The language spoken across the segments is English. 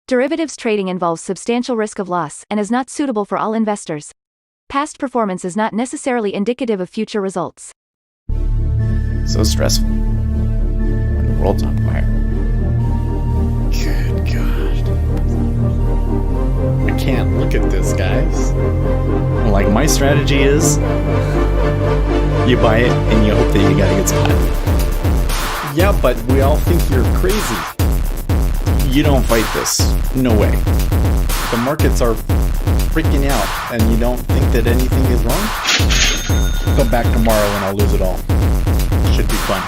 Derivatives trading involves substantial risk of loss and is not suitable for all investors. Past performance is not necessarily indicative of future results. So stressful. When the world's on fire. Good God. I can't look at this, guys. Like, my strategy is you buy it and you hope that you got a good spot. Yeah, but we all think you're crazy. You don't fight this. No way. The markets are freaking out and you don't think that anything is wrong? Come back tomorrow and I'll lose it all. Should be fun.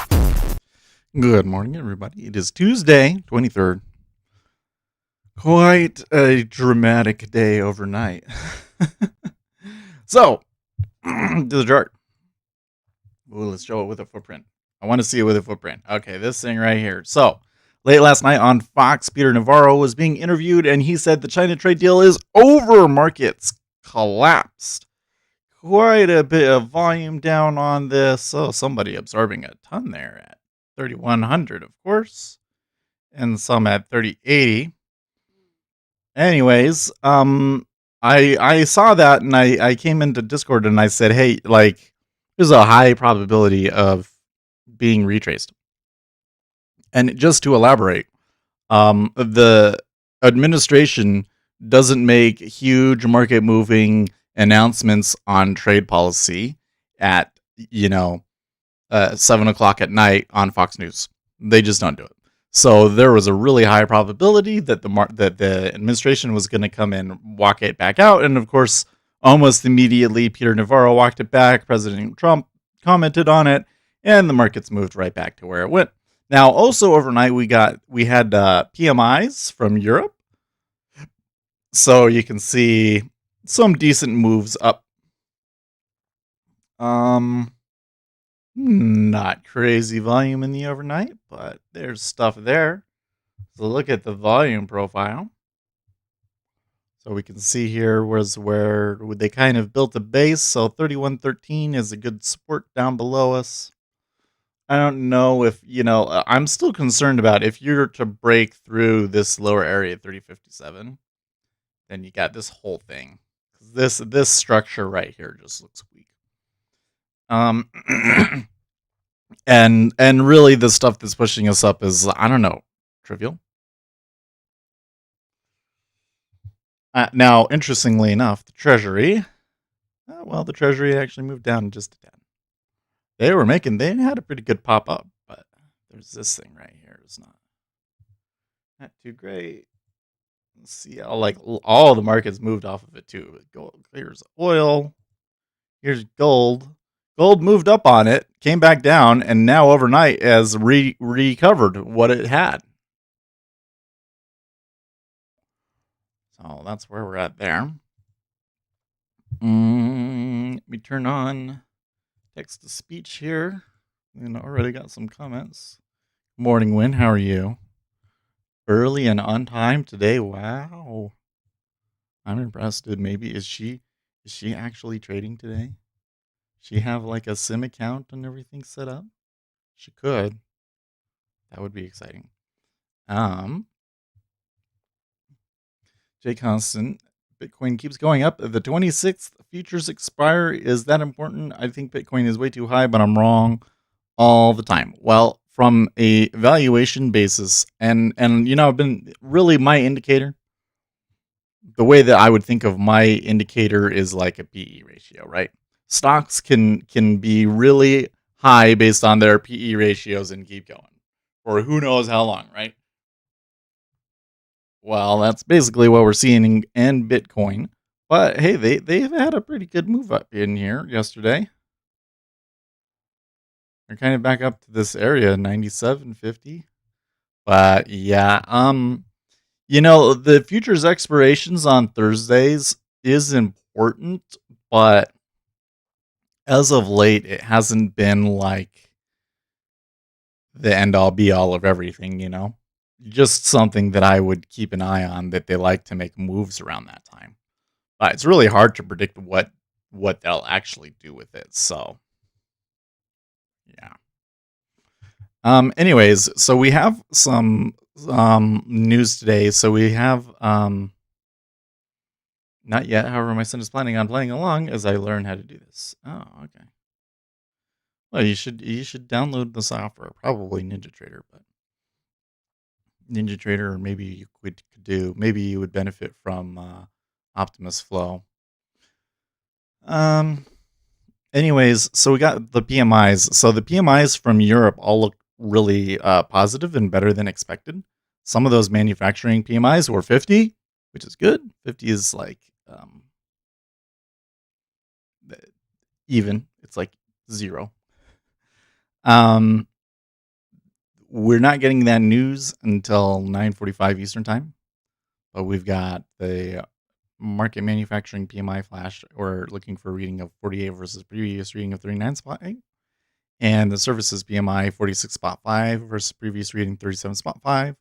Good morning, everybody. It is Tuesday, 23rd. Quite a dramatic day overnight. So, to the chart. Ooh, let's show it with a footprint. I want to see it with a footprint. Okay, this thing right here. So, late last night on Fox, Peter Navarro was being interviewed, and he said the China trade deal is over. Markets collapsed. Quite a bit of volume down on this. So, somebody absorbing a ton there at 3,100, of course, and some at 3,080. Anyways, I saw that, and I came into Discord, and I said, hey, like, there's a high probability of being retraced. And just to elaborate, the administration doesn't make huge market moving announcements on trade policy at 7 o'clock at night on Fox News. They just don't do it. So there was a really high probability that the administration was going to come in, walk it back out, and of course, almost immediately, Peter Navarro walked it back. President Trump commented on it, and the markets moved right back to where it went. Now, also overnight, we had PMIs from Europe, so you can see some decent moves up. Not crazy volume in the overnight, but there's stuff there. So look at the volume profile. So we can see here was where they kind of built a base. So 3113 is a good support down below us. I don't know if, I'm still concerned about if you're to break through this lower area, 3057, then you got this whole thing. This structure right here just looks weak. And really the stuff that's pushing us up is, I don't know, trivial. Now, interestingly enough, the Treasury, the Treasury actually moved down just a tad. They had a pretty good pop up, but there's this thing right here. It's not too great. Let's see how all the markets moved off of it too. Gold, here's oil, here's gold. Gold moved up on it, came back down, and now overnight has recovered what it had. So that's where we're at there. Let me turn on text to speech here. And already got some comments. Morning, Win. How are you? Early and on time today. Wow. I'm impressed. Maybe is she actually trading today? She have like a sim account and everything set up? She could. That would be exciting. Jay Constant, Bitcoin keeps going up. The 26th futures expire. Is that important? I think Bitcoin is way too high, but I'm wrong all the time. Well, from a valuation basis, and I've been really my indicator. The way that I would think of my indicator is like a PE ratio, right? Stocks can be really high based on their PE ratios and keep going for who knows how long, right? Well, that's basically what we're seeing in Bitcoin. But hey, they've had a pretty good move up in here yesterday. They're kind of back up to this area, 97.50. But yeah, the futures expirations on Thursdays is important, but as of late, it hasn't been like the end all be all of everything, just something that I would keep an eye on, that they like to make moves around that time. But it's really hard to predict what they'll actually do with it. So yeah. Anyways, so we have some news today. So we have not yet. However, my son is planning on playing along as I learn how to do this. Oh, okay. Well, you should download the software. Probably NinjaTrader, but NinjaTrader, or maybe you could do. Maybe you would benefit from Optimus Flow. Um. Anyways, so we got the PMIs. So the PMIs from Europe all look really positive and better than expected. Some of those manufacturing PMIs were 50, which is good. 50 is like even. It's like 0. Um, we're not getting that news until 9:45 Eastern time, but we've got the market manufacturing PMI flash. We're looking for a reading of 48 versus previous reading of 39.8. And the services PMI 46.5 versus previous reading 37.5,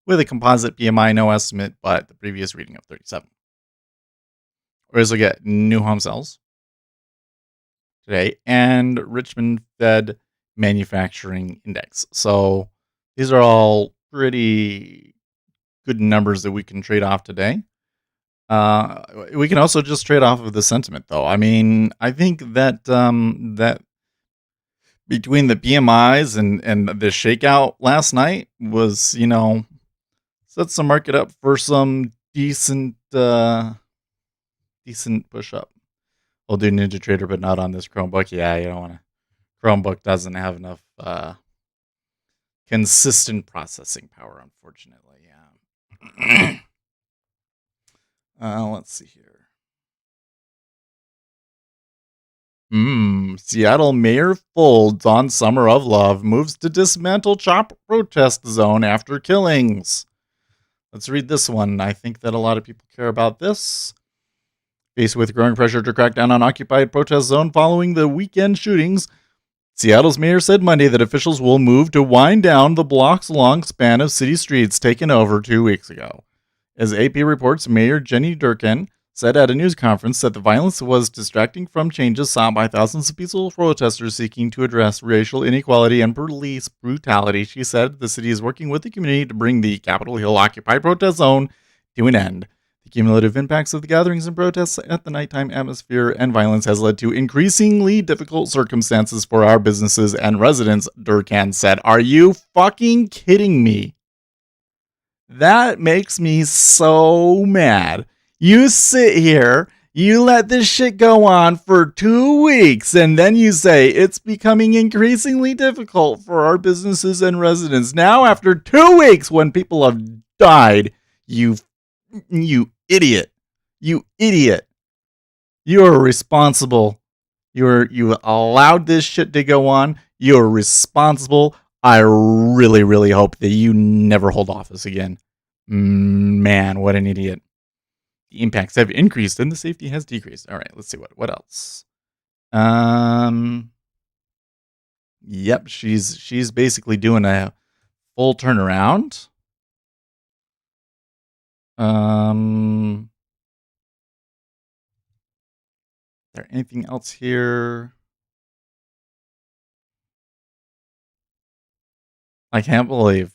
with a composite PMI no estimate, but the previous reading of 37. We also get new home sales today and Richmond Fed Manufacturing Index. So these are all pretty good numbers that we can trade off today. We can also just trade off of the sentiment, though. I mean, I think that that between the PMIs and the shakeout last night was, sets the market up for some decent push up. We'll do NinjaTrader, but not on this Chromebook. Yeah, you don't want to. Chromebook doesn't have enough consistent processing power, unfortunately. Yeah. Let's see here. Seattle Mayor folds on Summer of Love, moves to dismantle CHOP protest zone after killings. Let's read this one. I think that a lot of people care about this. Faced with growing pressure to crack down on occupied protest zone following the weekend shootings, Seattle's mayor said Monday that officials will move to wind down the blocks-long span of city streets taken over 2 weeks ago. As AP reports, Mayor Jenny Durkin said at a news conference that the violence was distracting from changes sought by thousands of peaceful protesters seeking to address racial inequality and police brutality. She said the city is working with the community to bring the Capitol Hill occupied protest zone to an end. The cumulative impacts of the gatherings and protests at the nighttime atmosphere and violence has led to increasingly difficult circumstances for our businesses and residents, Durkin said. Are you fucking kidding me? That makes me so mad. You sit here, you let this shit go on for 2 weeks, and then you say it's becoming increasingly difficult for our businesses and residents. Now, after 2 weeks, when people have died, you idiot. You idiot. You are responsible. You allowed this shit to go on. You're responsible. I really, really hope that you never hold office again. Man, what an idiot. The impacts have increased and the safety has decreased. All right, let's see what else. Yep, she's basically doing a full turnaround. Is there anything else here? I can't believe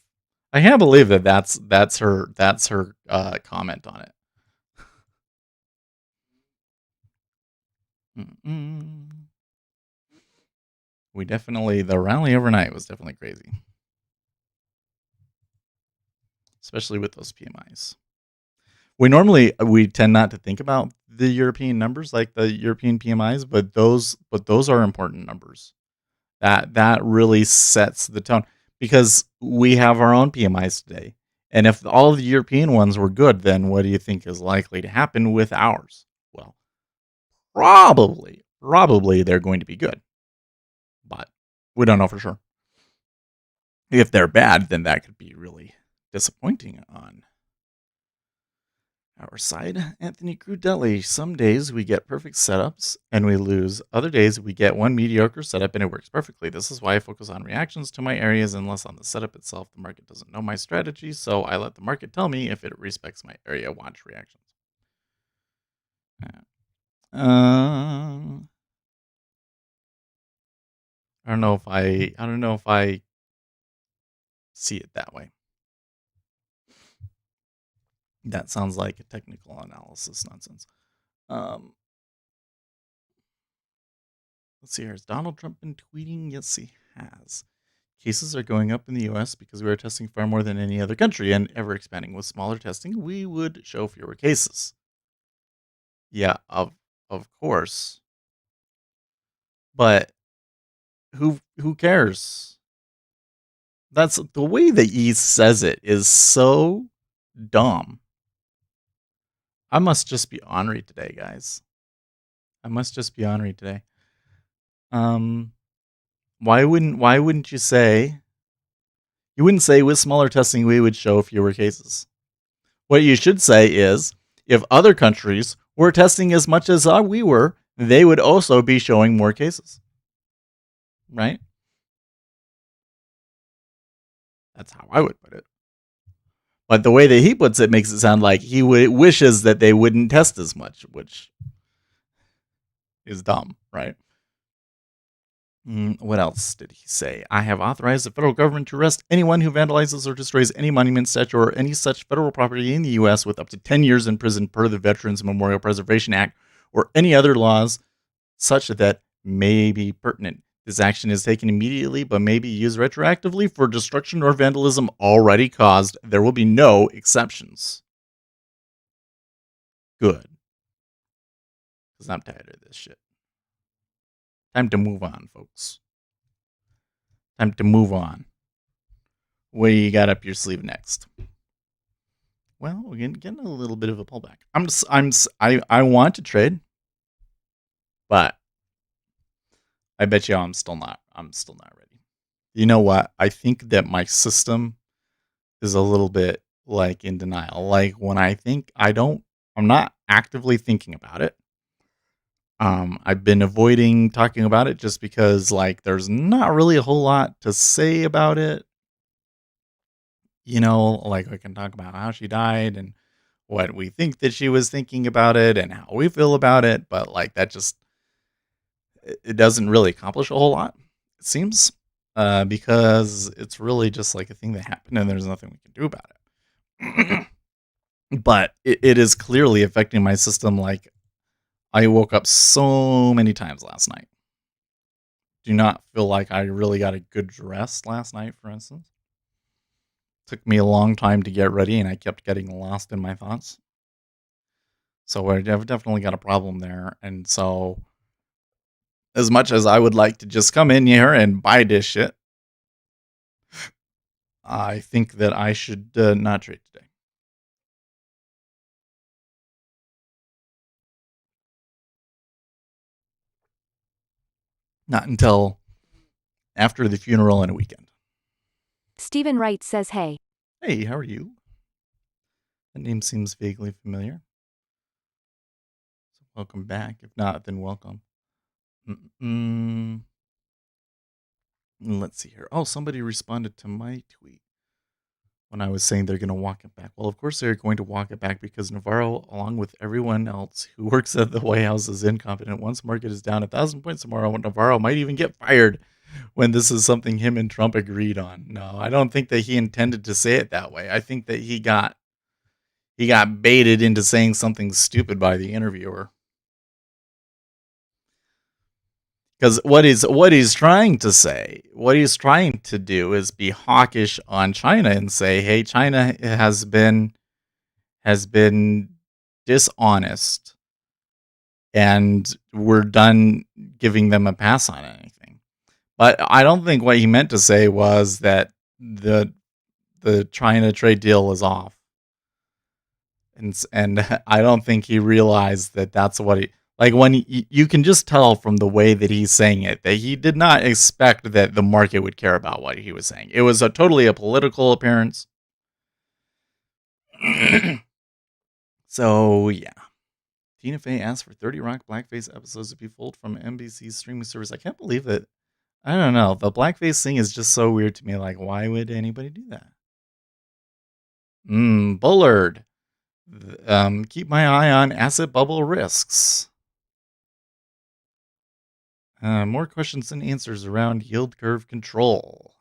that that's her comment on it. Mm-mm. The rally overnight was definitely crazy, especially with those PMIs. We tend not to think about the European numbers like the European PMIs, but those are important numbers. That really sets the tone because we have our own PMIs today. And if all of the European ones were good, then what do you think is likely to happen with ours? Well, probably they're going to be good, but we don't know for sure. If they're bad, then that could be really disappointing on our side. Anthony Crudelli. Some days we get perfect setups and we lose. Other days we get one mediocre setup and it works perfectly. This is why I focus on reactions to my areas and less on the setup itself. The market doesn't know my strategy, so I let the market tell me if it respects my area. Watch reactions. I don't know if I see it that way. That sounds like a technical analysis nonsense. Um, let's see here. Has Donald Trump been tweeting? Yes, he has. Cases are going up in the US because we are testing far more than any other country and ever expanding. With smaller testing, we would show fewer cases. Yeah, of course. But who cares? That's the way that he says it is so dumb. I must just be ornery today, guys. I must just be ornery today. Um, why wouldn't you wouldn't say with smaller testing we would show fewer cases. What you should say is if other countries were testing as much as we were, they would also be showing more cases. Right? That's how I would put it. But the way that he puts it makes it sound like he wishes that they wouldn't test as much, which is dumb, right? What else did he say? I have authorized the federal government to arrest anyone who vandalizes or destroys any monument, statue, or any such federal property in the U.S. with up to 10 years in prison per the Veterans Memorial Preservation Act or any other laws such that may be pertinent. This action is taken immediately but may be used retroactively for destruction or vandalism already caused. There will be no exceptions. Good. Because I'm tired of this shit. Time to move on, folks. Time to move on. What do you got up your sleeve next? Well, we're getting a little bit of a pullback. I want to trade, but I bet you I'm still not ready. You know what? I think that my system is a little bit like in denial. Like when I think I'm not actively thinking about it. I've been avoiding talking about it just because like there's not really a whole lot to say about it. Like we can talk about how she died and what we think that she was thinking about it and how we feel about it, but like that just it doesn't really accomplish a whole lot, it seems, because it's really just like a thing that happened and there's nothing we can do about it. But it is clearly affecting my system. Like I woke up so many times last night. Do not feel like I really got a good rest last night, for instance. Took me a long time to get ready and I kept getting lost in my thoughts. So I've definitely got a problem there. And so as much as I would like to just come in here and buy this shit, I think that I should not trade today. Not until after the funeral and a weekend. Stephen Wright says hey. Hey, how are you? That name seems vaguely familiar. So welcome back. If not, then welcome. Let's see here. Oh, somebody responded to my tweet when I was saying they're going to walk it back. Well, of course they're going to walk it back because Navarro, along with everyone else who works at the White House, is incompetent. Once market is down 1,000 points tomorrow, Navarro might even get fired when this is something him and Trump agreed on. No, I don't think that he intended to say it that way. I think that he got baited into saying something stupid by the interviewer. Because what he's trying to say, what he's trying to do is be hawkish on China and say, hey, China has been dishonest and we're done giving them a pass on anything. But I don't think what he meant to say was that the China trade deal is off. And I don't think he realized that that's what he like when you can just tell from the way that he's saying it that he did not expect that the market would care about what he was saying. It was totally a political appearance. So yeah, Tina Fey asked for 30 Rock blackface episodes to be pulled from NBC's streaming service. I can't believe it. I don't know. The blackface thing is just so weird to me. Like, why would anybody do that? Bullard. Keep my eye on asset bubble risks. More questions than answers around yield curve control.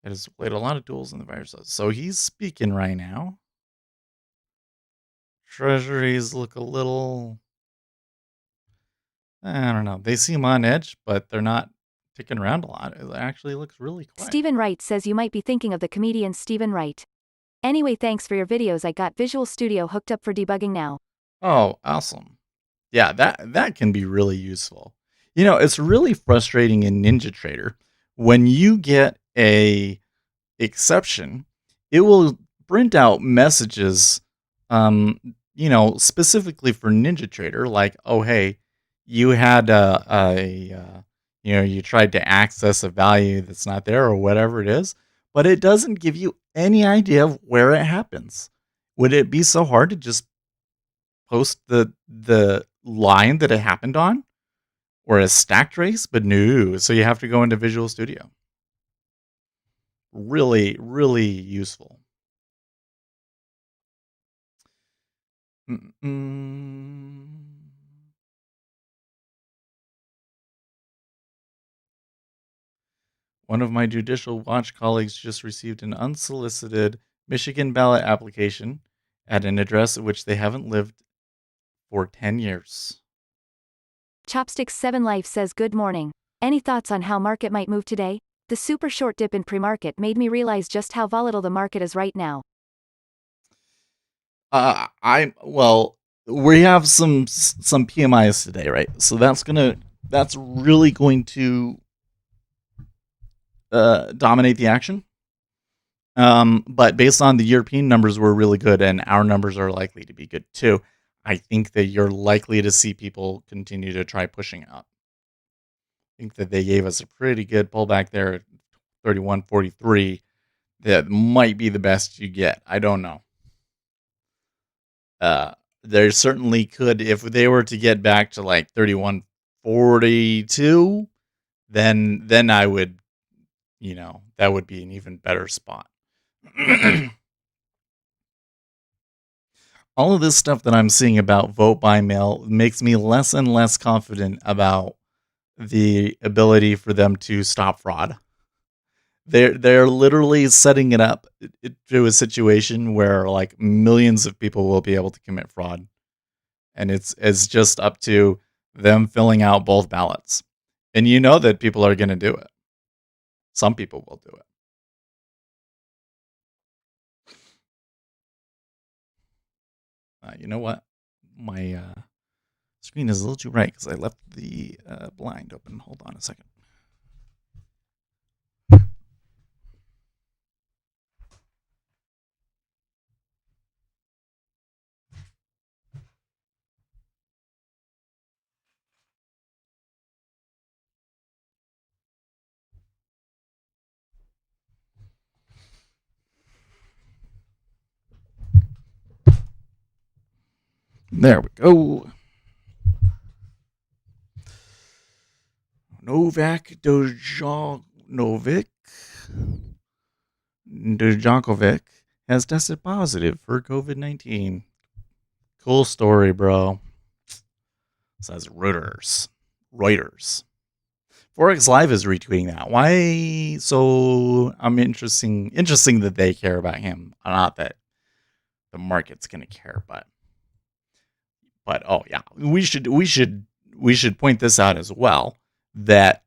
It has played a lot of tools in the virus. So he's speaking right now. treasuries look a little, I don't know. They seem on edge, but they're not ticking around a lot. It actually looks really quiet. Stephen Wright says you might be thinking of the comedian Stephen Wright. Anyway, thanks for your videos. I got Visual Studio hooked up for debugging now. Oh, awesome. Yeah, that can be really useful. You know, it's really frustrating in NinjaTrader when you get a exception, it will print out messages, um, specifically for NinjaTrader, like, oh, hey, you had you tried to access a value that's not there or whatever it is, but it doesn't give you any idea of where it happens. Would it be so hard to just post the line that it happened on or a stack trace? But no, so you have to go into Visual Studio. Really, really useful. Mm-mm. One of my Judicial Watch colleagues just received an unsolicited Michigan ballot application at an address at which they haven't lived for 10 years. Chopsticks7 Life says good morning. Any thoughts on how market might move today? The super short dip in pre-market made me realize just how volatile the market is right now. We have some PMIs today, right? So that's really going to dominate the action. But based on the European numbers, we're really good, and our numbers are likely to be good too. I think that you're likely to see people continue to try pushing up. I think that they gave us a pretty good pullback there at 31.43. That might be the best you get. I don't know. There certainly could, if they were to get back to like 31.42, then I would, that would be an even better spot. All of this stuff that I'm seeing about vote by mail makes me less and less confident about the ability for them to stop fraud. They're literally setting it up to a situation where like millions of people will be able to commit fraud, and it's just up to them filling out both ballots, and you know that people are going to do it. Some people will do it. You know what? My screen is a little too bright because I left the blind open. Hold on a second. There we go. Novak Djokovic has tested positive for COVID-19. Cool story, bro. Says Reuters. Forex Live is retweeting that. Why? So I'm interesting that they care about him. Not that the market's gonna care, but oh yeah, we should point this out as well, that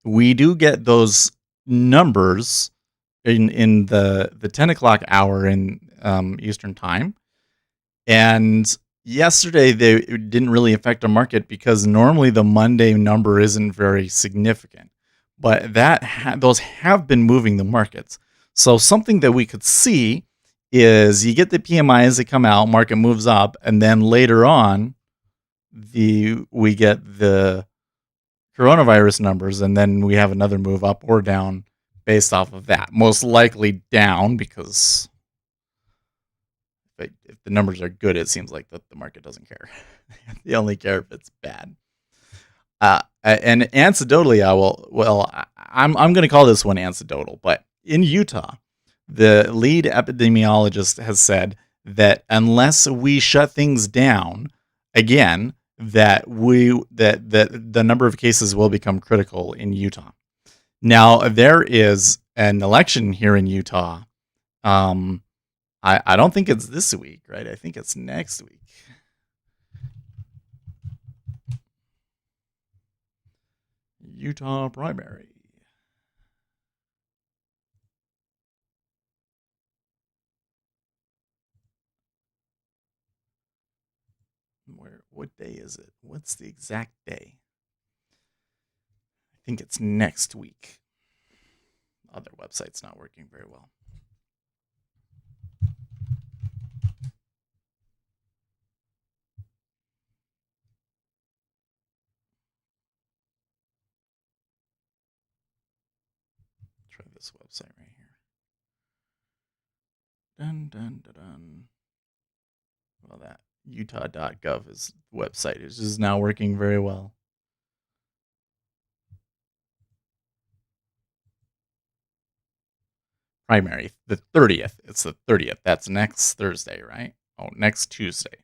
we do get those numbers in the 10 o'clock hour in Eastern time, and yesterday they didn't really affect the market because normally the Monday number isn't very significant, but those have been moving the markets. So something that we could see is you get the PMI as they come out, market moves up, and then later on we get the coronavirus numbers, and then we have another move up or down based off of that. Most likely down, because if the numbers are good, it seems like the market doesn't care. They only care if it's bad. And anecdotally, I'm going to call this one anecdotal, but in Utah, the lead epidemiologist has said that unless we shut things down again, that the number of cases will become critical in Utah. Now, there is an election here in Utah I don't think it's this week, right? I think it's next week. Utah primary. What day is it? What's the exact day? I think it's next week. Other website's not working very well. Try this website right here. Dun dun dun dun. Well, that utah.gov is website is just now working very well. Primary, the 30th. It's the 30th. That's next Thursday, right? Oh, next Tuesday.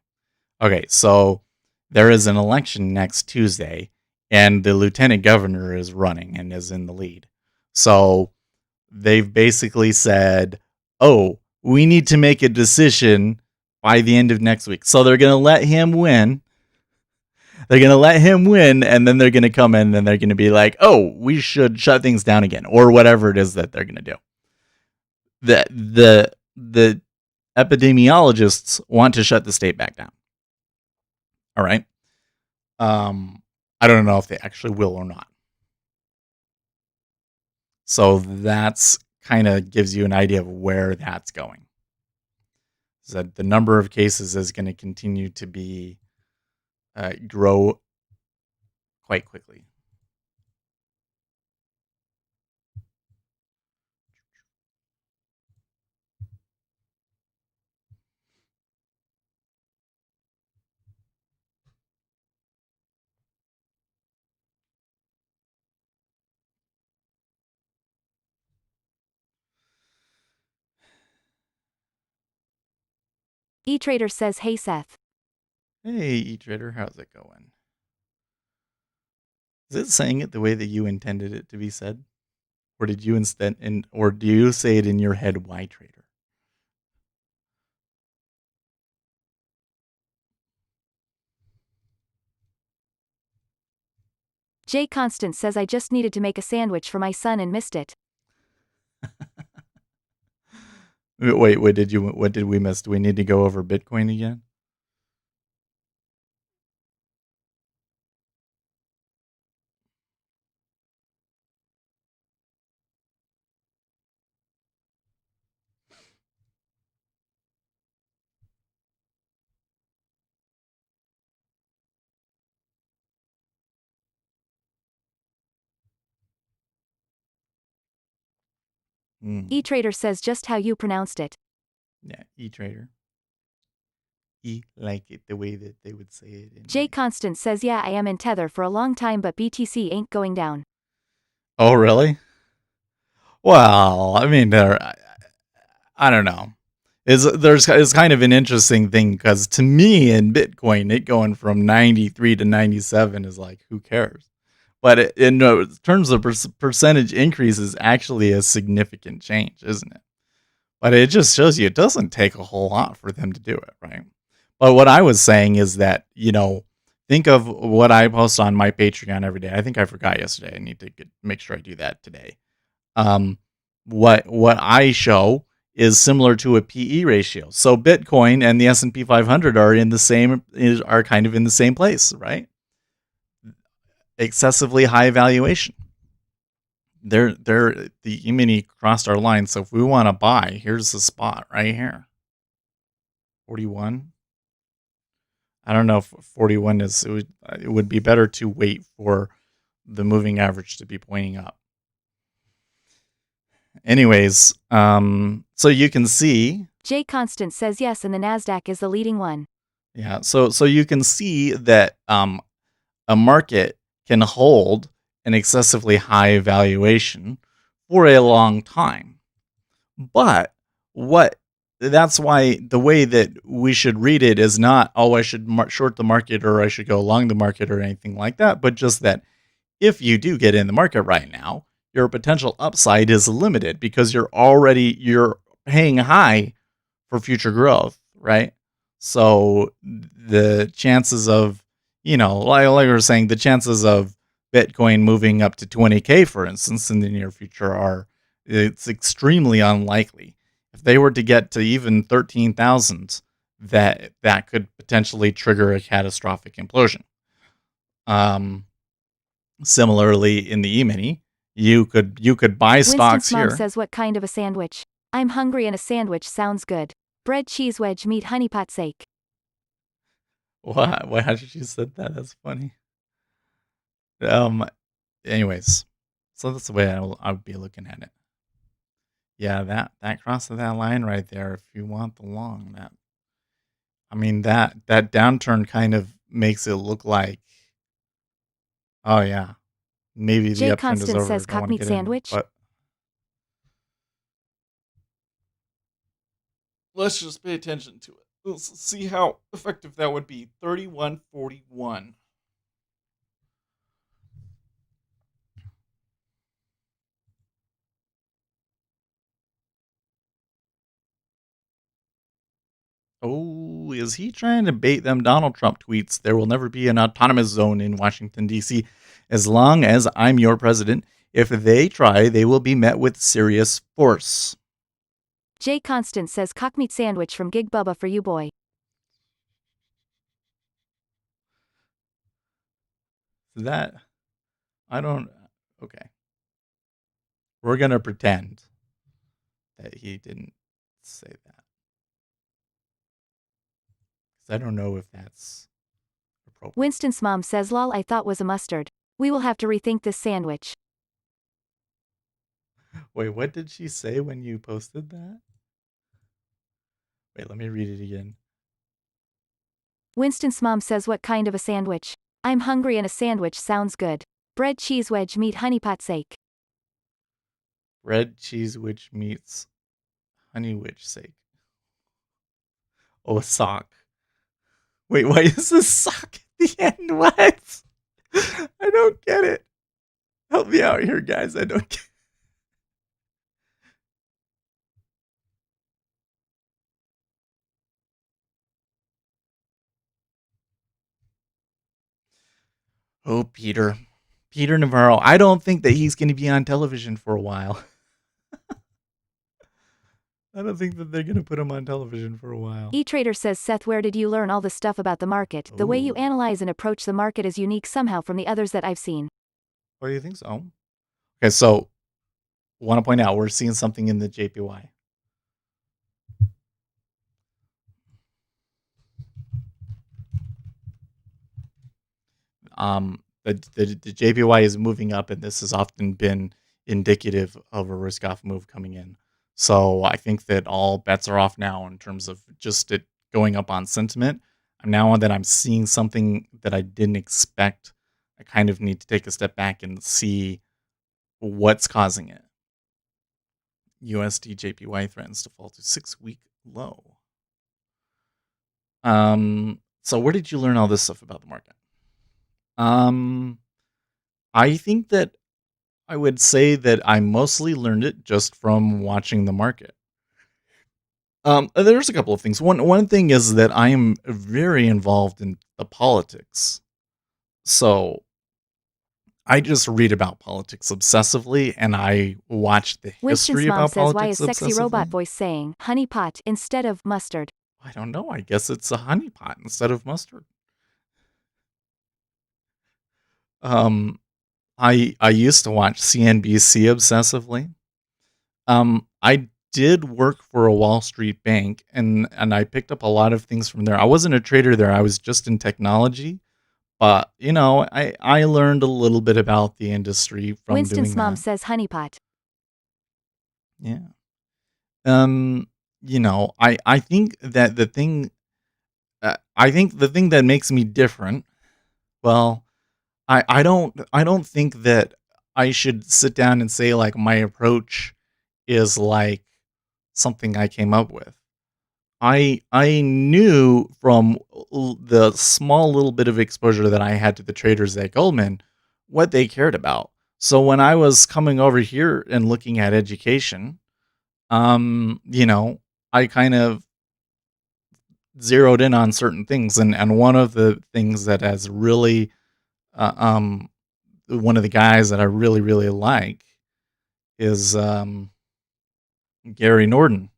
Okay, so there is an election next Tuesday, and the lieutenant governor is running and is in the lead. So they've basically said, oh, we need to make a decision by the end of next week. So they're going to let him win. They're going to let him win, and then they're going to come in and they're going to be like, oh, we should shut things down again, or whatever it is that they're going to do. The epidemiologists want to shut the state back down. All right. I don't know if they actually will or not. So that's kind of gives you an idea of where that's going. So that the number of cases is going to continue to be grow quite quickly. eTrader says, hey Seth. Hey, eTrader, how's it going? Is it saying it the way that you intended it to be said? Or did you or do you say it in your head, why trader? J Constance says, I just needed to make a sandwich for my son and missed it. Wait, what did we miss? Do we need to go over Bitcoin again? eTrader says just how you pronounced it. Yeah, eTrader. E like it the way that they would say it. J Constance says, yeah, I am in Tether for a long time, but BTC ain't going down. Oh, really? Well, I mean, I don't know. It's kind of an interesting thing because to me in Bitcoin, it going from 93 to 97 is like, who cares? But in terms of percentage increase is actually a significant change, isn't it? But it just shows you it doesn't take a whole lot for them to do it, right? But what I was saying is that, think of what I post on my Patreon every day. I think I forgot yesterday. I need to make sure I do that today. What I show is similar to a PE ratio. So Bitcoin and the S&P 500 are kind of in the same place, right? Excessively high valuation. The E-mini crossed our line. So if we want to buy, here's the spot right here. 41. I don't know if 41 is, it would be better to wait for the moving average to be pointing up. Anyways, so you can see. J Constance says yes, and the NASDAQ is the leading one. Yeah, so you can see that a market can hold an excessively high valuation for a long time. But that's why the way that we should read it is not, oh, I should short the market or I should go long the market or anything like that, but just that if you do get in the market right now, your potential upside is limited because you're paying high for future growth, right? So the chances of, like we were saying, the chances of Bitcoin moving up to 20K, for instance, in the near future it's extremely unlikely. If they were to get to even 13,000, that could potentially trigger a catastrophic implosion. Um, Similarly, in the E-mini, you could buy Winston's stocks mom here. says, what kind of a sandwich? I'm hungry and a sandwich sounds good. Bread, cheese wedge, meat, honey pot steak. Why did you said that? That's funny. Um. Anyways, so that's the way I would be looking at it. Yeah, that crosses that line right there. If you want the long, I mean that downturn kind of makes it look like, oh yeah, maybe the Jay uptrend is Constant over. says, Don't cock want to meat get in, sandwich? but let's just pay attention to it. Let's see how effective that would be. 31.41. Oh, is he trying to bait them Donald Trump tweets? There will never be an autonomous zone in Washington, D.C. as long as I'm your president. If they try, they will be met with serious force. Jay Constant says, cock meat sandwich from Gig Bubba for you, boy. That, I don't, okay. We're going to pretend that he didn't say that. Because I don't know if that's appropriate. Winston's mom says, lol, I thought was a mustard. We will have to rethink this sandwich. Wait, what did she say when you posted that? Wait, let me read it again. Winston's mom says, what kind of a sandwich? I'm hungry and a sandwich sounds good. Bread, cheese wedge, meat, honey pot steak. Bread, cheese, which meets honey, which sake. Oh, a sock. Wait, why is this sock at the end? What? I don't get it. Help me out here, guys. I don't get it. Oh, Peter. Peter Navarro. I don't think that he's going to be on television for a while. I don't think that they're going to put him on television for a while. E-Trader says, Seth, where did you learn all this stuff about the market? The way you Ooh. analyze and approach the market is unique somehow from the others that I've seen. What do you think so? Okay, so want to point out we're seeing something in the JPY. The JPY is moving up, and this has often been indicative of a risk-off move coming in. So I think that all bets are off now in terms of just it going up on sentiment. Now that I'm seeing something that I didn't expect, I kind of need to take a step back and see what's causing it. USD JPY threatens to fall to 6-week low. So where did you learn all this stuff about the market? I think that I would say that I mostly learned it just from watching the market. There's a couple of things. One thing is that I am very involved in the politics. So I just read about politics obsessively, and I watch the Winston's history mom about says, why politics is sexy robot obsessively. voice saying honey pot instead of mustard? I don't know. I guess it's a honeypot instead of mustard. Um, I used to watch CNBC obsessively. I did work for a Wall Street bank, and I picked up a lot of things from there. I wasn't a trader there. I was just in technology, but I learned a little bit about the industry from Winston's doing mom that. says honey pot. Yeah. I think that the thing that makes me different, well, I don't think that I should sit down and say like my approach is like something I came up with. I knew from the small little bit of exposure that I had to the traders at Goldman what they cared about. So when I was coming over here and looking at education, I kind of zeroed in on certain things, and one of the things that has really, uh, um, one of the guys that I really really like is Gary Norton.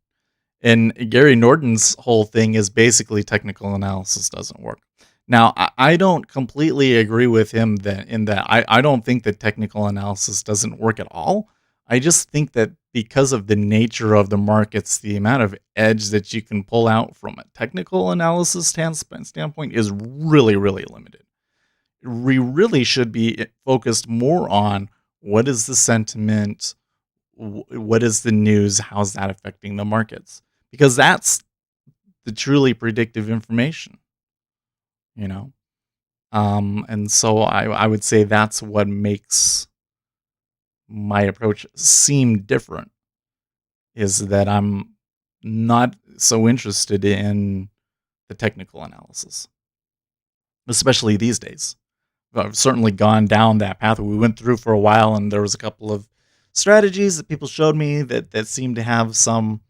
And Gary Norton's whole thing is basically technical analysis doesn't work. Now, I don't completely agree with him that in that I don't think that technical analysis doesn't work at all. I just think that because of the nature of the markets, the amount of edge that you can pull out from a technical analysis standpoint is really, really limited. We really should be focused more on what is the sentiment, what is the news, how's that affecting the markets? Because that's the truly predictive information, you know? And so I would say that's what makes my approach seem different is that I'm not so interested in the technical analysis, especially these days. I've certainly gone down that path we went through for a while, and there was a couple of strategies that people showed me that seemed to have some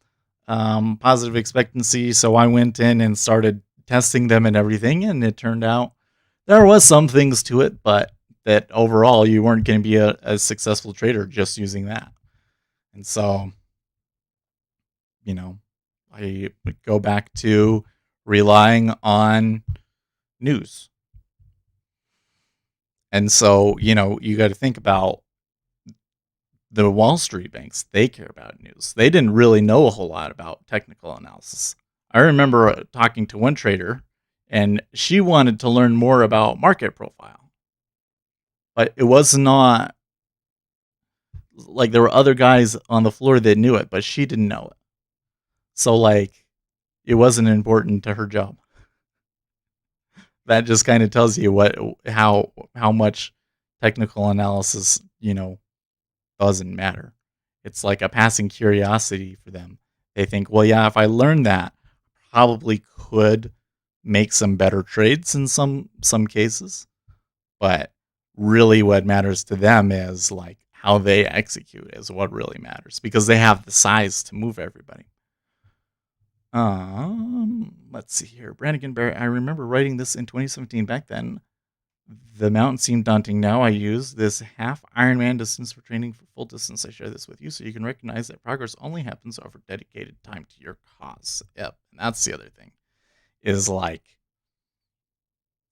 positive expectancy. So I went in and started testing them and everything, and it turned out there was some things to it, but that overall you weren't going to be a successful trader just using that. And so, you know, I would go back to relying on news. And so, you got to think about the Wall Street banks. They care about news. They didn't really know a whole lot about technical analysis. I remember talking to one trader, and she wanted to learn more about market profile, but it was not like there were other guys on the floor that knew it, but she didn't know it. So like it wasn't important to her job. That just kind of tells you how much technical analysis, doesn't matter. It's like a passing curiosity for them. They think, well, yeah, if I learn that, probably could make some better trades in some cases, but really what matters to them is like how they execute is what really matters because they have the size to move everybody. Let's see here. Brannigan Barry, I remember writing this in 2017. Back then, the mountain seemed daunting. Now I use this half Ironman distance for training for full distance. I share this with you so you can recognize that progress only happens over dedicated time to your cause. Yep. And that's the other thing is like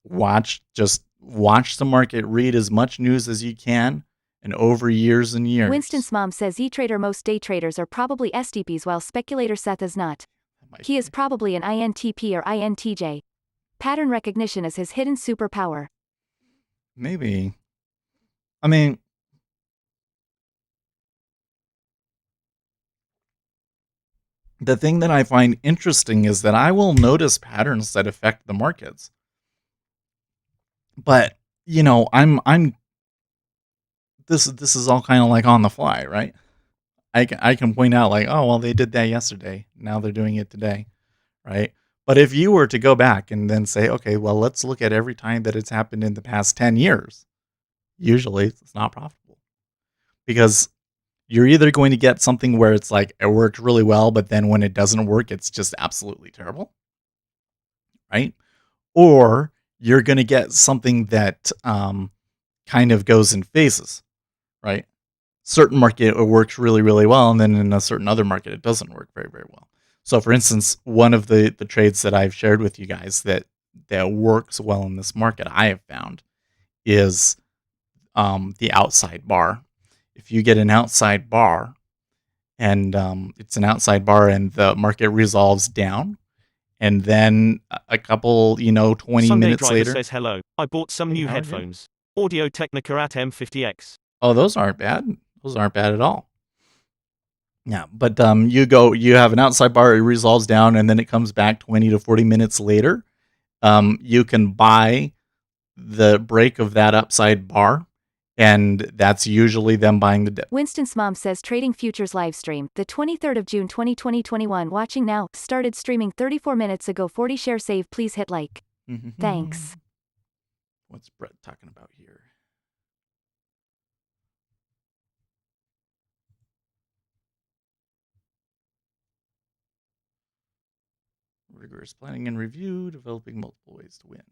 watch the market, read as much news as you can, and over years and years. Winston's mom says e-trader most day traders are probably SDPs while speculator Seth is not. He is probably an INTP or INTJ. Pattern recognition is his hidden superpower. Maybe. I mean, the thing that I find interesting is that I will notice patterns that affect the markets. But, I'm this is all kind of like on the fly, right? I can point out like, oh, well, they did that yesterday. Now they're doing it today, right? But if you were to go back and then say, okay, well, let's look at every time that it's happened in the past 10 years, usually it's not profitable because you're either going to get something where it's like it worked really well, but then when it doesn't work, it's just absolutely terrible, right? Or you're going to get something that kind of goes in phases, right? Certain market it works really, really well, and then in a certain other market, it doesn't work very, very well. So, for instance, one of the trades that I've shared with you guys that works well in this market, I have found, is the outside bar. If you get an outside bar, and it's an outside bar, and the market resolves down, and then a couple, 20 Sunday minutes Driver later, says hello. I bought some hey, new how are you? headphones. Audio Technica at M50X. Oh, those aren't bad. Those aren't bad at all. Yeah, but you have an outside bar, it resolves down, and then it comes back 20 to 40 minutes later. You can buy the break of that upside bar, and that's usually them buying the dip. Winston's mom says trading futures live stream, the 23rd of June 2021 watching now, started streaming 34 minutes ago 40 share save please hit like. Thanks. What's Brett talking about here? rigorous planning and review, developing multiple ways to win.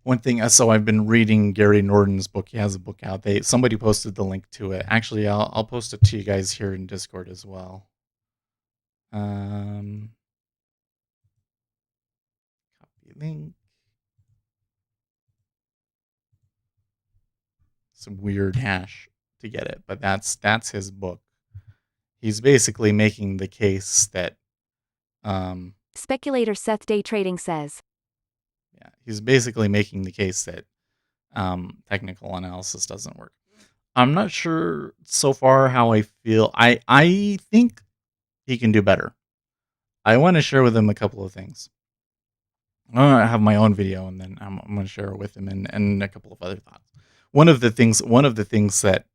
One thing, so I've been reading Gary Norton's book. He has a book out. Somebody posted the link to it. Actually, I'll post it to you guys here in Discord as well. Copy link. Some weird hash to get it, but that's his book. He's basically making the case that Speculator Seth Day Trading says. Yeah, he's basically making the case that technical analysis doesn't work. I'm not sure so far how I feel. I think he can do better. I want to share with him a couple of things. I have my own video, and then I'm going to share it with him and a couple of other thoughts. One of the things that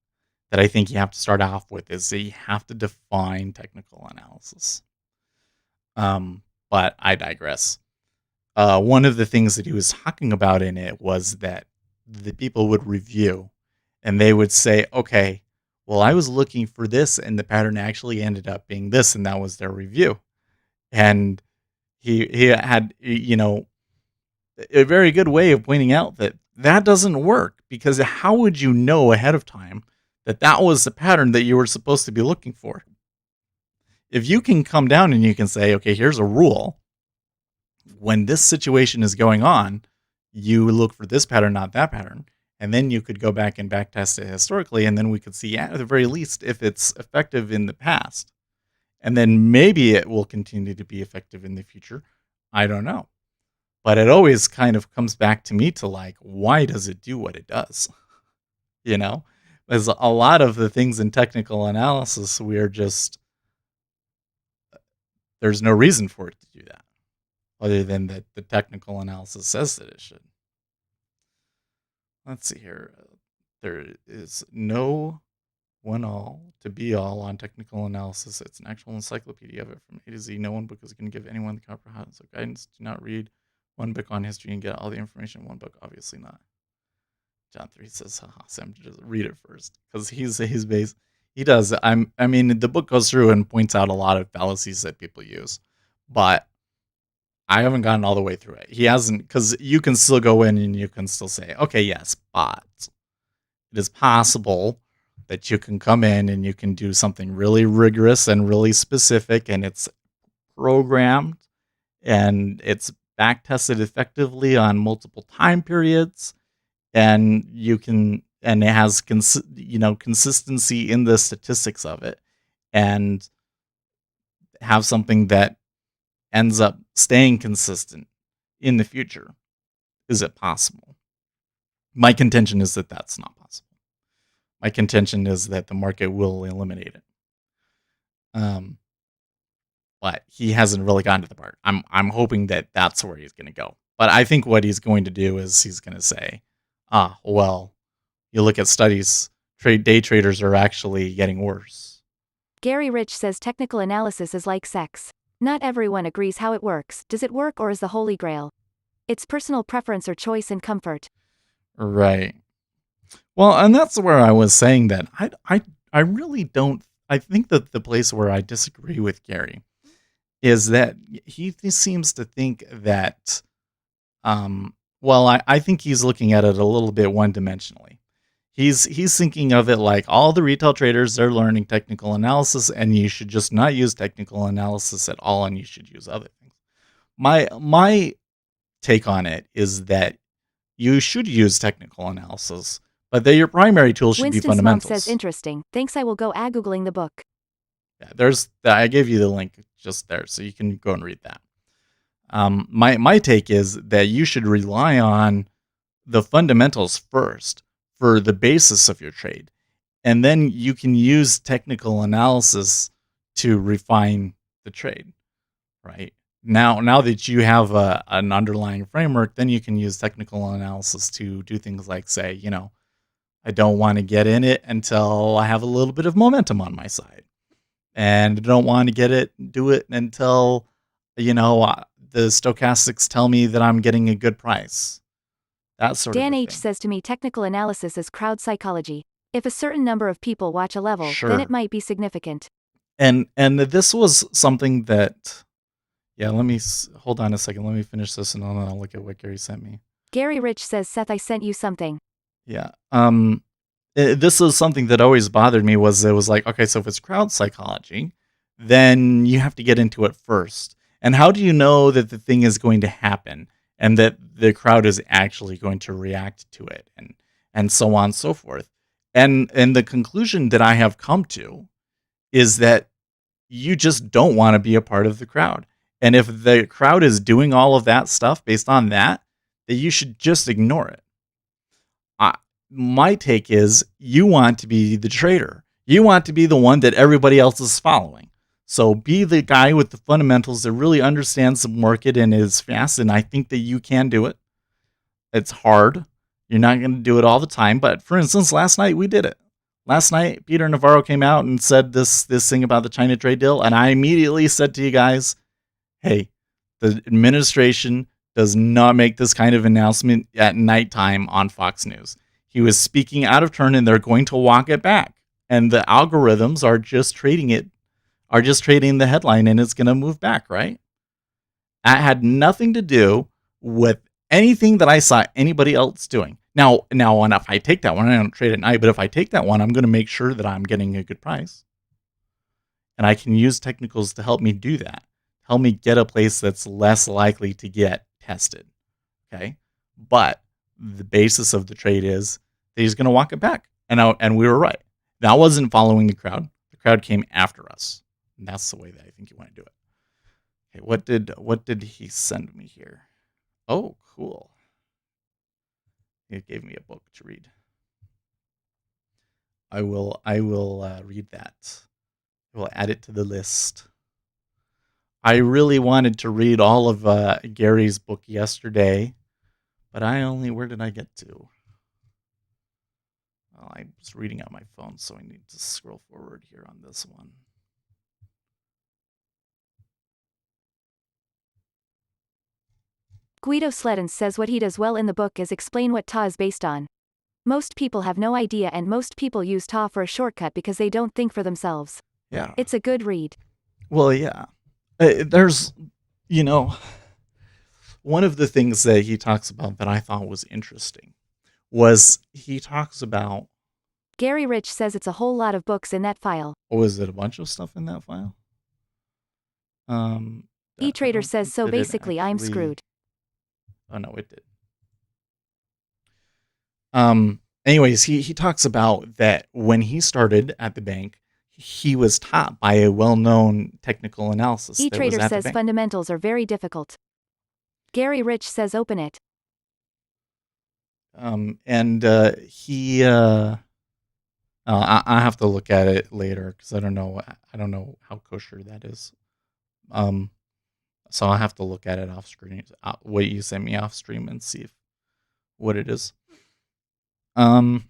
I think you have to start off with is that you have to define technical analysis. But I digress. One of the things that he was talking about in it was that the people would review and they would say, okay, well, I was looking for this and the pattern actually ended up being this, and that was their review. And he had, a very good way of pointing out that doesn't work, because how would you know ahead of time that that was the pattern that you were supposed to be looking for? If you can come down and you can say, okay, here's a rule. When this situation is going on, you look for this pattern, not that pattern. And then you could go back and back test it historically. And then we could see, at the very least, if it's effective in the past. And then maybe it will continue to be effective in the future. I don't know. But it always kind of comes back to me to like, why does it do what it does? There's a lot of the things in technical analysis, there's no reason for it to do that, other than that the technical analysis says that it should. Let's see here. There is no one all to be all on technical analysis. It's an actual encyclopedia of it from A to Z. No one book is going to give anyone the comprehensive guidance. Do not read one book on history and get all the information in one book. Obviously not. John 3 says, Sam, just read it first. Because he's based. He does. The book goes through and points out a lot of fallacies that people use. But I haven't gotten all the way through it. He hasn't, because you can still go in and you can still say, okay, yes, but it is possible that you can come in and you can do something really rigorous and really specific, and it's programmed and it's back tested effectively on multiple time periods, and it has consistency in the statistics of it, and have something that ends up staying consistent in the future. Is it possible? My contention is that that's not possible. My contention is that the market will eliminate it. But he hasn't really gotten to the part. I'm hoping that that's where he's going to go. But I think what he's going to do is he's going to say, well, you look at studies, day traders are actually getting worse. Gary Rich says technical analysis is like sex. Not everyone agrees how it works. Does it work, or is the holy grail? It's personal preference or choice and comfort. Right. Well, and that's where I was saying that I really don't. I think that the place where I disagree with Gary is that he seems to think that, I think he's looking at it a little bit one-dimensionally. He's thinking of it like all the retail traders, they're learning technical analysis, and you should just not use technical analysis at all, and you should use other things. My take on it is that you should use technical analysis, but that your primary tool should be fundamentals. Mom says, interesting. Thanks, I will go Googling the book. Yeah, I gave you the link just there, so you can go and read that. My take is that you should rely on the fundamentals first for the basis of your trade, and then you can use technical analysis to refine the trade. Right now that you have an underlying framework, then you can use technical analysis to do things like say, I don't want to get in it until I have a little bit of momentum on my side, and I don't want to do it until the stochastics tell me that I'm getting a good price. That sort of Dan thing. H says to me, technical analysis is crowd psychology. If a certain number of people watch a level, then Sure. it might be significant. And this was something that, yeah, hold on a second. Let me finish this and then I'll look at what Gary sent me. Gary Rich says, Seth, I sent you something. Yeah. This is something that always bothered me was it was like, okay, so if it's crowd psychology, then you have to get into it first. And how do you know that the thing is going to happen and that the crowd is actually going to react to it and so on and so forth? And the conclusion that I have come to is that you just don't want to be a part of the crowd. And if the crowd is doing all of that stuff based on that you should just ignore it. My take is you want to be the trader. You want to be the one that everybody else is following. So be the guy with the fundamentals that really understands the market and is fast. And I think that you can do it. It's hard. You're not going to do it all the time. But for instance, last night we did it. Last night, Peter Navarro came out and said this thing about the China trade deal. And I immediately said to you guys, hey, the administration does not make this kind of announcement at nighttime on Fox News. He was speaking out of turn and they're going to walk it back. And the algorithms are just trading the headline and it's going to move back, right? That had nothing to do with anything that I saw anybody else doing. Now, and if I take that one, I don't trade at night, but if I take that one, I'm going to make sure that I'm getting a good price. And I can use technicals to help me do that. Help me get a place that's less likely to get tested. Okay? But the basis of the trade is that he's going to walk it back. And we were right. That wasn't following the crowd. The crowd came after us. And that's the way that I think you want to do it. Okay, what did he send me here? Oh, cool. He gave me a book to read. I will read that. I will add it to the list. I really wanted to read all of Gary's book yesterday, but where did I get to? Well, I was reading on my phone, so I need to scroll forward here on this one. Guido Sledden says what he does well in the book is explain what TA is based on. Most people have no idea and most people use TA for a shortcut because they don't think for themselves. Yeah. It's a good read. Well, yeah. There's, one of the things that he talks about that I thought was interesting was he talks about... Gary Rich says it's a whole lot of books in that file. Oh, is it a bunch of stuff in that file? E-Trader says so basically I'm screwed. Oh, no, it did. Anyways, he talks about that when he started at the bank, he was taught by a well-known technical analysis. E-Trader says fundamentals are very difficult. Gary Rich says open it. I have to look at it later because I don't know how kosher that is. So I'll have to look at it off screen, what you sent me off stream and see what it is. Anyways,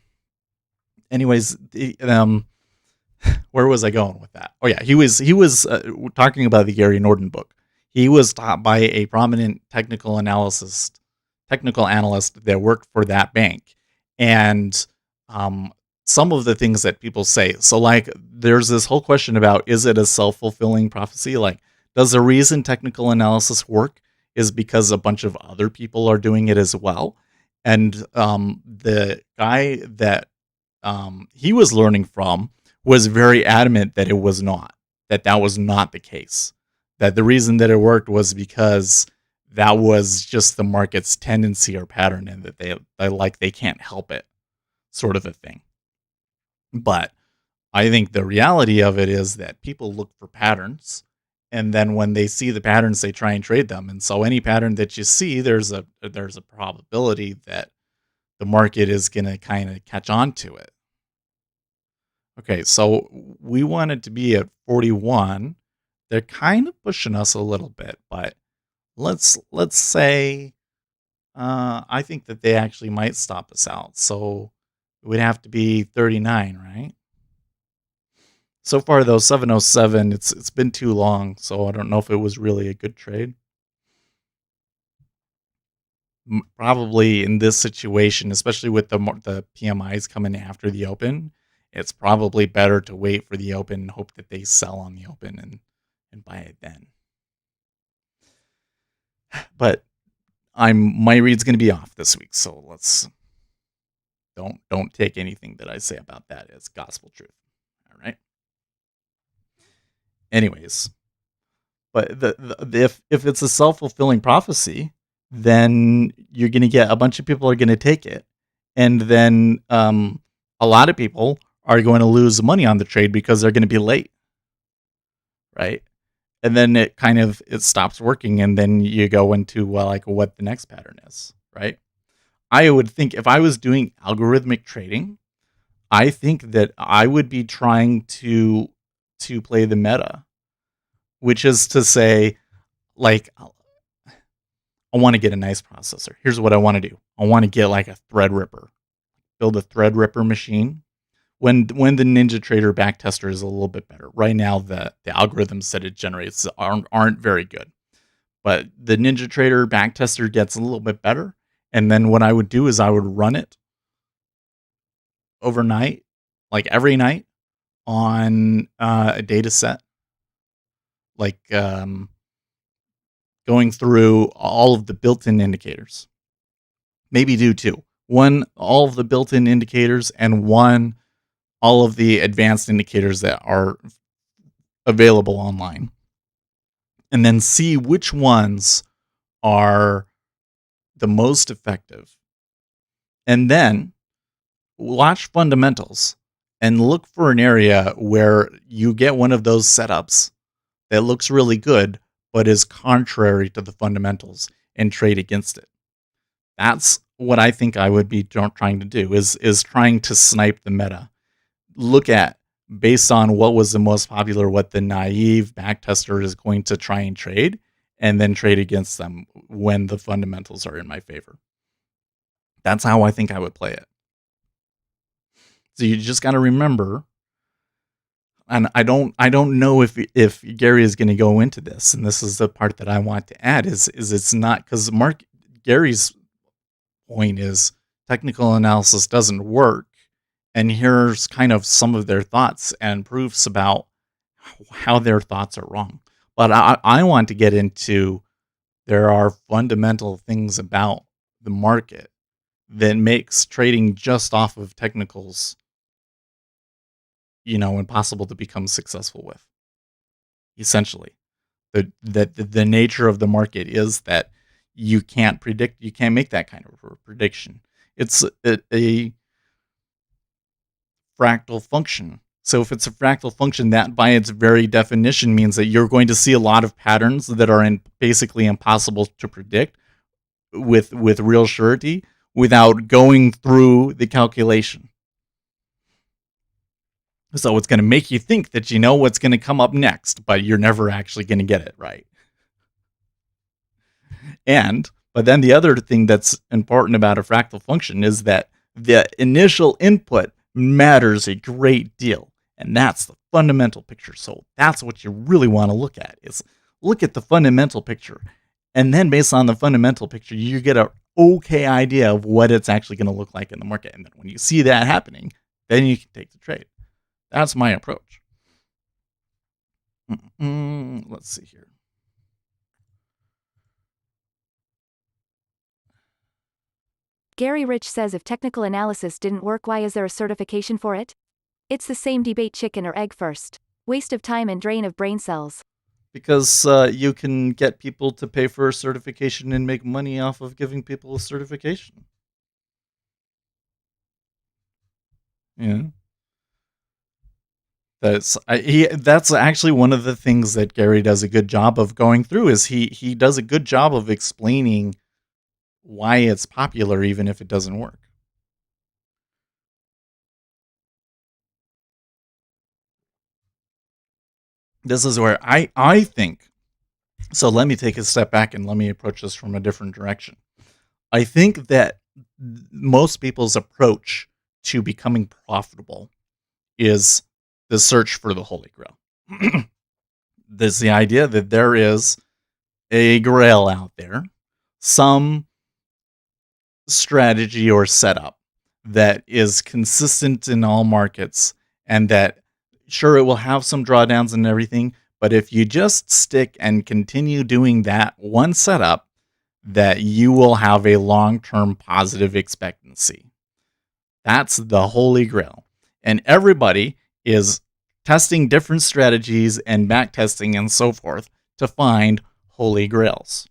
where was I going with that? Oh yeah, he was talking about the Gary Norton book. He was taught by a prominent technical analyst that worked for that bank, and some of the things that people say. So like, there's this whole question about, is it a self-fulfilling prophecy? Like, does the reason technical analysis work is because a bunch of other people are doing it as well? And the guy that he was learning from was very adamant that it was not, that was not the case. That the reason that it worked was because that was just the market's tendency or pattern, and that they can't help it, sort of a thing. But I think the reality of it is that people look for patterns, and then when they see the patterns, they try and trade them. And so any pattern that you see, there's a probability that the market is going to kind of catch on to it. Okay, so we wanted to be at 41. They're kind of pushing us a little bit, but let's say I think that they actually might stop us out. So it would have to be 39, right? So far, though, 707, it's been too long, so I don't know if it was really a good trade. probably in this situation, especially with the PMIs coming after the open, it's probably better to wait for the open and hope that they sell on the open and buy it then. But my read's going to be off this week, so let's don't take anything that I say about that as gospel truth. All right. Anyways, but if it's a self-fulfilling prophecy, then you're going to get a bunch of people are going to take it, and then a lot of people are going to lose money on the trade because they're going to be late, right? And then it stops working, and then you go into what the next pattern is, right? I would think if I was doing algorithmic trading, I think that I would be trying to play the meta, which is to say, like, I want to get a nice processor. Here's what I want to do. I want to get like a Threadripper, build a Threadripper machine. When the NinjaTrader backtester is a little bit better. Right now, the algorithms that it generates aren't very good. But the NinjaTrader backtester gets a little bit better. And then what I would do is I would run it overnight, like every night, on a data set, like going through all of the built-in indicators. Maybe do two. One, all of the built-in indicators, and one, all of the advanced indicators that are available online. And then see which ones are the most effective. And then watch fundamentals and look for an area where you get one of those setups that looks really good, but is contrary to the fundamentals, and trade against it. That's what I think I would be trying to do, is trying to snipe the meta. Look at, based on what was the most popular, what the naive backtester is going to try and trade, and then trade against them when the fundamentals are in my favor. That's how I think I would play it. So you just got to remember, and I don't know if Gary is going to go into this, and this is the part that I want to add, is it's not, because Gary's point is technical analysis doesn't work, and here's kind of some of their thoughts and proofs about how their thoughts are wrong. But I want to get into, there are fundamental things about the market that makes trading just off of technicals, impossible to become successful with. Essentially, the nature of the market is that you can't make that kind of a prediction. It's a fractal function. So if it's a fractal function, that by its very definition means that you're going to see a lot of patterns that are basically impossible to predict with real surety without going through the calculation. So it's going to make you think that you know what's going to come up next, but you're never actually going to get it right. But then the other thing that's important about a fractal function is that the initial input matters a great deal. And that's the fundamental picture. So that's what you really want to look at, is look at the fundamental picture. And then based on the fundamental picture, you get an okay idea of what it's actually going to look like in the market. And then when you see that happening, then you can take the trade. That's my approach. Let's see here. Gary Rich says, if technical analysis didn't work, why is there a certification for it? It's the same debate, chicken or egg first. Waste of time and drain of brain cells. Because you can get people to pay for a certification and make money off of giving people a certification. Yeah. That's actually one of the things that Gary does a good job of going through, is he does a good job of explaining why it's popular even if it doesn't work. This is where I think, so let me take a step back and let me approach this from a different direction. I think that most people's approach to becoming profitable is the search for the Holy Grail. There's the idea that there is a grail out there, some strategy or setup that is consistent in all markets, and that sure, it will have some drawdowns and everything, but if you just stick and continue doing that one setup, that you will have a long-term positive expectancy. That's the holy grail. And everybody is testing different strategies and back testing and so forth to find holy grails.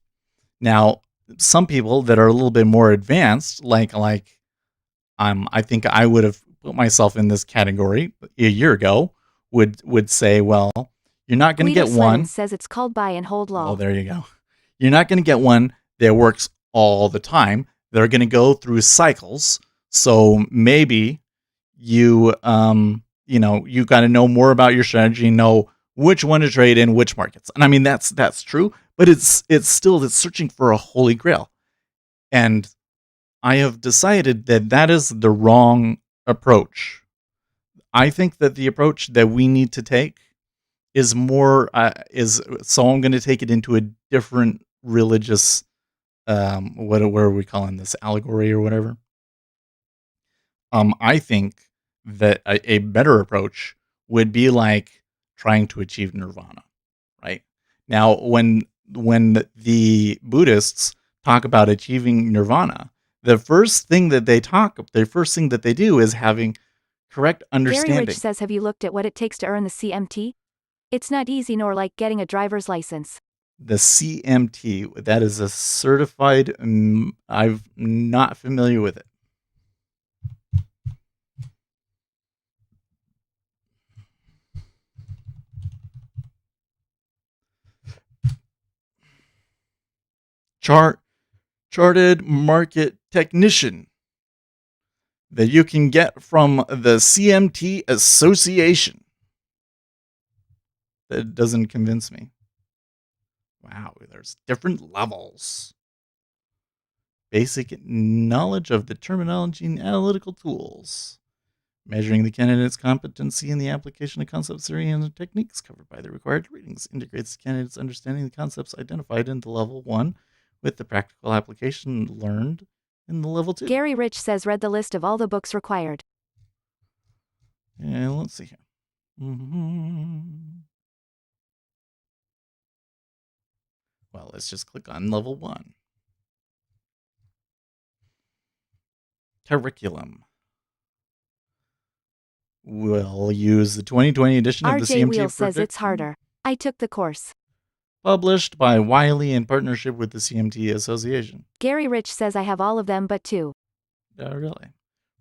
Now, some people that are a little bit more advanced, I think I would have put myself in this category a year ago, would say, well, you're not going to get one. Says it's called buy and hold law. Oh, there you go. You're not going to get one that works all the time. They're going to go through cycles. So maybe you you got to know more about your strategy, know which one to trade in which markets. And I mean that's true, but it's searching for a holy grail. And I have decided that is the wrong approach. I think that the approach that we need to take is more so I'm going to take it into a different religious what are we calling this, allegory or whatever. I think that a better approach would be like trying to achieve nirvana, right? Now, when the Buddhists talk about achieving nirvana, the first thing that they do is having correct understanding. Gary Rich says, have you looked at what it takes to earn the CMT? It's not easy nor like getting a driver's license. The CMT, that is a certified, I'm not familiar with it. Charted market technician that you can get from the CMT Association. That doesn't convince me. Wow, there's different levels. Basic knowledge of the terminology and analytical tools. Measuring the candidate's competency in the application of concepts, theory, and the techniques covered by the required readings. Integrates the candidate's understanding of the concepts identified in the level 1 with the practical application learned in the level 2. Gary Rich says read the list of all the books required. And let's see here. Well, let's just click on level 1. Curriculum. We'll use the 2020 edition of the CMT. RJ Wheel says it's harder. I took the course. Published by Wiley in partnership with the CMT Association. Gary Rich says I have all of them but 2. Oh, really?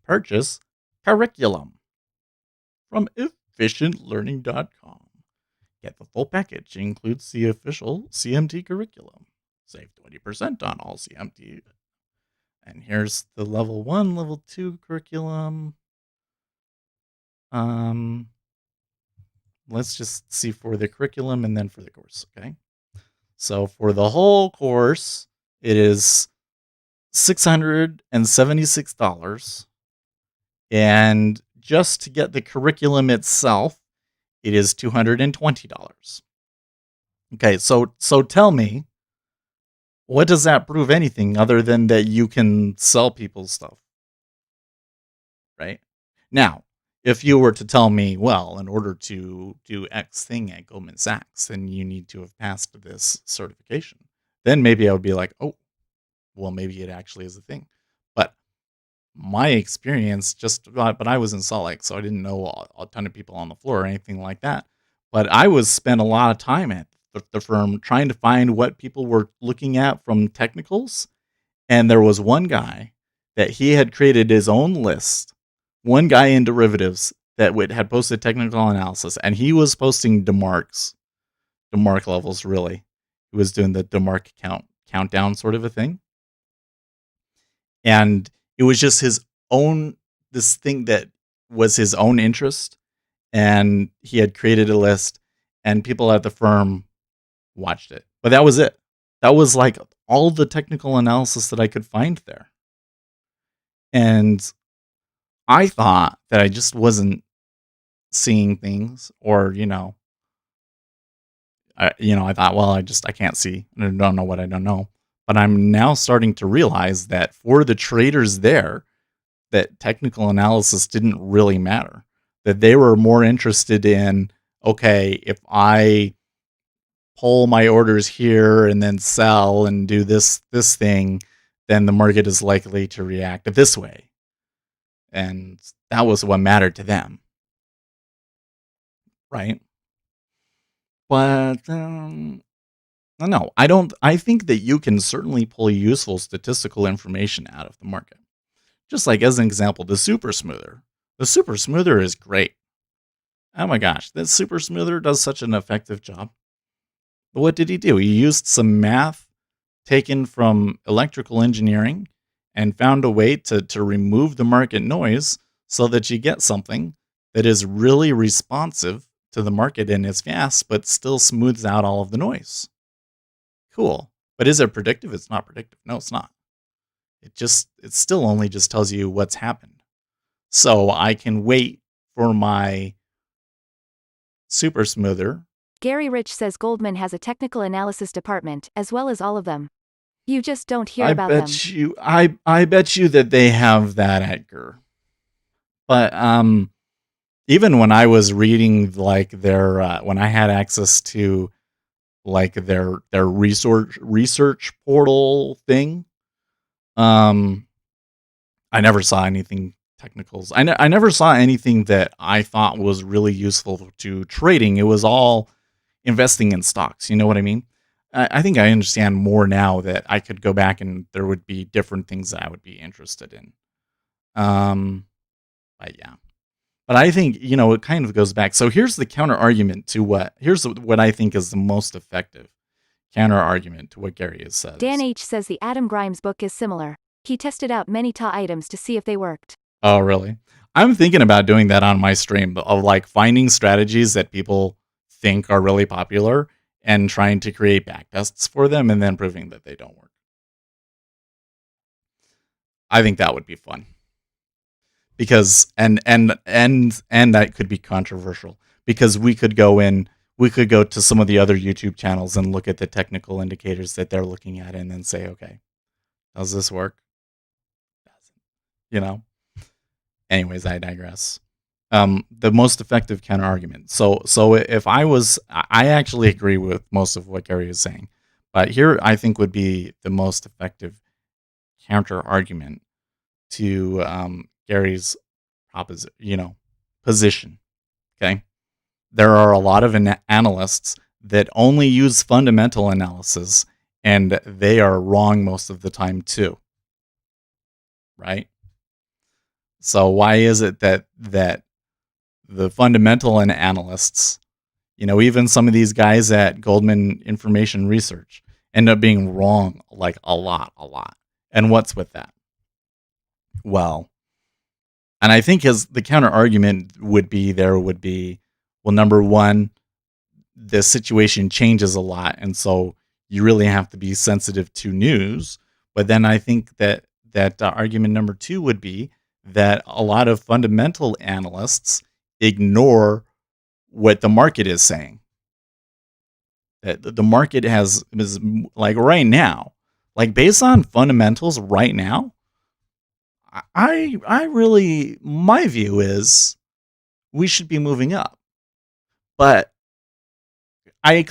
Purchase curriculum from efficientlearning.com. Get the full package. It includes the official CMT curriculum. Save 20% on all CMT. And here's the level 1, level 2 curriculum. Let's just see for the curriculum and then for the course, okay? So for the whole course, it is $676. And just to get the curriculum itself, it is $220. Okay, so tell me, what does that prove anything other than that you can sell people stuff? Right? Now, if you were to tell me, well, in order to do X thing at Goldman Sachs, then you need to have passed this certification, then maybe I would be like, oh, well, maybe it actually is a thing. But my experience, but I was in Salt Lake, so I didn't know a ton of people on the floor or anything like that. But I spent a lot of time at the firm trying to find what people were looking at from technicals. And there was one guy that he had created his own list. One guy in derivatives that had posted technical analysis, and he was posting DeMarc levels, really. He was doing the DeMarc countdown sort of a thing. And it was just this thing that was his own interest. And he had created a list, and people at the firm watched it. But that was it. That was like all the technical analysis that I could find there. And I thought that I just wasn't seeing things, or, I thought, well, I can't see. I don't know what I don't know. But I'm now starting to realize that for the traders there, that technical analysis didn't really matter. That they were more interested in, okay, if I pull my orders here and then sell and do this thing, then the market is likely to react this way. And that was what mattered to them. Right? But no, I think that you can certainly pull useful statistical information out of the market. Just like, as an example, the super smoother. The super smoother is great. Oh my gosh, this super smoother does such an effective job. What did he do? He used some math taken from electrical engineering and found a way to remove the market noise so that you get something that is really responsive to the market and is fast, but still smooths out all of the noise. Cool. But is it predictive? It's not predictive. No, it's not. It still only just tells you what's happened. So I can wait for my super smoother. Gary Rich says Goldman has a technical analysis department, as well as all of them. You just don't hear about them. I bet you that they have that, Edgar. But even when I was reading like their when I had access to like their research portal thing, I never saw anything technicals. I never saw anything that I thought was really useful to trading. It was all investing in stocks. You know what I mean? I think I understand more now that I could go back and there would be different things that I would be interested in. But yeah. But I think, it kind of goes back. So here's the counter argument to what I think is the most effective counter argument to what Gary has said. Dan H says the Adam Grimes book is similar. He tested out many TA items to see if they worked. Oh, really? I'm thinking about doing that on my stream, of like finding strategies that people think are really popular and trying to create backtests for them and then proving that they don't work. I think that would be fun. Because and that could be controversial, because we could go to some of the other YouTube channels and look at the technical indicators that they're looking at and then say, okay, does this work? Anyways, I digress. The most effective counter argument. So if I actually agree with most of what Gary is saying, but here I think would be the most effective counter argument to Gary's position. Okay, there are a lot of analysts that only use fundamental analysis, and they are wrong most of the time too. Right? So why is it that the fundamental analysts, even some of these guys at Goldman Information Research, end up being wrong like a lot? And what's with that? Well, and I think the counter argument would be, well, number one, the situation changes a lot, and so you really have to be sensitive to news. But then I think that argument number two would be that a lot of fundamental analysts ignore what the market is saying. That the market is like right now, like based on fundamentals right now, I really, my view is we should be moving up. But I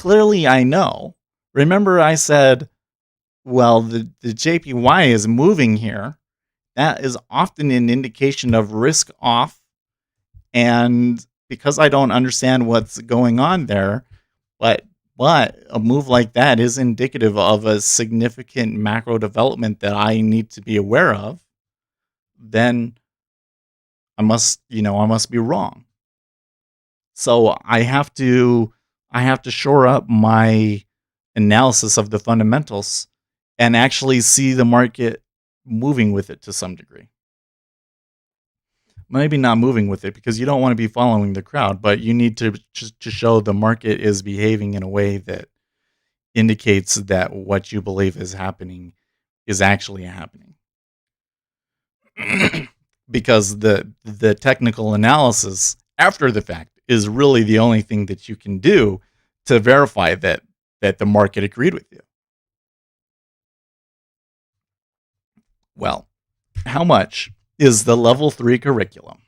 know. Remember I said, well, the JPY is moving here. That is often an indication of risk off. And because I don't understand what's going on there, but a move like that is indicative of a significant macro development that I need to be aware of, then I must be wrong. So I have to shore up my analysis of the fundamentals and actually see the market moving with it to some degree. Maybe not moving with it, because you don't want to be following the crowd, but you need to show the market is behaving in a way that indicates that what you believe is happening is actually happening. Because the technical analysis after the fact is really the only thing that you can do to verify that the market agreed with you. Well, how much is the level 3 curriculum?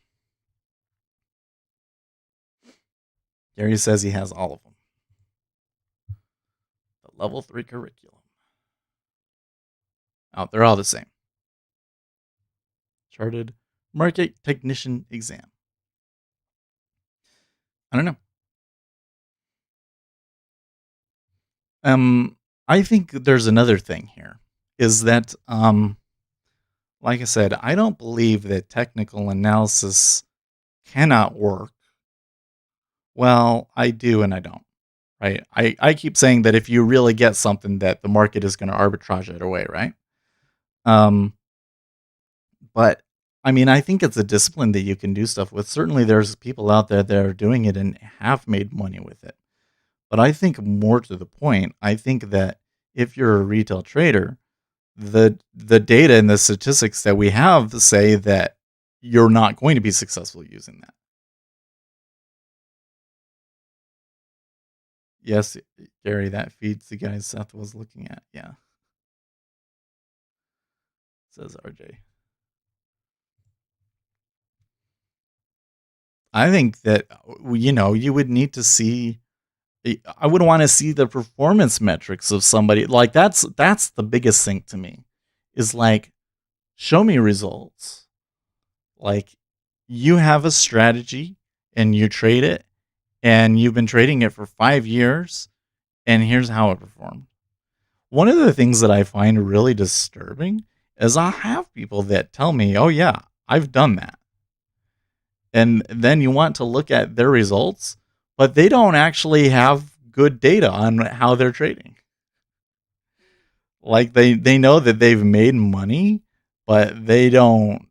Gary says he has all of them. The level 3 curriculum. Oh, they're all the same. Chartered Market Technician exam. I don't know. I think there's another thing here. Is that, like I said, I don't believe that technical analysis cannot work. Well, I do and I don't. Right? I keep saying that if you really get something that the market is going to arbitrage it away, right? But I mean, I think it's a discipline that you can do stuff with. Certainly, there's people out there that are doing it and have made money with it. But I think more to the point, I think that if you're a retail trader, the data and the statistics that we have say that you're not going to be successful using that. Yes, Gary, that feeds the guy Seth was looking at. Yeah. Says RJ. I think that, you would need to see, I would want to see the performance metrics of somebody. Like that's the biggest thing to me is like, show me results. Like you have a strategy and you trade it and you've been trading it for 5 years and here's how it performed. One of the things that I find really disturbing is I'll have people that tell me, oh yeah, I've done that. And then you want to look at their results, but they don't actually have good data on how they're trading. Like they know that they've made money, but they don't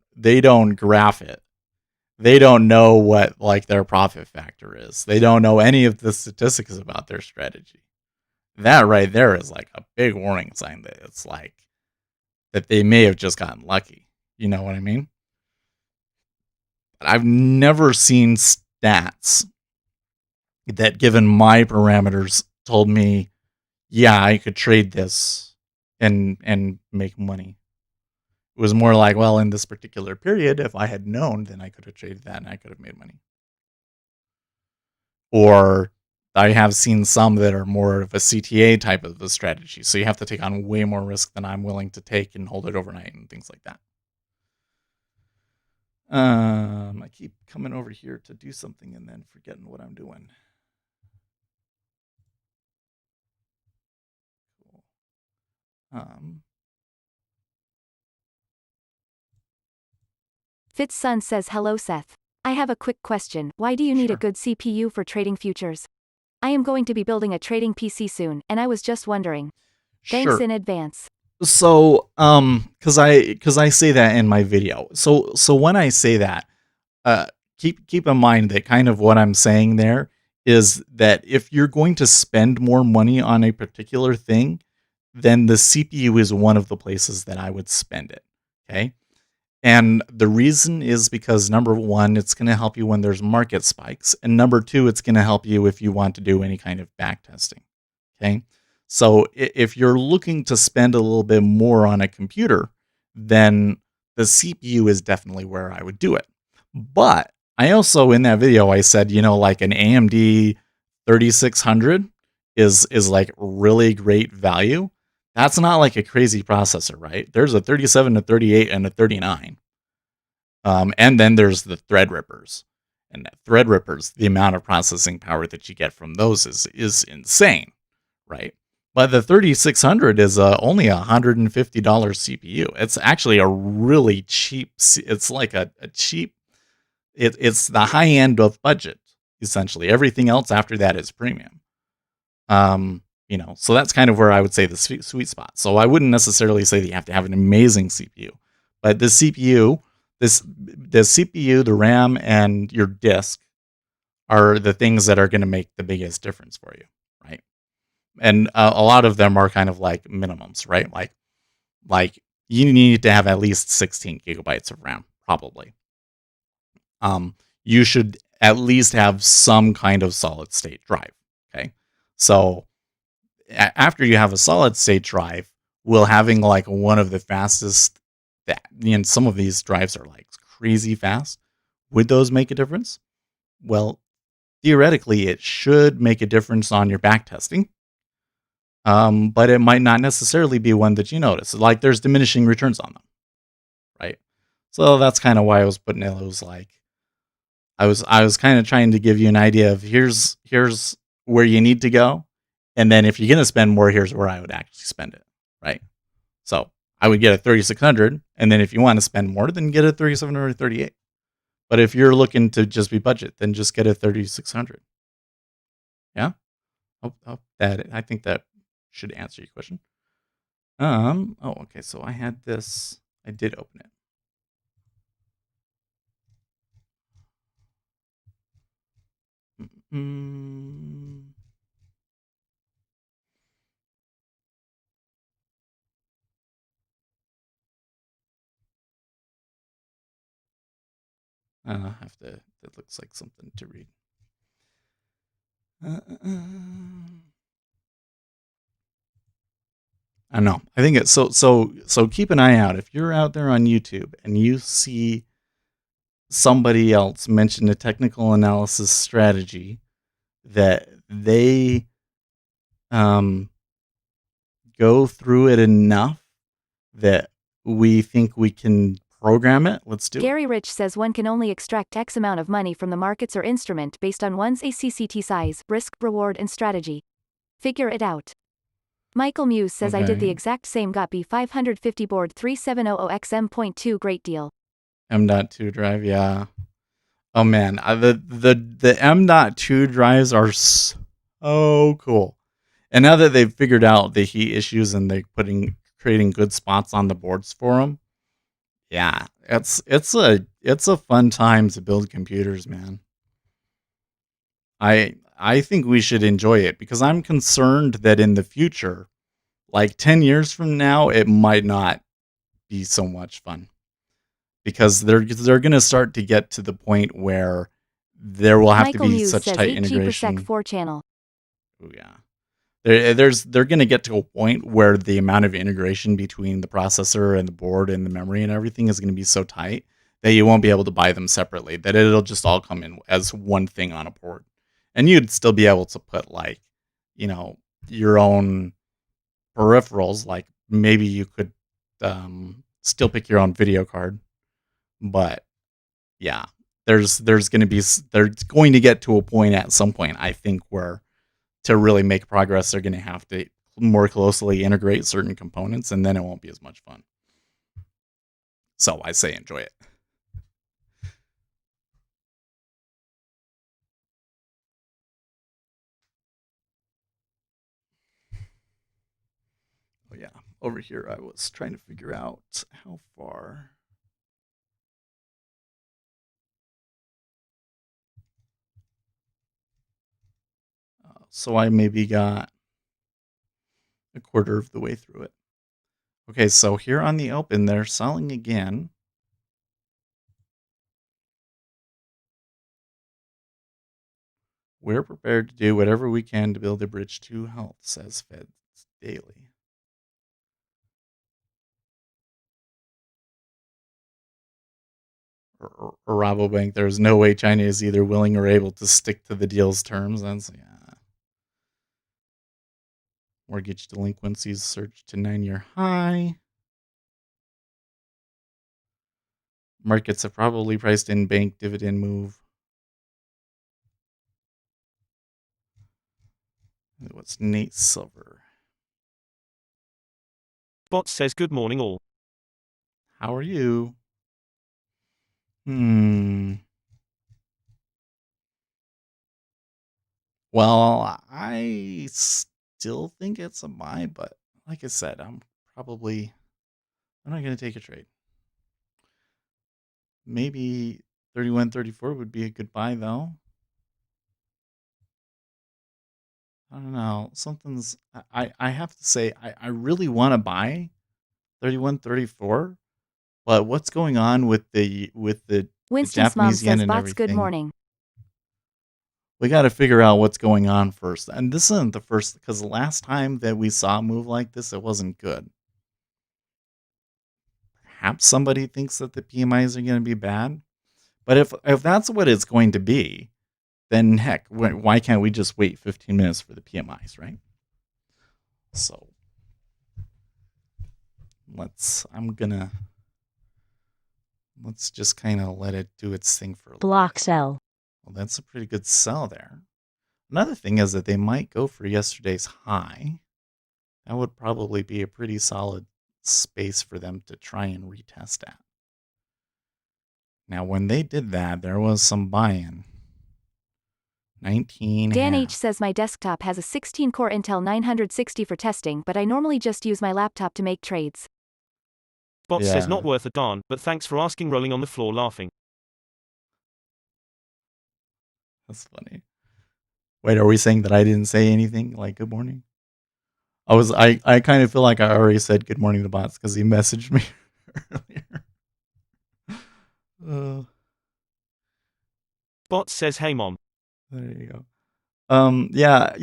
graph it. They don't know what like their profit factor is. They don't know any of the statistics about their strategy. That right there is like a big warning sign that it's like that they may have just gotten lucky. You know what I mean? But I've never seen stats that, given my parameters, told me, yeah, I could trade this and make money. It was more like, well, in this particular period, if I had known, then I could have traded that and I could have made money. Or I have seen some that are more of a CTA type of a strategy. So you have to take on way more risk than I'm willing to take and hold it overnight and things like that. I keep coming over here to do something and then forgetting what I'm doing. Cool. Fitz's son says, hello Seth. I have a quick question. Why do you need a Sure. good CPU for trading futures? I am going to be building a trading PC soon, and I was just wondering. Thanks Sure. in advance. So, cause I say that in my video. So when I say that, keep in mind that kind of what I'm saying there is that if you're going to spend more money on a particular thing, then the CPU is one of the places that I would spend it. Okay. And the reason is because number one, it's going to help you when there's market spikes. And number two, it's going to help you if you want to do any kind of back testing. Okay. So if you're looking to spend a little bit more on a computer, then the CPU is definitely where I would do it. But I also, in that video, I said, like an AMD 3600 is like really great value. That's not like a crazy processor, right? There's a 37, a 38, and a 39. And then there's the Threadrippers. And Threadrippers, the amount of processing power that you get from those is insane, right? But the 3600 is only a $150 CPU. It's actually a really cheap. It's like a cheap. It's the high end of budget, essentially. Everything else after that is premium. So that's kind of where I would say the sweet spot. So I wouldn't necessarily say that you have to have an amazing CPU, but the CPU, the CPU, the RAM, and your disk are the things that are going to make the biggest difference for you, right? And a lot of them are kind of like minimums, right? Like you need to have at least 16 gigabytes of RAM, probably. You should at least have some kind of solid state drive. Okay, so after you have a solid state drive, will having like one of the fastest that, some of these drives are like crazy fast. Would those make a difference? Well, theoretically, it should make a difference on your back testing. But it might not necessarily be one that you notice. Like there's diminishing returns on them, right? So that's kind of why I was putting those like I was kind of trying to give you an idea of here's where you need to go, and then if you're gonna spend more, here's where I would actually spend it, right? So I would get a 3600, and then if you want to spend more, then get a 3700 or 38. But if you're looking to just be budget, then just get a 3600. Yeah. I think that should answer your question. Oh, okay. So I had this. I did open it. Mm. I have to. That looks like something to read. I don't know. I think it's so. Keep an eye out if you're out there on YouTube and you see somebody else mention a technical analysis strategy that they go through it enough that we think we can program it. Let's do it. Gary Rich says one can only extract X amount of money from the markets or instrument based on one's ACCT size, risk, reward, and strategy. Figure it out. Michael Muse says I did the Okay. exact same, got B550 board 3700XM.2, great deal. M.2 drive, yeah. Oh man, the M.2 drives are so cool. And now that they've figured out the heat issues and they're creating good spots on the boards for them, yeah, it's a fun time to build computers, man. I think we should enjoy it because I'm concerned that in the future, like 10 years from now, it might not be so much fun because they're going to start to get to the point where there will have Michael to be Muse such says tight 8G per integration. sec 4 channel. Oh yeah. They're going to get to a point where the amount of integration between the processor and the board and the memory and everything is going to be so tight that you won't be able to buy them separately, that it'll just all come in as one thing on a board. And you'd still be able to put like, your own peripherals, like maybe you could still pick your own video card, but yeah, there's going to get to a point at some point, I think, where to really make progress, they're going to have to more closely integrate certain components, and then it won't be as much fun. So I say enjoy it. Oh yeah, over here I was trying to figure out how far. So I maybe got a quarter of the way through it. Okay, so here on the open, they're selling again. We're prepared to do whatever we can to build a bridge to health, says Feds Daily. Or Rabobank, there's no way China is either willing or able to stick to the deal's terms. That's, yeah. Mortgage delinquencies surged to 9-year high. Markets have probably priced in bank dividend move. What's Nate Silver? Bot says good morning all. How are you? Well, I still think it's a buy, but like I said, I'm not going to take a trade. Maybe 31.34 would be a good buy, though. I don't know. I have to say, I really want to buy 31.34, but what's going on with the Winston's mom Japanese yen says and bots good everything? morning. We got to figure out what's going on first. And this isn't the first, because the last time that we saw a move like this, it wasn't good. perhaps somebody thinks that the PMIs are going to be bad. But if that's what it's going to be, then heck, why can't we just wait 15 minutes for the PMIs, right? So let's just kind of let it do its thing for a little Block bit. sell. Well, that's a pretty good sell there. Another thing is that they might go for yesterday's high. That would probably be a pretty solid space for them to try and retest at. Now, when they did that, there was some buy-in. 19 Dan half. H says my desktop has a 16-core Intel 960 for testing, but I normally just use my laptop to make trades. Bot says Yeah. not worth a darn, but thanks for asking, rolling on the floor laughing. That's funny. Wait, are we saying that I didn't say anything like good morning? I kind of feel like I already said good morning to bots because he messaged me earlier. Bot says hey mom. There you go. Yeah,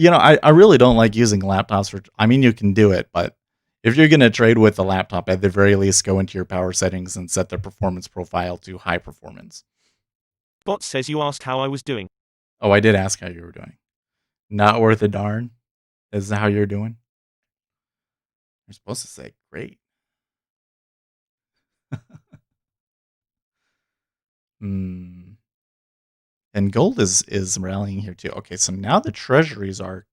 I really don't like using laptops for. I mean, you can do it, but if you're gonna trade with a laptop, at the very least, go into your power settings and set the performance profile to high performance. Bot says you asked how I was doing. Oh, I did ask how you were doing. Not worth a darn. Is that how you're doing? You're supposed to say great. And gold is rallying here too. Okay, so now the treasuries are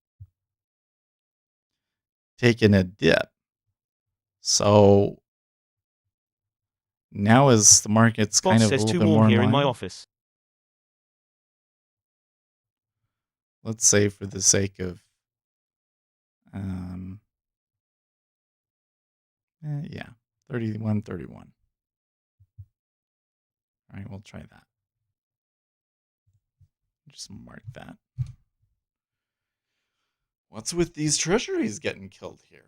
taking a dip. So now is the market's Bot kind of a says little too bit warm more in here in my line. office. Let's say for the sake of yeah, 31.31. All right, we'll try that. Just mark that. What's with these treasuries getting killed here?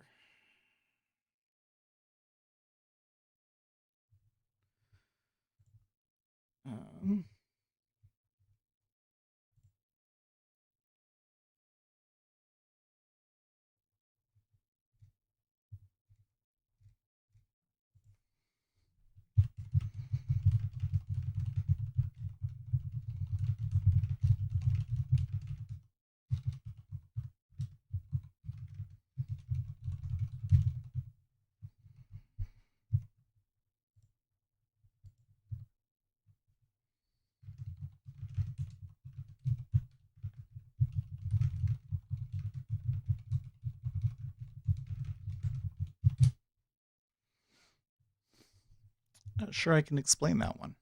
Not sure I can explain that one.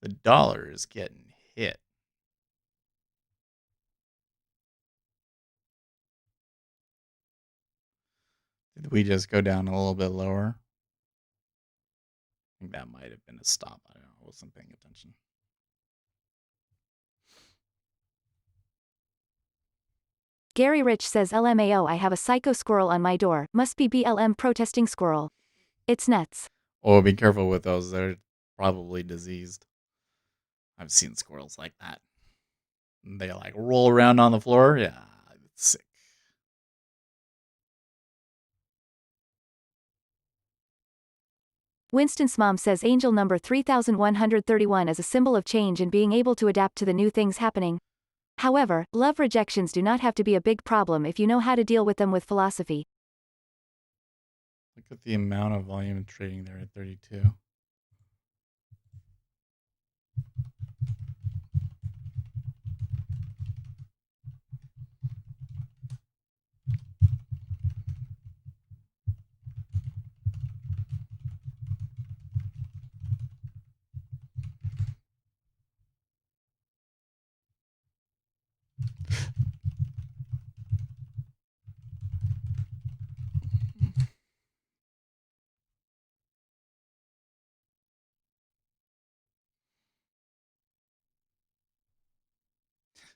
The dollar is getting hit. Did we just go down a little bit lower? I think that might have been a stop. I don't know. I wasn't paying attention. Gary Rich says LMAO, I have a psycho squirrel on my door. Must be BLM protesting squirrel. It's nuts. Oh, be careful with those. They're probably diseased. I've seen squirrels like that. They like roll around on the floor. Yeah, it's sick. Winston's mom says angel number 3131 is a symbol of change and being able to adapt to the new things happening. However, love rejections do not have to be a big problem if you know how to deal with them with philosophy. Look at the amount of volume trading there at 32.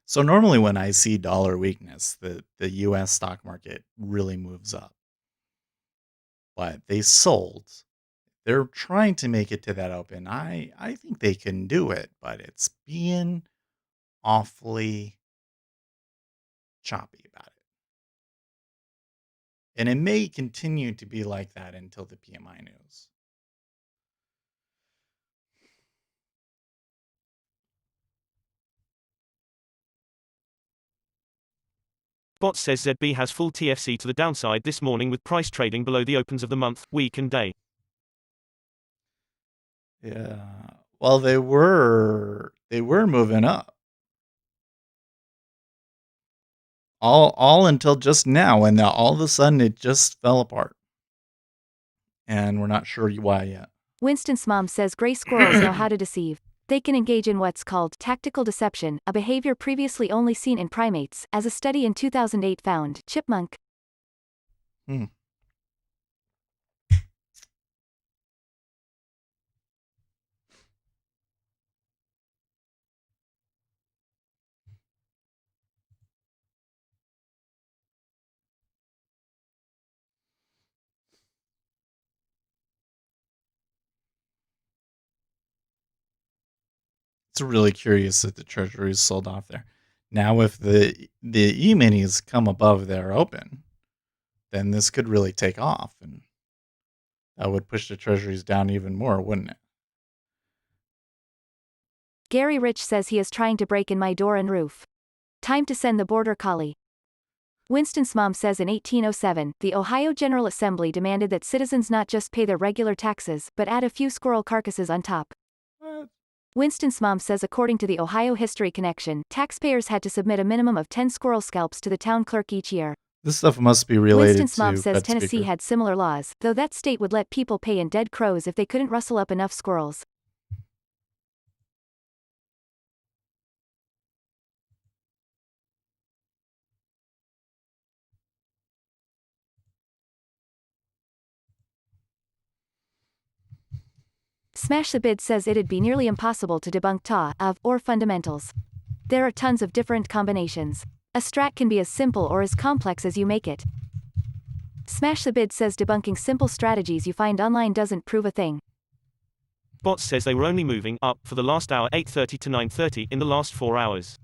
So normally when I see dollar weakness, the US stock market really moves up. But they sold. They're trying to make it to that open. I think they can do it, but it's being awfully choppy about it. And it may continue to be like that until the PMI news. Bot says ZB has full TFC to the downside this morning with price trading below the opens of the month, week and day. Yeah. Well, they were moving up. All until just now, and now all of a sudden it just fell apart. And we're not sure why yet. Winston's mom says gray squirrels know how to deceive. They can engage in what's called tactical deception, a behavior previously only seen in primates, as a study in 2008 found. Chipmunk. Hmm. It's really curious that the treasury is sold off there. Now, if the e-minis come above their open, then this could really take off, and that would push the treasuries down even more, wouldn't it? Gary Rich says he is trying to break in my door and roof. Time to send the border collie. Winston's mom says in 1807, the Ohio General Assembly demanded that citizens not just pay their regular taxes, but add a few squirrel carcasses on top. What? Winston's mom says according to the Ohio History Connection, taxpayers had to submit a minimum of 10 squirrel scalps to the town clerk each year. This stuff must be related Winston's mom to says Fed Tennessee Speaker. had similar laws, though that state would let people pay in dead crows if they couldn't rustle up enough squirrels. Smash the Bid says it'd be nearly impossible to debunk TA, of, or fundamentals. There are tons of different combinations. A strat can be as simple or as complex as you make it. Smash the Bid says debunking simple strategies you find online doesn't prove a thing. Bot says they were only moving up for the last hour 8:30 to 9:30 in the last 4 hours.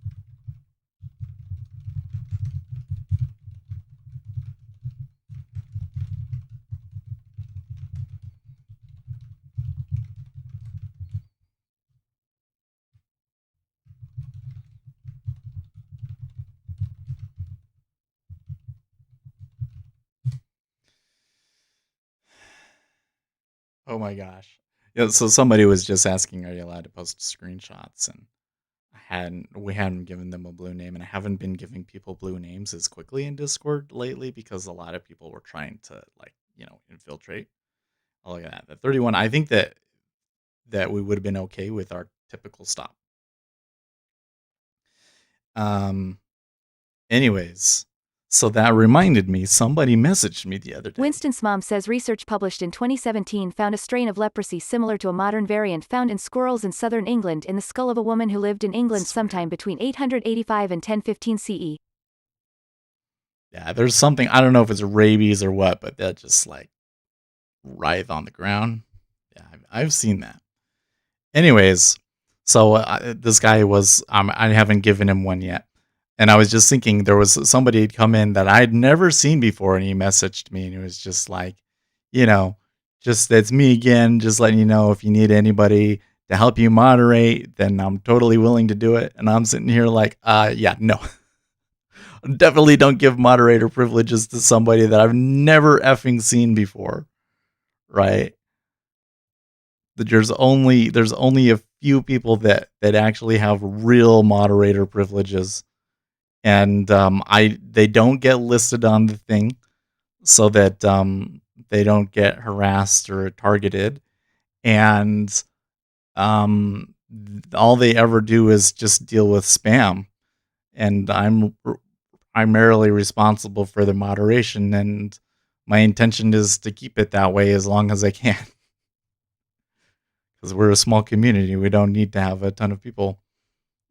Oh my gosh. Yeah, so somebody was just asking, are you allowed to post screenshots? And we hadn't given them a blue name, and I haven't been giving people blue names as quickly in Discord lately because a lot of people were trying to infiltrate. Oh, look at that. The 31, I think that we would have been okay with our typical stop. Anyways, so that reminded me, somebody messaged me the other day. Winston's mom says research published in 2017 found a strain of leprosy similar to a modern variant found in squirrels in southern England in the skull of a woman who lived in England sometime between 885 and 1015 CE. Yeah, there's something, I don't know if it's rabies or what, but that just like writhe on the ground. Yeah, I've seen that. Anyways, so this guy was, I haven't given him one yet. And I was just thinking there was somebody had come in that I'd never seen before, and he messaged me and he was just like, just that's me again, just letting you know if you need anybody to help you moderate, then I'm totally willing to do it. And I'm sitting here like, yeah, no. Definitely don't give moderator privileges to somebody that I've never effing seen before. Right? There's only a few people that actually have real moderator privileges. And they don't get listed on the thing so that they don't get harassed or targeted, and all they ever do is just deal with spam, and I'm primarily responsible for the moderation, and my intention is to keep it that way as long as I can, because we're a small community. We don't need to have a ton of people.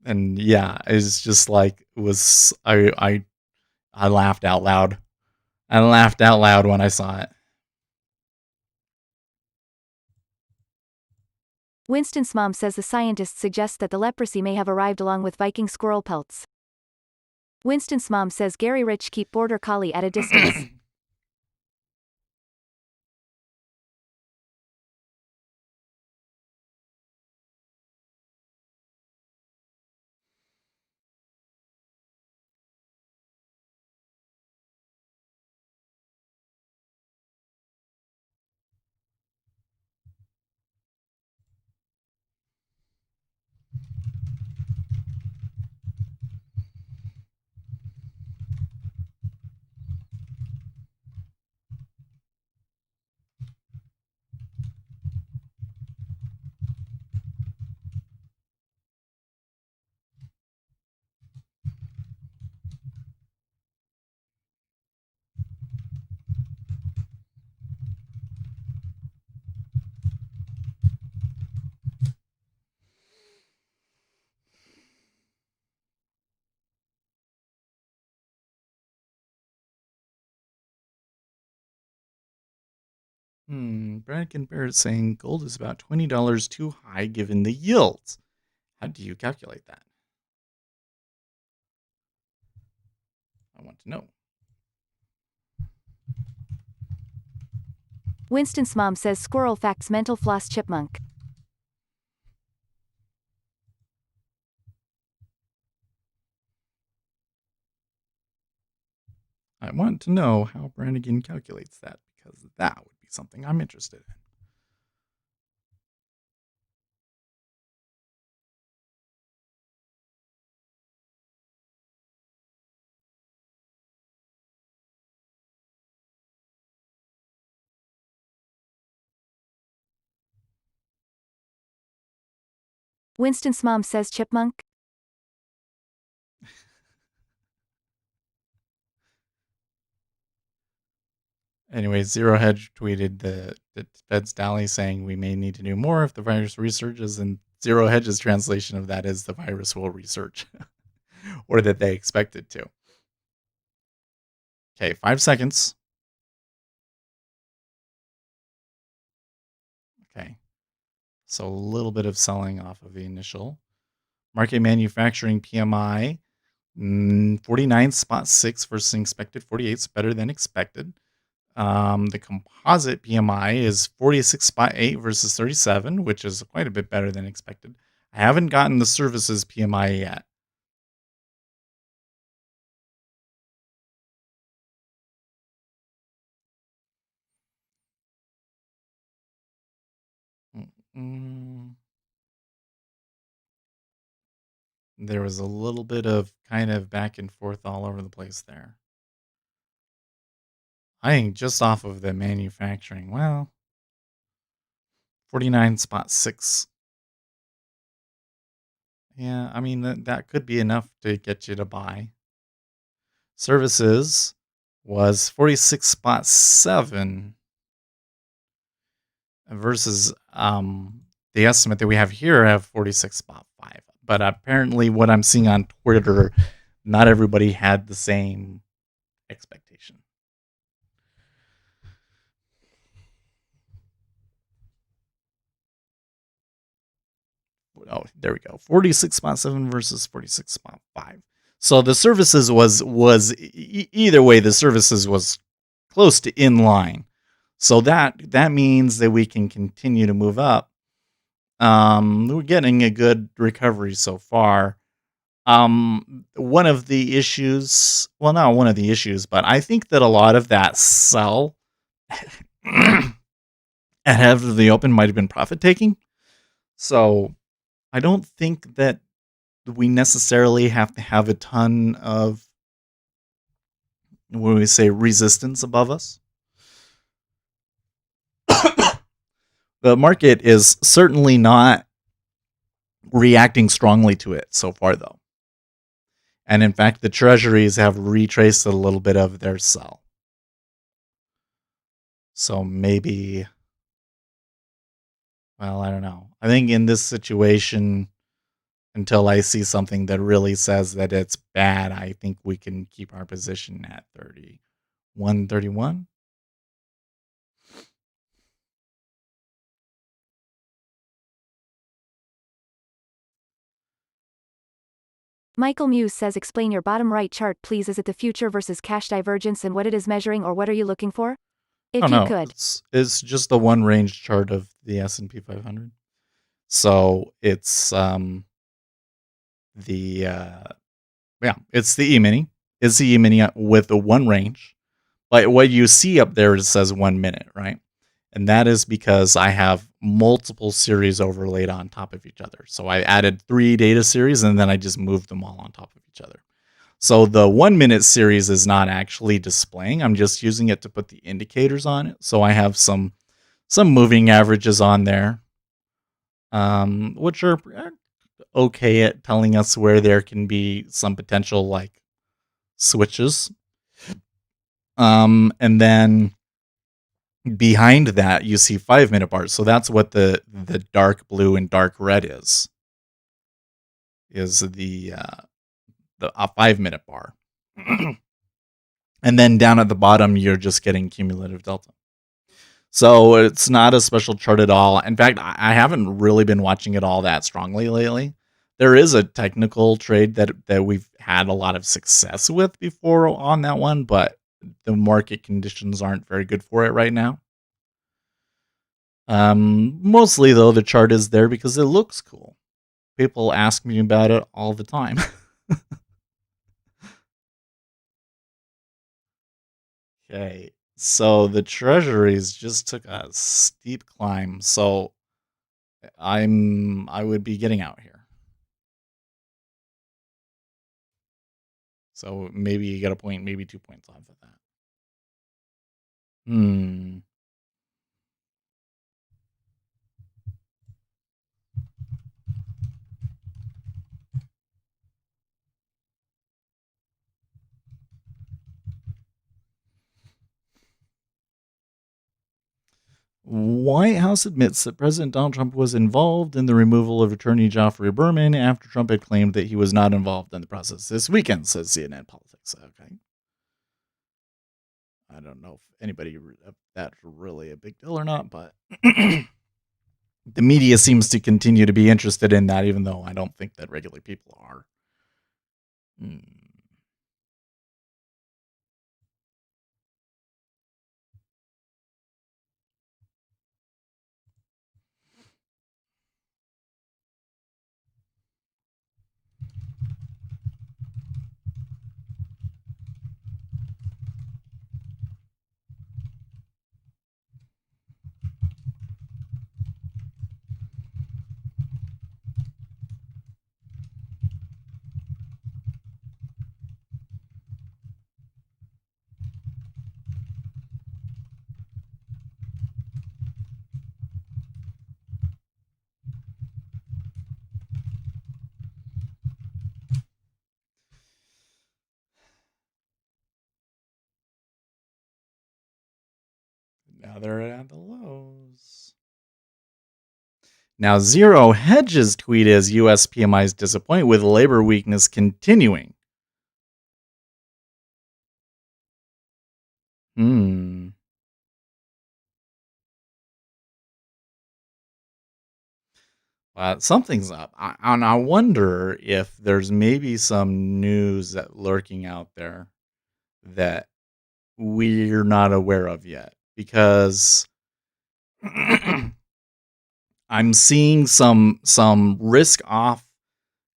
And yeah, it's just like I laughed out loud. I laughed out loud when I saw it. Winston's mom says the scientists suggest that the leprosy may have arrived along with Viking squirrel pelts. Winston's mom says Gary Rich keep border collie at a distance. Brannigan Barrett saying gold is about $20 too high given the yields. How do you calculate that? I want to know. Winston's mom says squirrel facts mental floss chipmunk. I want to know how Brannigan calculates that because that would be something I'm interested in. Winston's mom says chipmunk. Anyway, Zero Hedge tweeted the Fed's Dally saying we may need to do more if the virus resurges, and Zero Hedge's translation of that is the virus will resurge, or that they expect it to. Okay, 5 seconds. Okay, so a little bit of selling off of the initial. Market manufacturing PMI, 49.6 versus expected 48, better than expected. The composite PMI is 46.8 versus 37, which is quite a bit better than expected. I haven't gotten the services PMI yet. There was a little bit of kind of back and forth all over the place there. I think just off of the manufacturing, well, 49.6. Yeah, I mean, that could be enough to get you to buy. Services was 46.7 versus the estimate that we have here have 46.5. But apparently what I'm seeing on Twitter, not everybody had the same expectation. Oh, there we go. 46.7 versus 46.5. So the services was either way, the services was close to in line. So that means that we can continue to move up. We're getting a good recovery so far. One of the issues, well, not one of the issues, but I think that a lot of that sell ahead of the open might have been profit taking. So I don't think that we necessarily have to have a ton of, when we say, resistance above us. The market is certainly not reacting strongly to it so far, though. And in fact, the treasuries have retraced a little bit of their sell. So maybe, well, I don't know. I think in this situation, until I see something that really says that it's bad, I think we can keep our position at 31. Michael Muse says explain your bottom right chart please. Is it the future versus cash divergence and what it is measuring, or what are you looking for? If you could. It's just the one range chart of the S&P 500. So it's it's the E-mini. It's the E-mini with the one range. But what you see up there, it says 1 minute, right? And that is because I have multiple series overlaid on top of each other. So I added 3 data series and then I just moved them all on top of each other. So the 1 minute series is not actually displaying. I'm just using it to put the indicators on it. So I have some moving averages on there, which are okay at telling us where there can be some potential like switches. And then behind that you see 5 minute bars. So that's what the dark blue and dark red is the 5 minute bar. And then down at the bottom you're just getting cumulative delta. So it's not a special chart at all. In fact, I haven't really been watching it all that strongly lately. There is a technical trade that we've had a lot of success with before on that one, but the market conditions aren't very good for it right now. Mostly though, the chart is there because it looks cool. People ask me about it all the time. Okay, so the treasuries just took a steep climb, so I would be getting out here. So maybe you get a point, maybe 2 points off of that. Hmm. White House admits that President Donald Trump was involved in the removal of Attorney Geoffrey Berman after Trump had claimed that he was not involved in the process this weekend, says CNN Politics. Okay. I don't know if if that's really a big deal or not, but the media seems to continue to be interested in that, even though I don't think that regular people are. Hmm. Now they're at the lows. Now, Zero Hedges tweet is U.S. PMIs disappoint with labor weakness continuing. Hmm. Something's up. And I wonder if there's maybe some news that lurking out there that we're not aware of yet. Because I'm seeing some risk off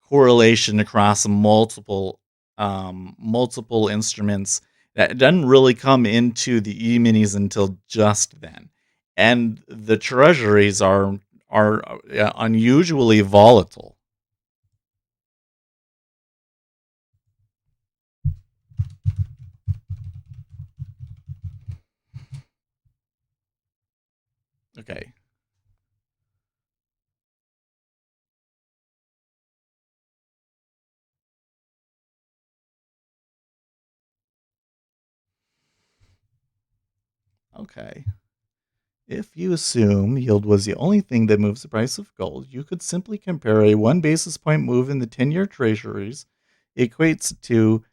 correlation across multiple instruments that doesn't really come into the e-minis until just then, and the treasuries are unusually volatile. Okay. Okay. If you assume yield was the only thing that moves the price of gold, you could simply compare a 1 basis point move in the 10-year treasuries equates to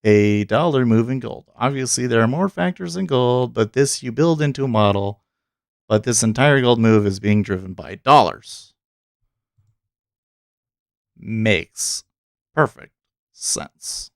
a dollar move in gold. Obviously, there are more factors in gold, but this you build into a model. But this entire gold move is being driven by dollars. Makes perfect sense.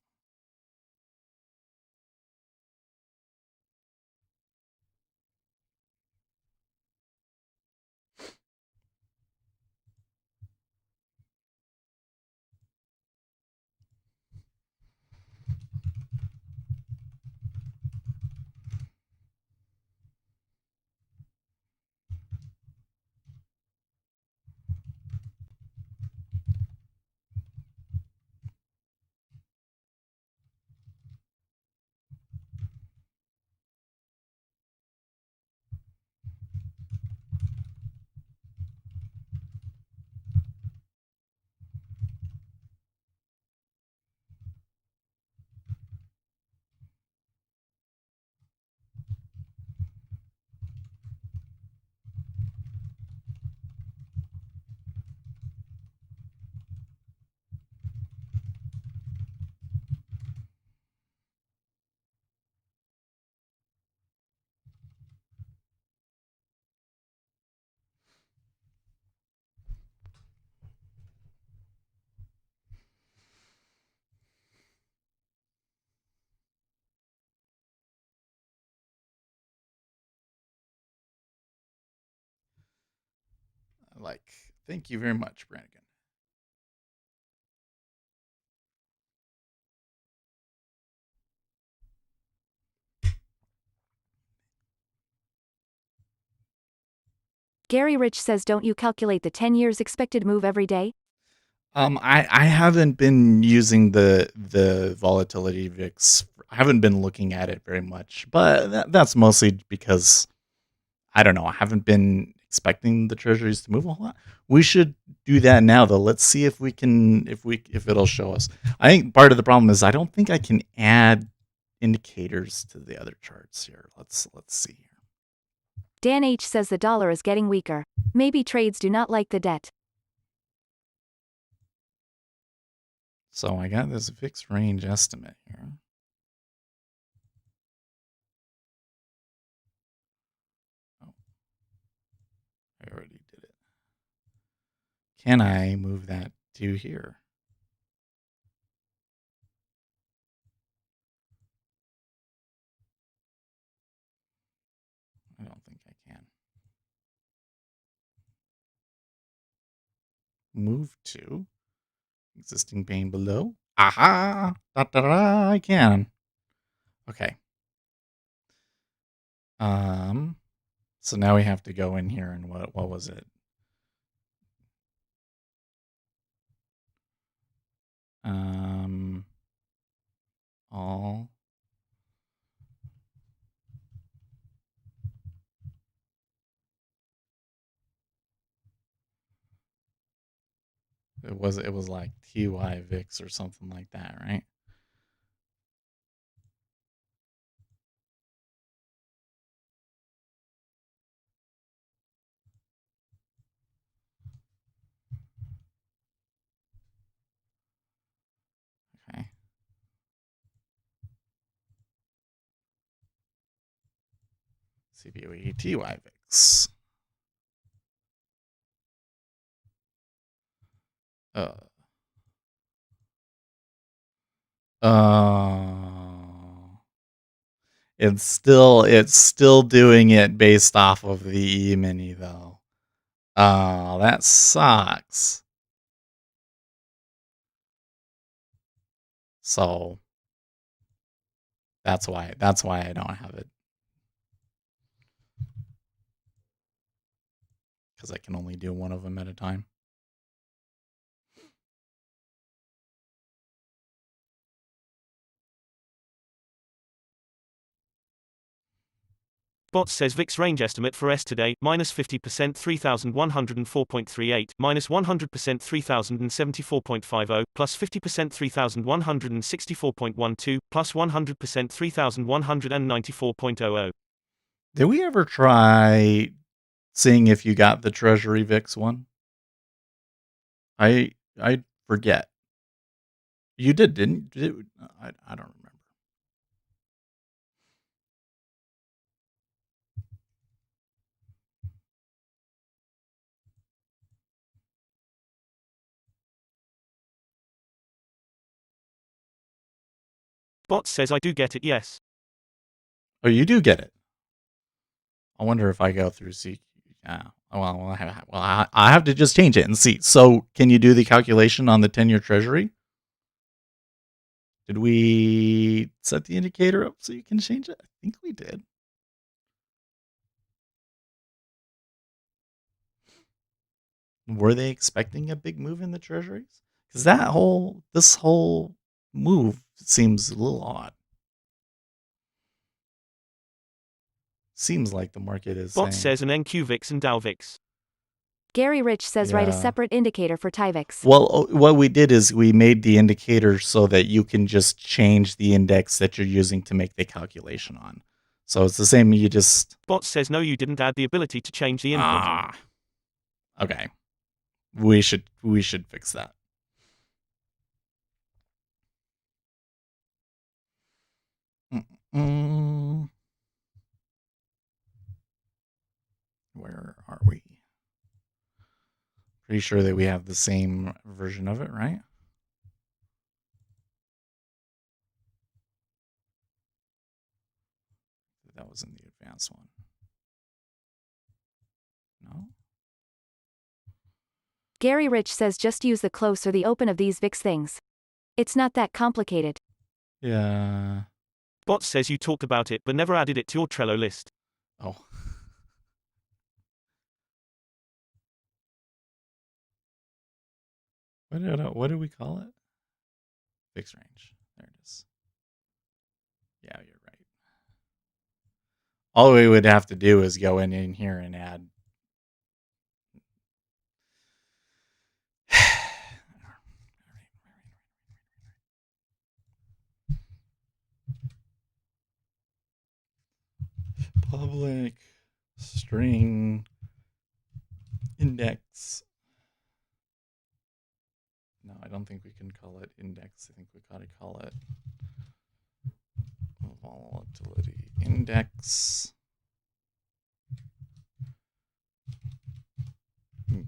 Like, thank you very much, Brannigan. Gary Rich says, don't you calculate the 10 years expected move every day? I haven't been using the volatility VIX. I haven't been looking at it very much, but that's mostly because I don't know. I haven't been expecting the treasuries to move a whole lot. We should do that now, though. Let's see if we can, if it'll show us. I think part of the problem is I don't think I can add indicators to the other charts here. Let's see here. Dan H says the dollar is getting weaker. Maybe trades do not like the debt. So I got this VIX range estimate here. Oh, I already did it. Can I move that to here? I don't think I can. Move to existing pane below. Aha! Da, da, da, I can. Okay. So now we have to go in here and what was it? All it was like TY VIX or something like that, right? Okay. CBOE TY VIX. Uh, it's still doing it based off of the E-mini though. Oh, that sucks. So that's why I don't have it. Because I can only do one of them at a time. Bot says VIX range estimate for S today, minus 50% 3104.38, minus 100% 3074.50, plus 50% 3164.12, plus 100% 3194.00. Did we ever try seeing if you got the Treasury VIX one? I forget. You did, didn't you? I don't remember. Bot says I do get it, yes. Oh, you do get it. I wonder if I go through CQ. Yeah. Well, I have to just change it and see. So, can you do the calculation on the 10-year Treasury? Did we set the indicator up so you can change it? I think we did. Were they expecting a big move in the Treasuries? Because this whole move seems a little odd. Seems like the market is Bot saying. says an NQ VIX and Dow VIX. Gary Rich says, write a Yeah. separate indicator for TIVIX. Well, what we did is we made the indicator so that you can just change the index that you're using to make the calculation on. So it's the same. You just. Bot says no, you didn't add the ability to change the input. Okay. We should fix that. Where are we? Pretty sure that we have the same version of it, right? That was in the advanced one. No? Gary Rich says just use the close or the open of these VIX things. It's not that complicated. Yeah. Bot says you talked about it but never added it to your Trello list. Oh. What do we call it? Fixed range. There it is. Yeah, you're right. All we would have to do is go in here and add. Public string index. No, I don't think we can call it index. I think we gotta call it volatility index.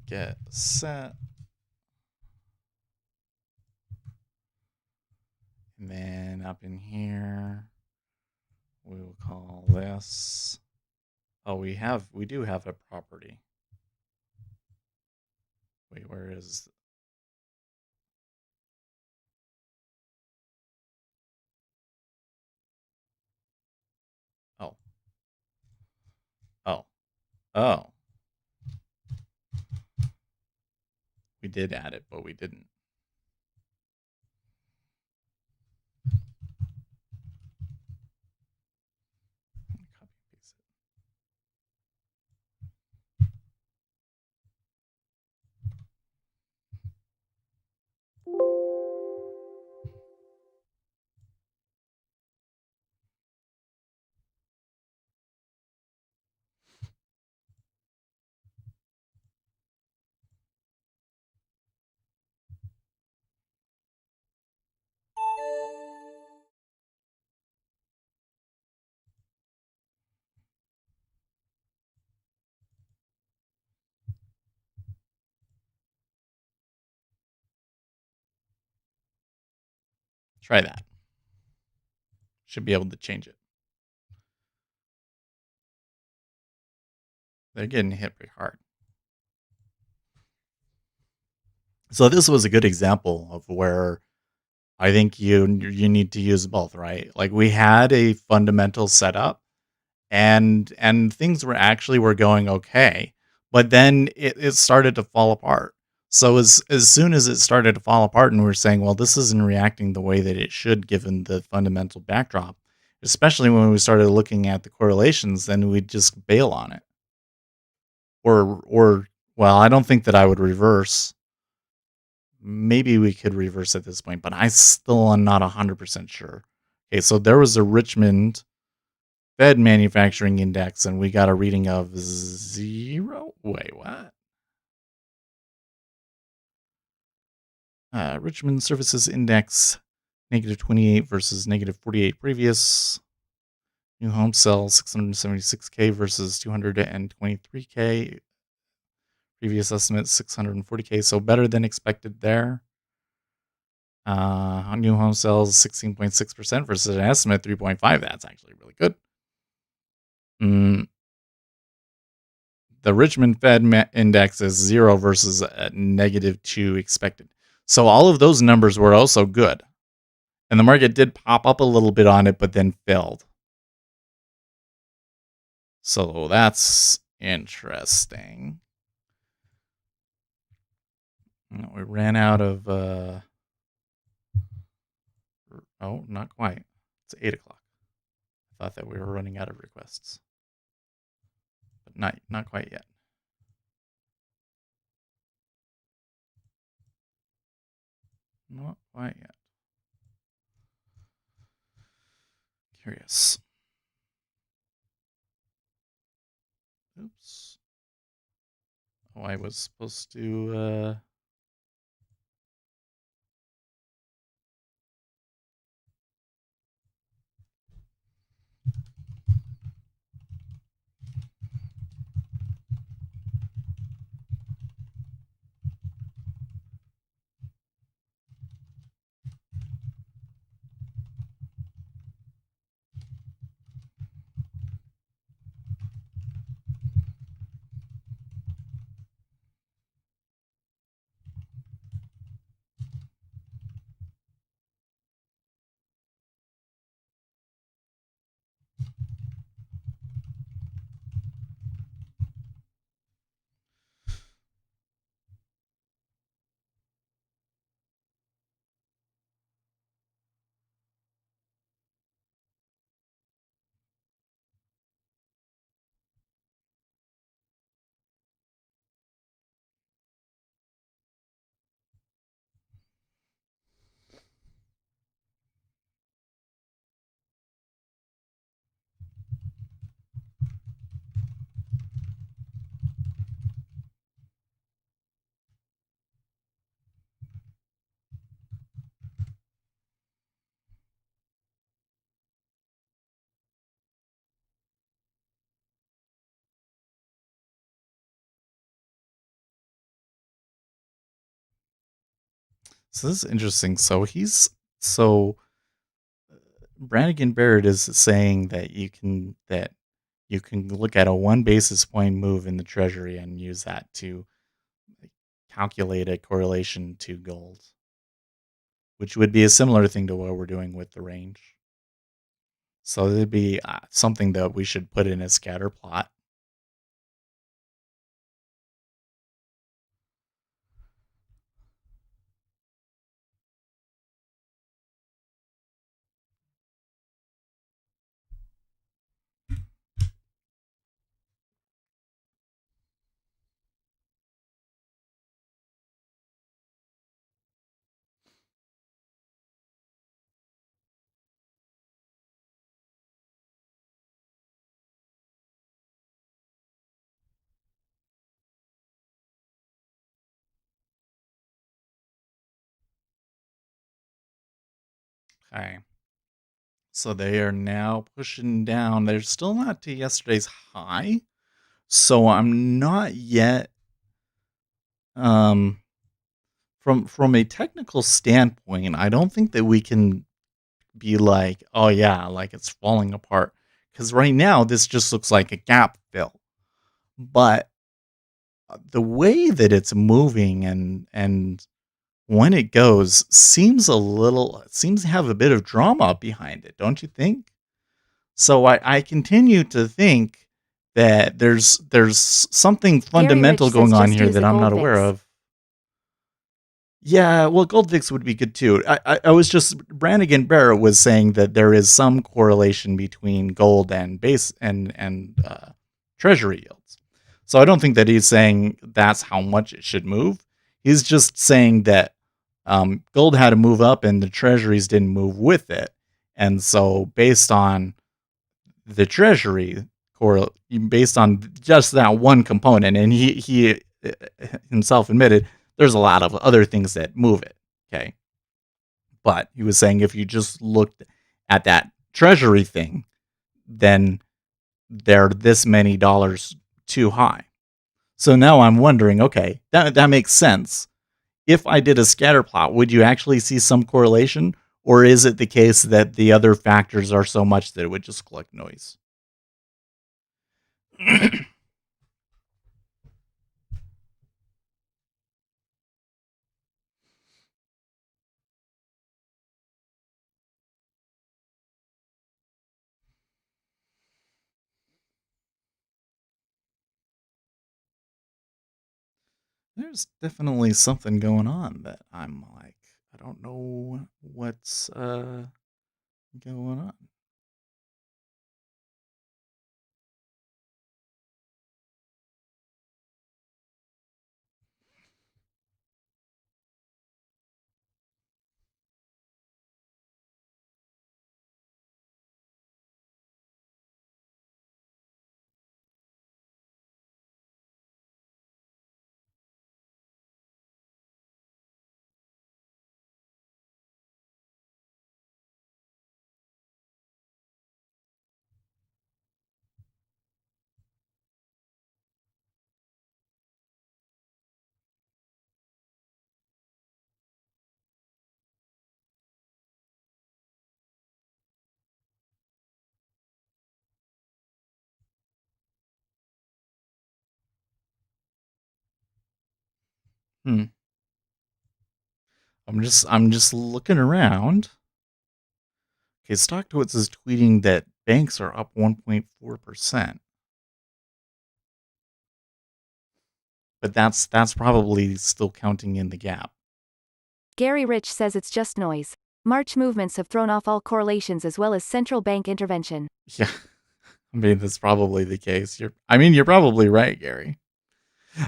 Get set. And then up in here, we will call this. Oh, we do have a property. Wait, where is? Oh. Oh. Oh. We did add it, but we didn't. Copy paste it. Try that. Should be able to change it. They're getting hit pretty hard. So this was a good example of where I think you need to use both, right? Like we had a fundamental setup and things were going okay, but then it started to fall apart. So as soon as it started to fall apart and we're saying, well, this isn't reacting the way that it should given the fundamental backdrop, especially when we started looking at the correlations, then we'd just bail on it. Or well, I don't think that I would reverse. Maybe we could reverse at this point, but I still am not 100% sure. Okay, so there was a Richmond Fed manufacturing index, and we got a reading of 0. Wait, what? Richmond Services Index, -28 versus -48 previous. New home sales 676K versus 223K. Previous estimate 640K, so better than expected there. New home sales 16.6% versus an estimate 3.5. That's actually really good. The Richmond Fed index is 0 versus a -2 expected. So all of those numbers were also good. And the market did pop up a little bit on it, but then failed. So that's interesting. We ran out of... oh, not quite. It's 8 o'clock. I thought that we were running out of requests. But not quite yet. Not quite yet. Curious. Oops. Oh, I was supposed to... So this is interesting. So Brannigan Barrett is saying that you can look at a 1 basis point move in the treasury and use that to like, calculate a correlation to gold, which would be a similar thing to what we're doing with the range. So it'd be something that we should put in a scatter plot. Okay. So they are now pushing down. They're still not to yesterday's high. So I'm not yet um from a technical standpoint, I don't think that we can be like, "Oh yeah, like it's falling apart." Cuz right now this just looks like a gap fill. But the way that it's moving and when it goes seems to have a bit of drama behind it, don't you think? So I continue to think that there's something Gary Rich fundamental says going on just here use that a I'm gold not aware VIX. of. Yeah, well, Gold VIX would be good too. I was just Brannigan Barrett was saying that there is some correlation between gold and treasury yields. So I don't think that he's saying that's how much it should move. He's just saying that gold had to move up and the treasuries didn't move with it. And so based on the treasury based on just that one component, and he himself admitted there's a lot of other things that move it. Okay, but he was saying if you just looked at that treasury thing, then they're this many dollars too high. So now I'm wondering, okay, that makes sense. If I did a scatter plot, would you actually see some correlation, or is it the case that the other factors are so much that it would just collect noise? There's definitely something going on that I'm like, I don't know what's going on. Hmm. I'm just looking around. Okay, StockTwits is tweeting that banks are up 1.4%, but that's probably still counting in the gap. Gary Rich says it's just noise. March movements have thrown off all correlations as well as central bank intervention. Yeah, I mean that's probably the case. You're probably right, Gary.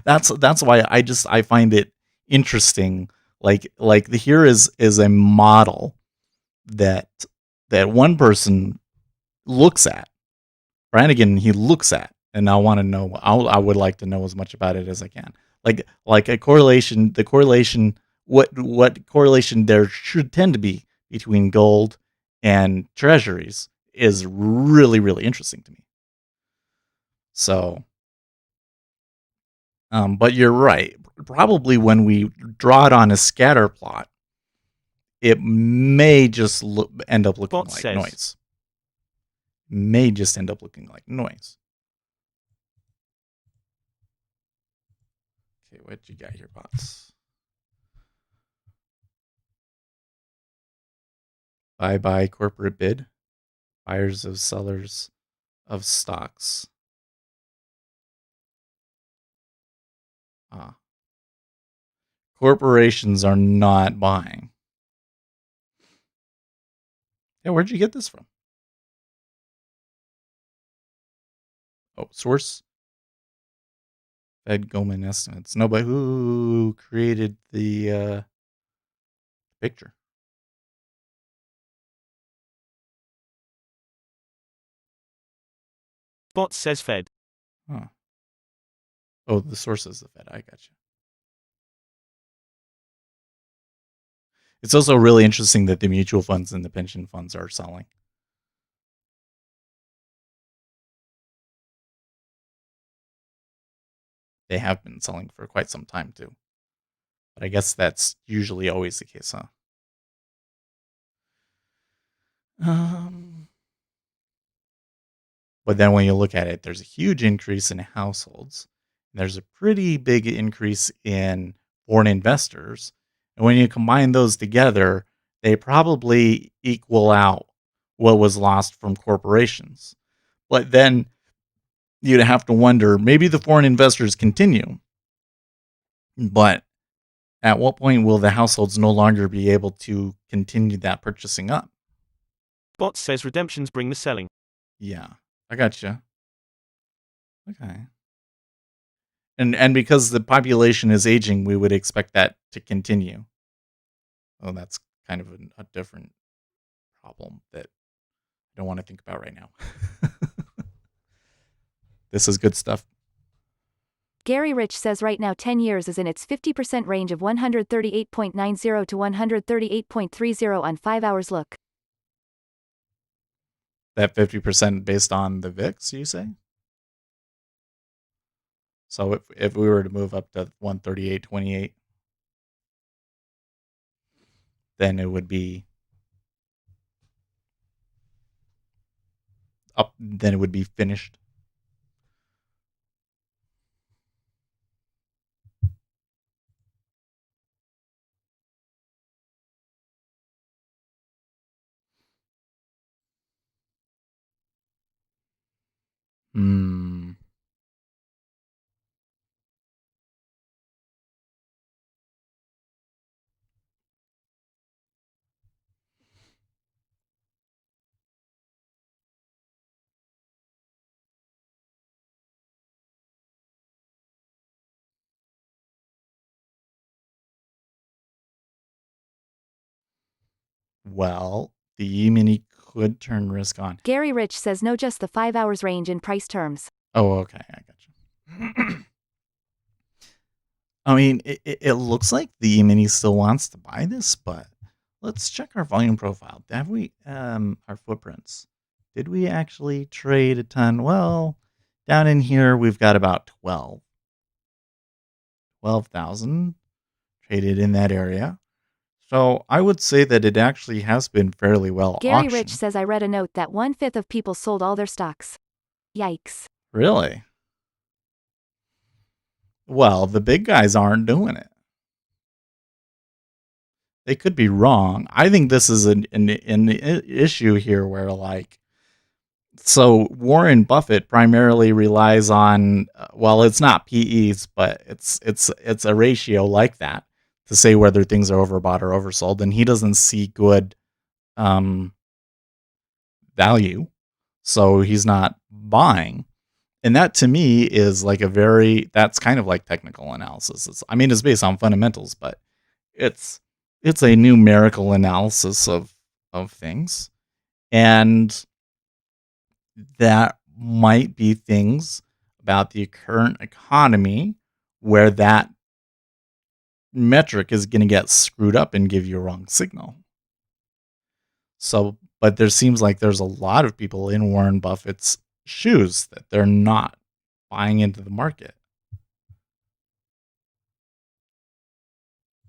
That's why I find it interesting. Here is a model that one person looks at. Brannigan he looks at, and I want to know. I would like to know as much about it as I can. Like a correlation. The correlation. What correlation there should tend to be between gold and treasuries is really interesting to me. So, but you're right. Probably when we draw it on a scatter plot, it may just end up looking Bot like says. noise. May just end up looking like noise. Okay, what you got here, bots? Bye-bye corporate bid. Buyers of sellers of stocks. Corporations are not buying. Yeah, where'd you get this from? Oh, source. Fed Goldman estimates. Nobody who created the picture. Bot says Fed. Huh. Oh, the source is the Fed. I got you. It's also really interesting that the mutual funds and the pension funds are selling. They have been selling for quite some time too. But I guess that's usually always the case, huh? But then when you look at it, there's a huge increase in households. There's a pretty big increase in foreign investors. And when you combine those together, they probably equal out what was lost from corporations. But then you'd have to wonder, maybe the foreign investors continue, but at what point will the households no longer be able to continue that purchasing up? Bot says redemptions bring the selling. Yeah, I gotcha. Okay. And because the population is aging, we would expect that to continue. Oh, that's kind of a different problem that I don't want to think about right now. This is good stuff. Gary Rich says right now 10 years is in its 50% range of 138.90 to 138.30 on 5 hours look. That 50% based on the VIX, you say? So if we were to move up to 138.28, then it would be up, then it would be finished. Well, the E-mini could turn risk on. Gary Rich says no, just the 5 hours range in price terms. Oh, okay. I got you. I mean, it looks like the E-mini still wants to buy this, but let's check our volume profile. Have we, our footprints? Did we actually trade a ton? Well, down in here, we've got about 12,000 traded in that area. So I would say that it actually has been fairly well Gary auctioned. Rich says I read a note that 1/5 of people sold all their stocks. Yikes. Really? Well, the big guys aren't doing it. They could be wrong. I think this is an issue here where, like, so Warren Buffett primarily relies on, well, it's not PEs, but it's a ratio like that to say whether things are overbought or oversold, and he doesn't see good value, so he's not buying. And that to me is like that's kind of like technical analysis. It's based on fundamentals, but it's a numerical analysis of things. And that might be things about the current economy where that metric is going to get screwed up and give you a wrong signal. So, but there seems like there's a lot of people in Warren Buffett's shoes that they're not buying into the market.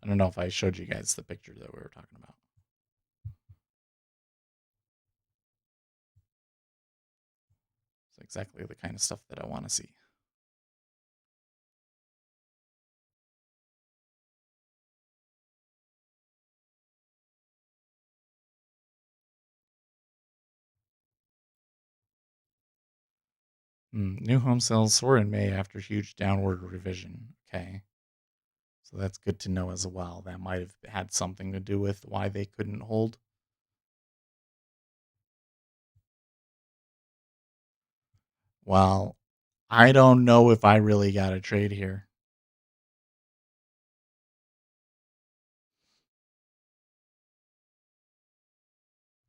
I don't know if I showed you guys the picture that we were talking about. It's exactly the kind of stuff that I want to see. New home sales soar in May after huge downward revision. Okay. So that's good to know as well. That might have had something to do with why they couldn't hold. Well, I don't know if I really got a trade here.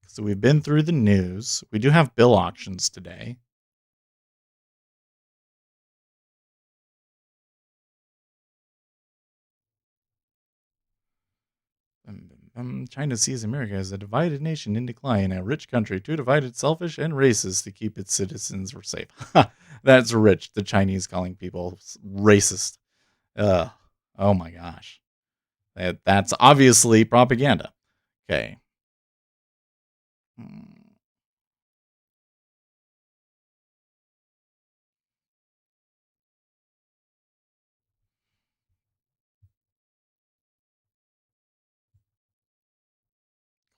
So we've been through the news. We do have bill auctions today. China sees America as a divided nation in decline, a rich country, too divided, selfish, and racist to keep its citizens safe. That's rich. The Chinese calling people racist. Oh my gosh. That's obviously propaganda. Okay.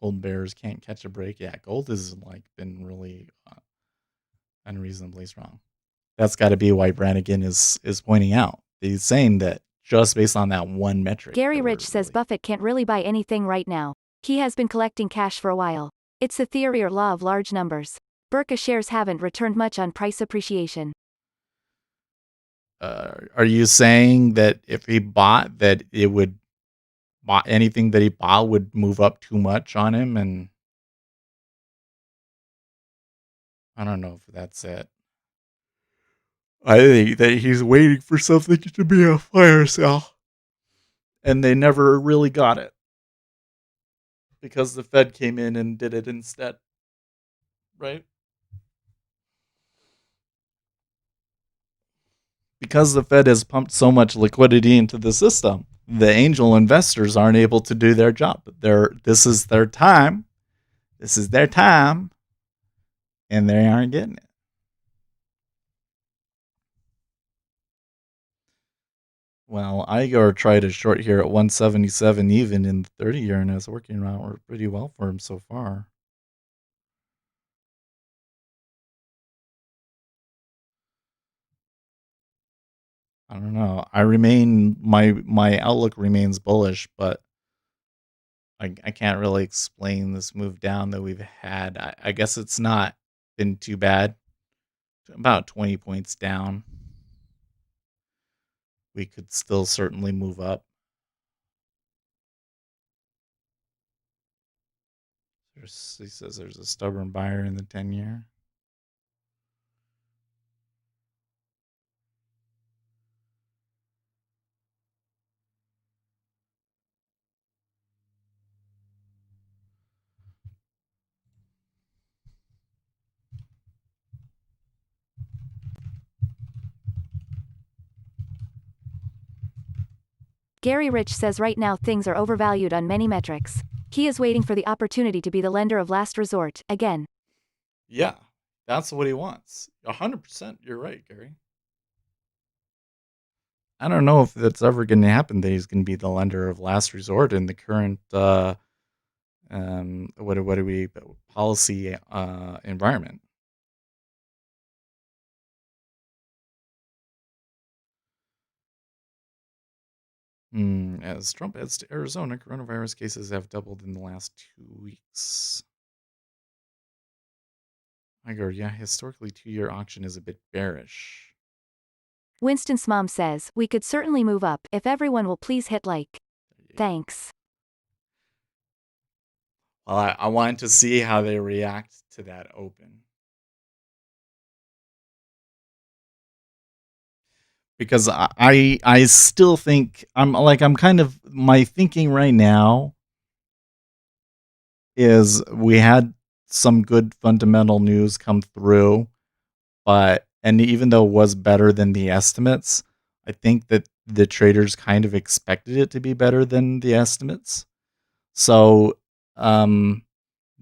Gold bears can't catch a break. Yeah, gold has been really unreasonably strong. That's got to be why Brannigan is pointing out. He's saying that just based on that one metric. Gary Rich says Buffett can't really buy anything right now. He has been collecting cash for a while. It's the theory or law of large numbers. Berkshire shares haven't returned much on price appreciation. Are you saying that if he bought that it would buy anything that he bought would move up too much on him? And I don't know if that's it. I think that he's waiting for something to be a fire sale. And they never really got it. Because the Fed came in and did it instead. Right? Because the Fed has pumped so much liquidity into the system, the angel investors aren't able to do their job. This is their time. This is their time. And they aren't getting it. Well, Igor tried a short here at 177 even in the 30-year, and it's working out pretty well for him so far. I don't know. My outlook remains bullish, but I can't really explain this move down that we've had. I guess it's not been too bad. About 20 points down. We could still certainly move up. He says there's a stubborn buyer in the 10-year. Gary Rich says right now things are overvalued on many metrics. He is waiting for the opportunity to be the lender of last resort, again. Yeah, that's what he wants. 100%, you're right, Gary. I don't know if that's ever going to happen that he's going to be the lender of last resort in the current what do we policy environment. As Trump heads to Arizona, coronavirus cases have doubled in the last 2 weeks. I go, yeah, historically 2-year auction is a bit bearish. Winston's mom says, we could certainly move up if everyone will please hit like. Thanks. Well, I wanted to see how they react to that open. Because I still think I'm kind of my thinking right now is we had some good fundamental news come through, and even though it was better than the estimates, I think that the traders kind of expected it to be better than the estimates. So that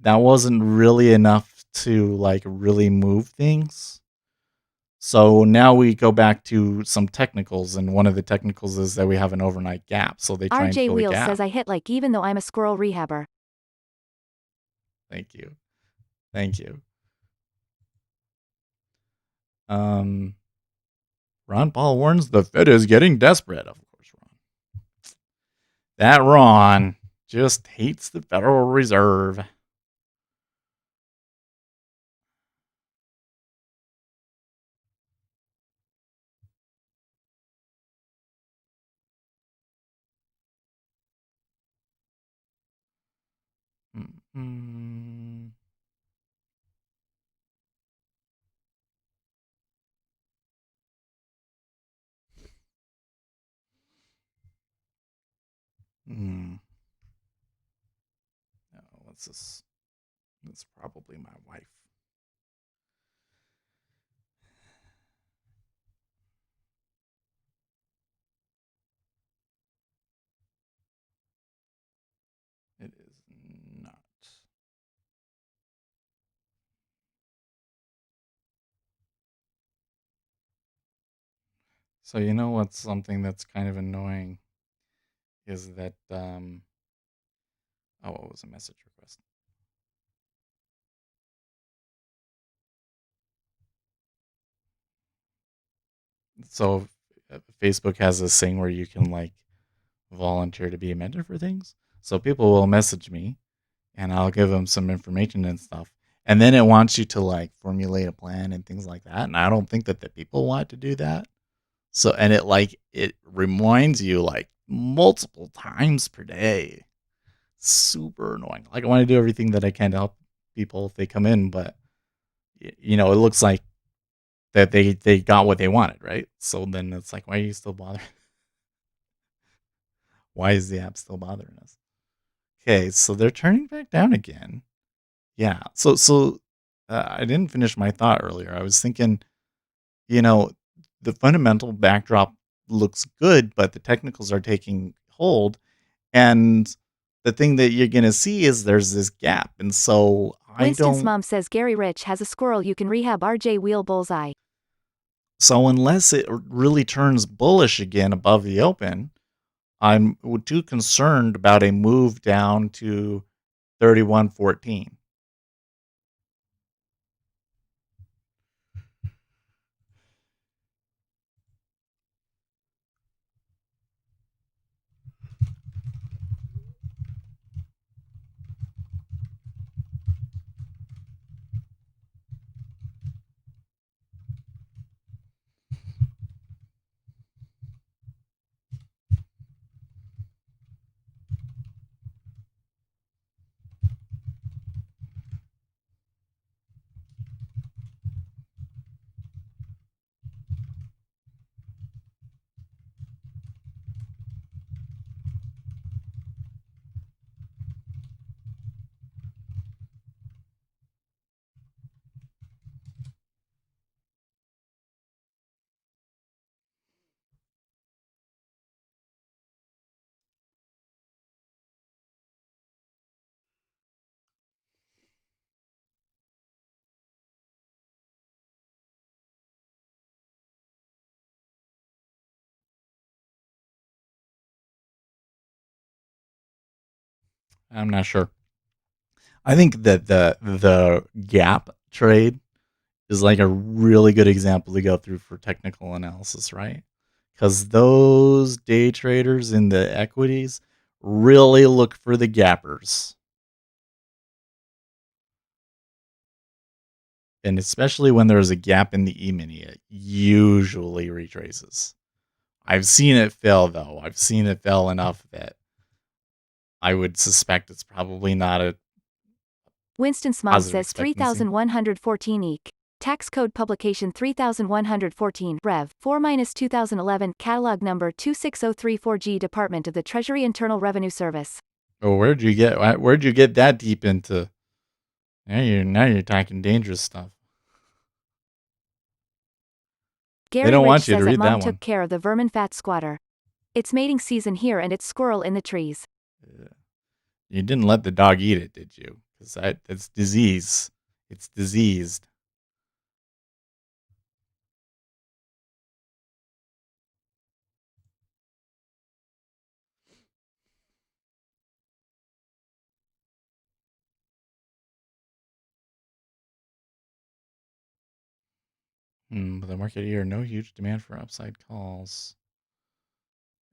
wasn't really enough to really move things. So now we go back to some technicals, and one of the technicals is that we have an overnight gap. So they try and RJ fill the Wheels gap. says I hit like even though I'm a squirrel rehabber. Thank you. Thank you. Ron Paul warns the Fed is getting desperate. Of course, Ron. That Ron just hates the Federal Reserve. Mm-hmm. No, what's this? That's probably my wife. It is not. So you know what's something that's kind of annoying is that oh, what was a message request? So Facebook has this thing where you can like volunteer to be a mentor for things. So people will message me and I'll give them some information and stuff. And then it wants you to like formulate a plan and things like that. And I don't think that the people want to do that. So, and it reminds you like multiple times per day. Super annoying. Like I want to do everything that I can to help people if they come in, but it looks like that they got what they wanted, right? So then it's like, why are you still bothering? Why is the app still bothering us? Okay, so they're turning back down again. Yeah. So I didn't finish my thought earlier. I was thinking, you know, the fundamental backdrop looks good, but the technicals are taking hold. And the thing that you're going to see is there's this gap. And so Winston's mom says Gary Rich has a squirrel you can rehab RJ Wheel bullseye. So unless it really turns bullish again above the open, I'm too concerned about a move down to 31.14. I'm not sure. I think that the gap trade is like a really good example to go through for technical analysis, right? Because those day traders in the equities really look for the gappers. And especially when there's a gap in the E-mini, it usually retraces. I've seen it fail, though. I've seen it fail enough that I would suspect it's probably not a Winston's mom positive says expectancy. 3114 eq. Tax code publication 3114 Rev 4-2011 catalog number 26034G Department of the Treasury Internal Revenue Service. Oh, where'd you get that deep into? Now you're talking dangerous stuff. Gary don't Rich want you to says that read mom that took one. care of the vermin fat squatter. It's mating season here and it's squirrel in the trees. You didn't let the dog eat it, did you? Because that's disease. It's diseased. But the market here, no huge demand for upside calls.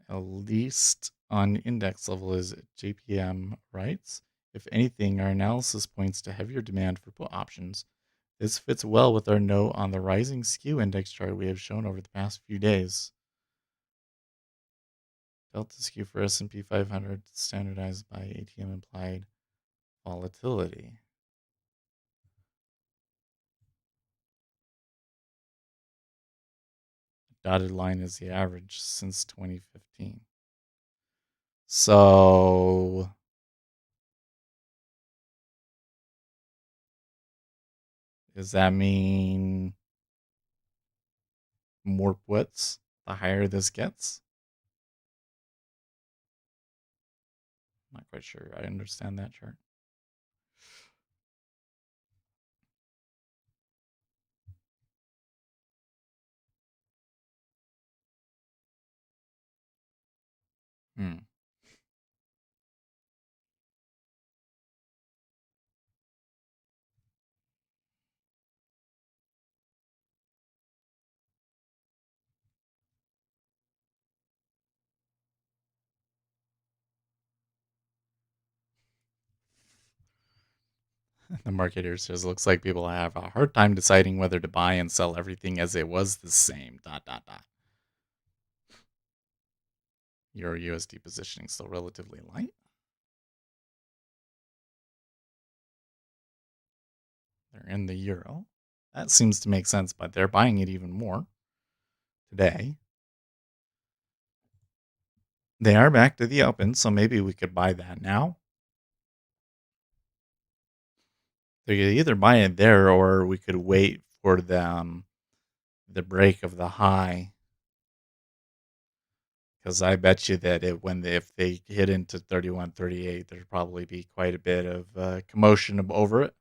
At least on index level, as JPM writes. If anything, our analysis points to heavier demand for put options. This fits well with our note on the rising skew index chart we have shown over the past few days. Delta skew for S&P 500 standardized by ATM implied volatility. Dotted line is the average since 2015. So does that mean more puts the higher this gets? I'm not quite sure I understand that chart. The market here says looks like people have a hard time deciding whether to buy and sell everything as it was the same. ... Euro USD positioning still relatively light. They're in the euro. That seems to make sense, but they're buying it even more today. They are back to the open, so maybe we could buy that now. They could either buy it there or we could wait for the break of the high. Because I bet you that if they hit into 31.38, there'd probably be quite a bit of commotion over it.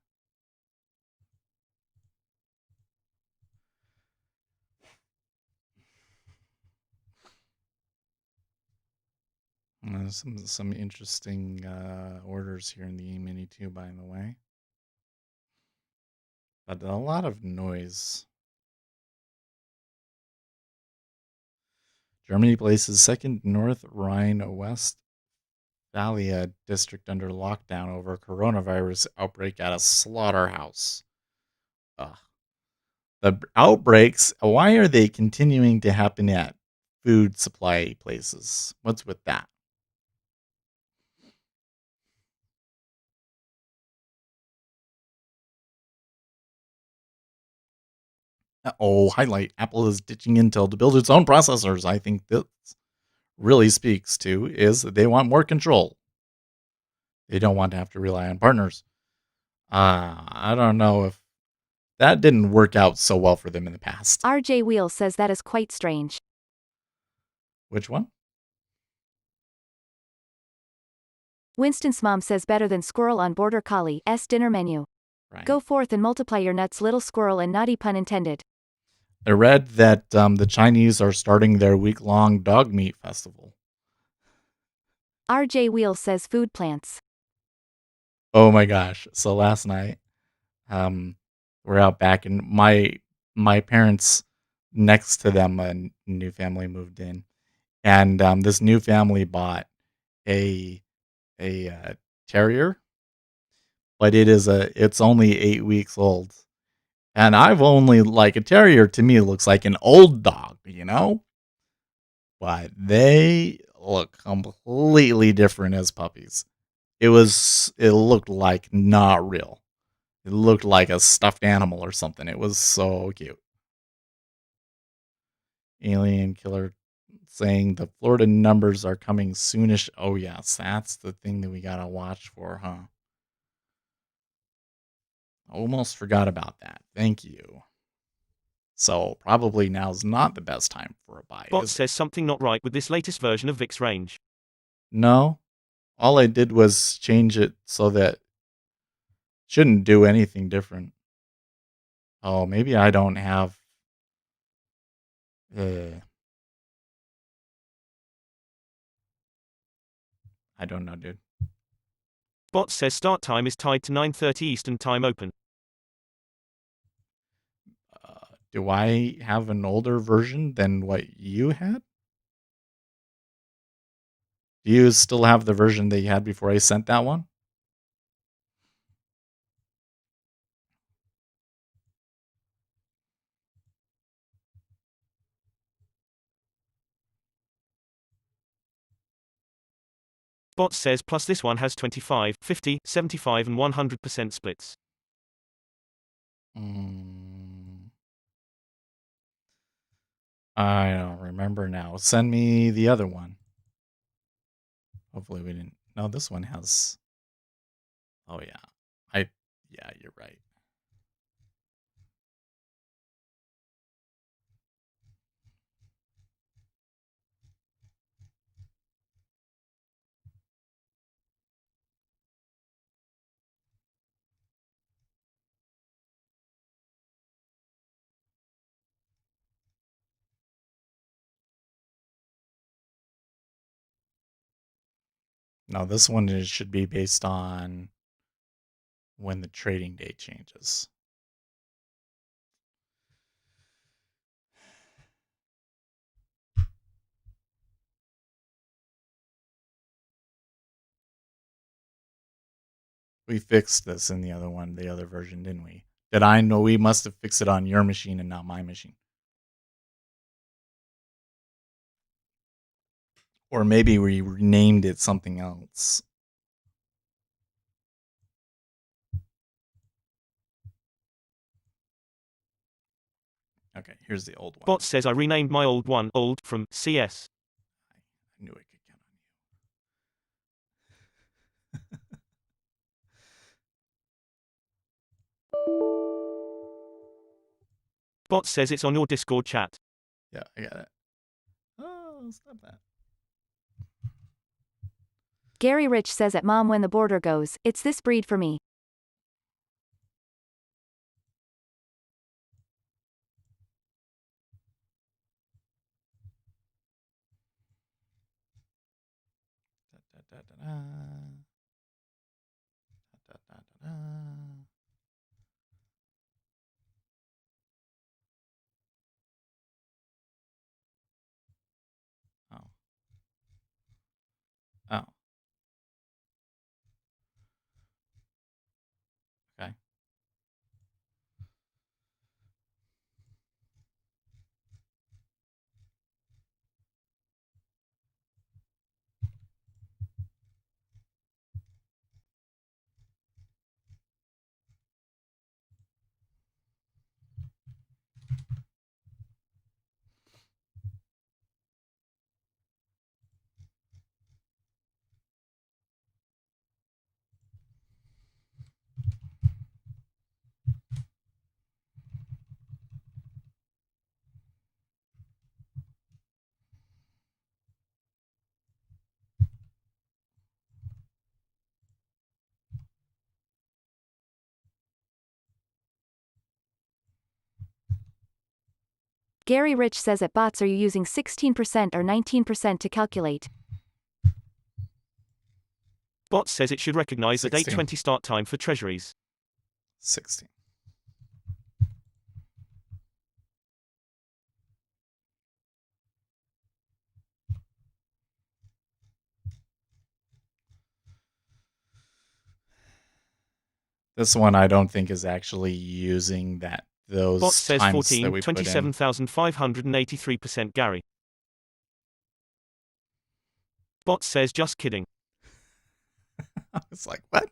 Some interesting orders here in the E-mini too, by the way. But a lot of noise. Germany places second North Rhine-Westphalia district under lockdown over coronavirus outbreak at a slaughterhouse. Ugh. The outbreaks, why are they continuing to happen at food supply places? What's with that? Highlight. Apple is ditching Intel to build its own processors. I think that really speaks to is that they want more control. They don't want to have to rely on partners. I don't know if that didn't work out so well for them in the past. RJ Wheel says that is quite strange. Which one? Winston's mom says better than squirrel on Border Collie's dinner menu. Right. Go forth and multiply your nuts, little squirrel, and naughty pun intended. I read that the Chinese are starting their week-long dog meat festival. RJ Wheel says food plants. Oh my gosh. So last night, we're out back and my parents next to them, a new family moved in. And this new family bought a terrier, but it's only 8 weeks old. And I've only a terrier to me looks like an old dog, but they look completely different as puppies. It looked like not real. It looked like a stuffed animal or something. It was so cute. Alien Killer saying the Florida numbers are coming soonish. Oh yes, that's the thing that we gotta watch for, huh? Almost forgot about that. Thank you. So probably now's not the best time for a buy. Bot says something not right with this latest version of VIX range. No. All I did was change it so that it shouldn't do anything different. Oh, maybe I don't have I don't know, dude. Bot says start time is tied to 9:30 Eastern Time open. Do I have an older version than what you had? Do you still have the version that you had before I sent that one? Bot says plus this one has 25, 50, 75 and 100% splits. I don't remember now. Send me the other one. Hopefully we didn't. No, this one has. Oh yeah. Yeah, you're right. No, this one should be based on when the trading day changes. We fixed this in the other one, the other version, didn't we? Did I know we must have fixed it on your machine and not my machine? Or maybe we renamed it something else. Okay, here's the old one. Bot says I renamed my old one old from CS. I knew it could count on you. Bot says it's on your Discord chat. Yeah, I got it. Oh, stop that. Gary Rich says at Mom when the border goes, it's this breed for me. Da, da, da, da. Da, da, da, da. Oh. Oh. Okay. Gary Rich says at bots are you using 16% or 19% to calculate? Bot says it should recognize the 16. 8:20 start time for treasuries. 16. This one I don't think is actually using those Bot says times 14, that we put in. 27,583% Gary. Bot says just kidding. I was like, what?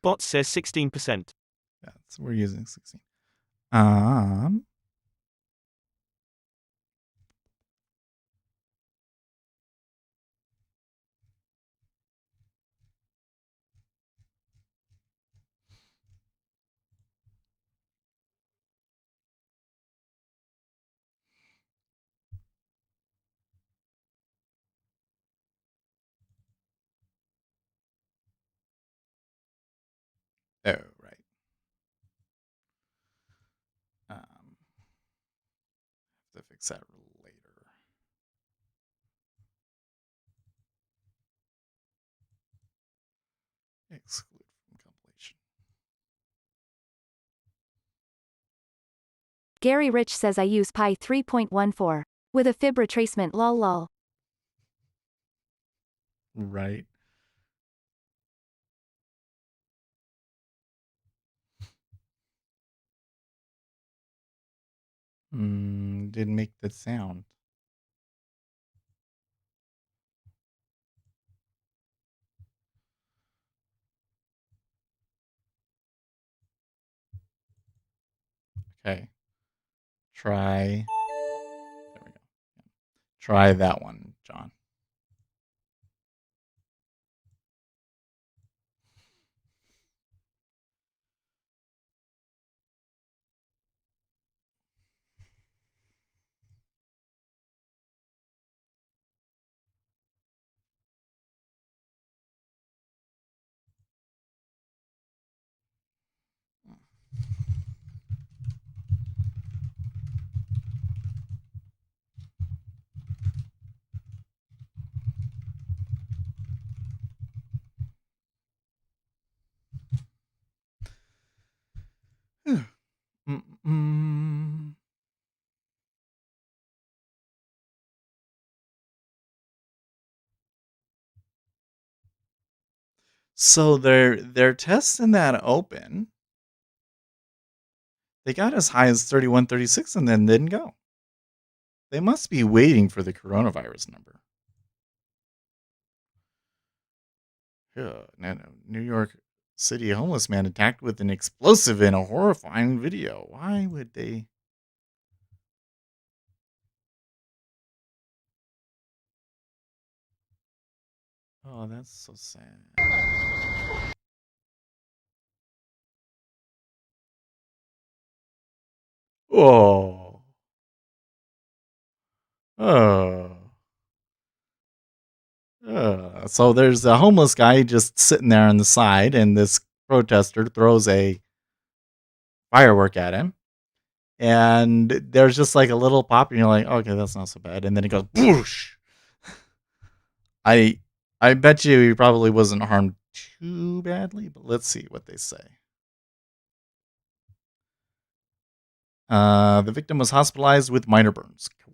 Bot says 16%. Yeah, so we're using 16. Oh, right. Have to fix that later. Exclude from compilation. Gary Rich says I use pi 3.14. With a fib retracement lol lol. Right. Didn't make that sound. Okay. Try. There we go. Try that one, John. Mm-mm. So they're testing that open. They got as high as 31, 36 and then didn't go. They must be waiting for the coronavirus number. Yeah, New York City homeless man attacked with an explosive in a horrifying video. Why would they? Oh, that's so sad. Oh. Oh. So there's a homeless guy just sitting there on the side, and this protester throws a firework at him. And there's just like a little pop, and you're like, okay, that's not so bad. And then it goes boosh. I I bet you he probably wasn't harmed too badly, but let's see what they say. The victim was hospitalized with minor burns. Cool.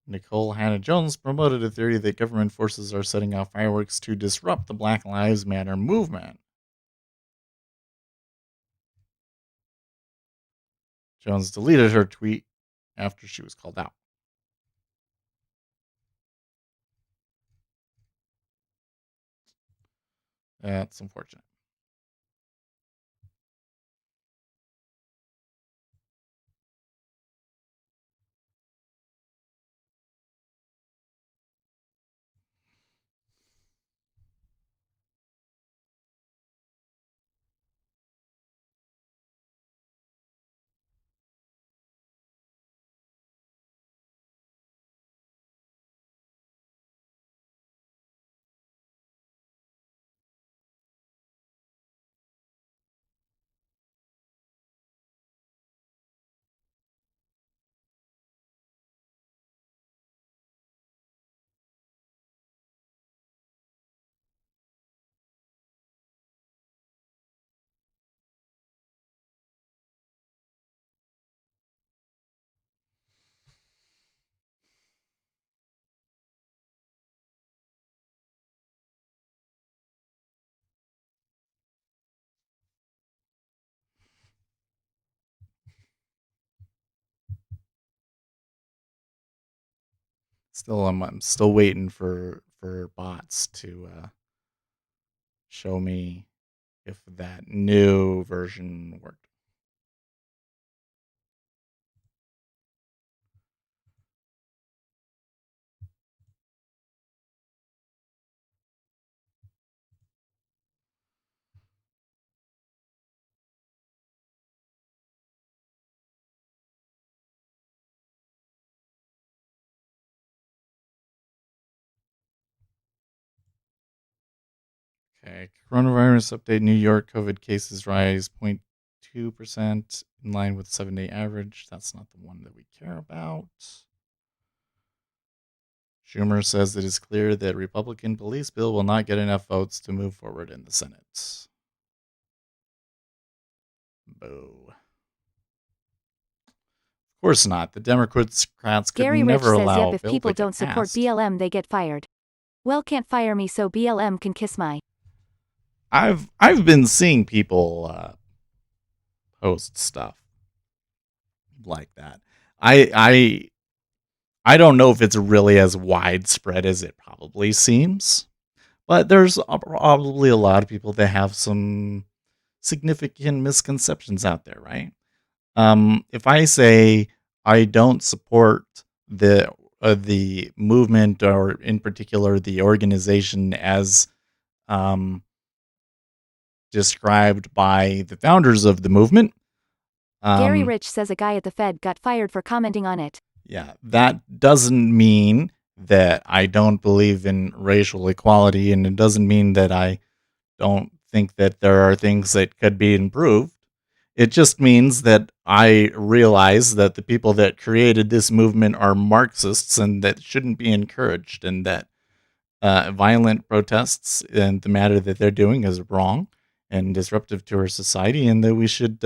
Nicole Hannah Jones promoted a theory that government forces are setting off fireworks to disrupt the Black Lives Matter movement. Jones deleted her tweet after she was called out. That's unfortunate. Still, I'm still waiting for bots to show me if that new version worked. Okay. Coronavirus update. New York COVID cases rise 0.2% in line with 7-day average. That's not the one that we care about. Schumer says it is clear that Republican police bill will not get enough votes to move forward in the Senate. Boo. Of course not. The Democrats could Gary Rich never says allow yep, a if bill people to get don't support passed. BLM they get fired. Well, can't fire me, so BLM can kiss my. I've been seeing people post stuff like that. I don't know if it's really as widespread as it probably seems, but there's probably a lot of people that have some significant misconceptions out there, right? If I say I don't support the movement, or in particular the organization as described by the founders of the movement, Gary Rich says a guy at the Fed got fired for commenting on it. yeah, that doesn't mean that I don't believe in racial equality, and it doesn't mean that I don't think that there are things that could be improved. It just means that I realize that the people that created this movement are Marxists and that shouldn't be encouraged, and that violent protests and the matter that they're doing is wrong and disruptive to our society, and that we should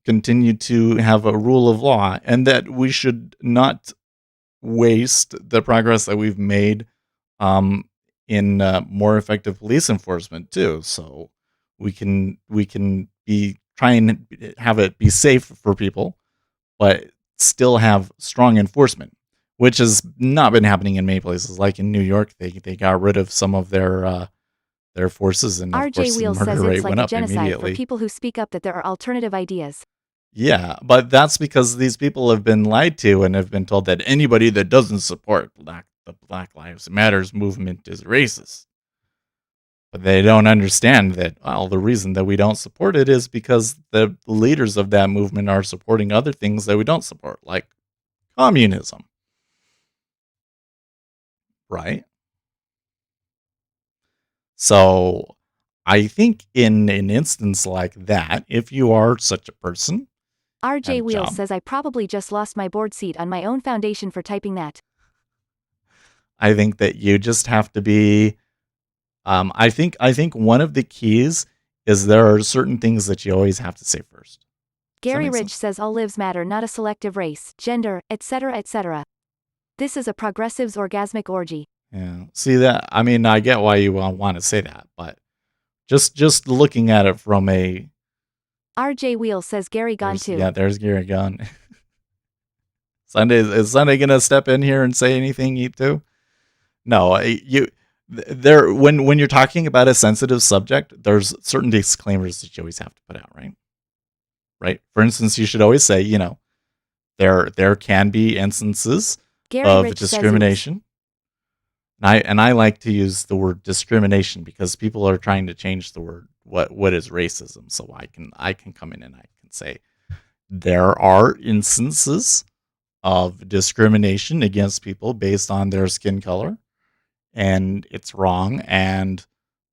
continue to have a rule of law, and that we should not waste the progress that we've made in more effective police enforcement too. So we can be try and have it be safe for people, but still have strong enforcement, which has not been happening in many places. Like in New York, they got rid of some of their forces, and of RJ course the Wheels murder says rate it's like went a up genocide for immediately. people who speak up that there are alternative ideas. Yeah, but that's because these people have been lied to and have been told that anybody that doesn't support the Black Lives Matters movement is racist. But they don't understand that, well, the reason that we don't support it is because the leaders of that movement are supporting other things that we don't support, like communism. Right? So I think in an instance like that, if you are such a person, have RJ a Wheels job, says I probably just lost my board seat on my own foundation for typing that. I think that you just have to be. I think one of the keys is there are certain things that you always have to say first. Does that Gary make Rich sense? says all lives matter, not a selective race, gender, etc., etc. This is a progressive's orgasmic orgy. Yeah. See that? I mean, I get why you want to say that, but just looking at it from a RJ Wheels says Gary gone too. there's Gary Gunn. Is Sunday gonna step in here and say anything too? No, there when you're talking about a sensitive subject, there's certain disclaimers that you always have to put out, right? Right. For instance, you should always say, there can be instances Gary of Rich says oops. discrimination. And I like to use the word discrimination because people are trying to change the word what is racism. So I can come in and I can say there are instances of discrimination against people based on their skin color, and it's wrong, and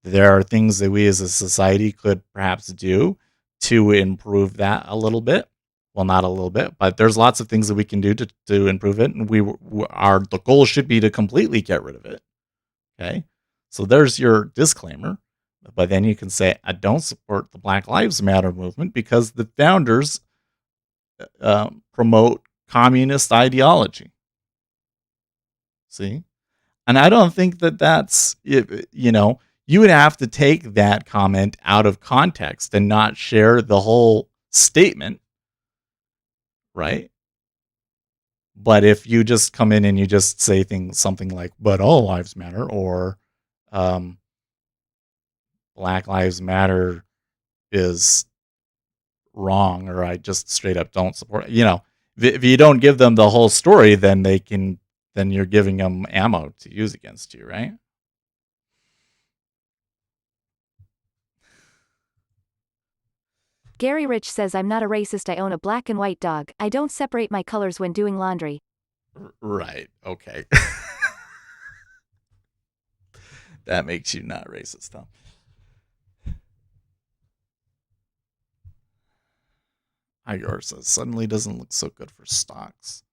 there are things that we as a society could perhaps do to improve that a little bit. Well, not a little bit, but there's lots of things that we can do to improve it, and the goal should be to completely get rid of it. Okay, so there's your disclaimer. But then you can say, I don't support the Black Lives Matter movement because the founders promote communist ideology. See? And I don't think that that's, you would have to take that comment out of context and not share the whole statement, right? But if you just come in and you just say something like, but all lives matter, or um, Black Lives Matter is wrong, or I just straight up don't support it, if you don't give them the whole story, then you're giving them ammo to use against you, right? Gary Rich says I'm not a racist, I own a black and white dog. I don't separate my colors when doing laundry. Right. Okay. That makes you not racist, huh? Igor says suddenly doesn't look so good for stocks.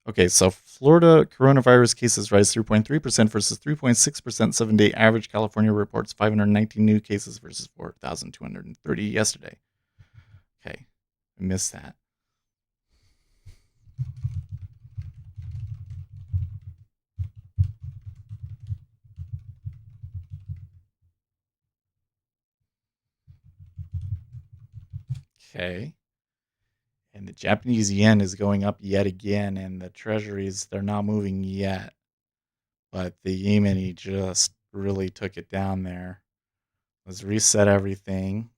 Okay, so Florida coronavirus cases rise 3.3% versus 3.6% 7-day average. California reports 519 new cases versus 4,230 yesterday. Okay, I missed that. Okay. And the Japanese yen is going up yet again, and the treasuries, they're not moving yet. But the Yemeni just really took it down there. Let's reset everything.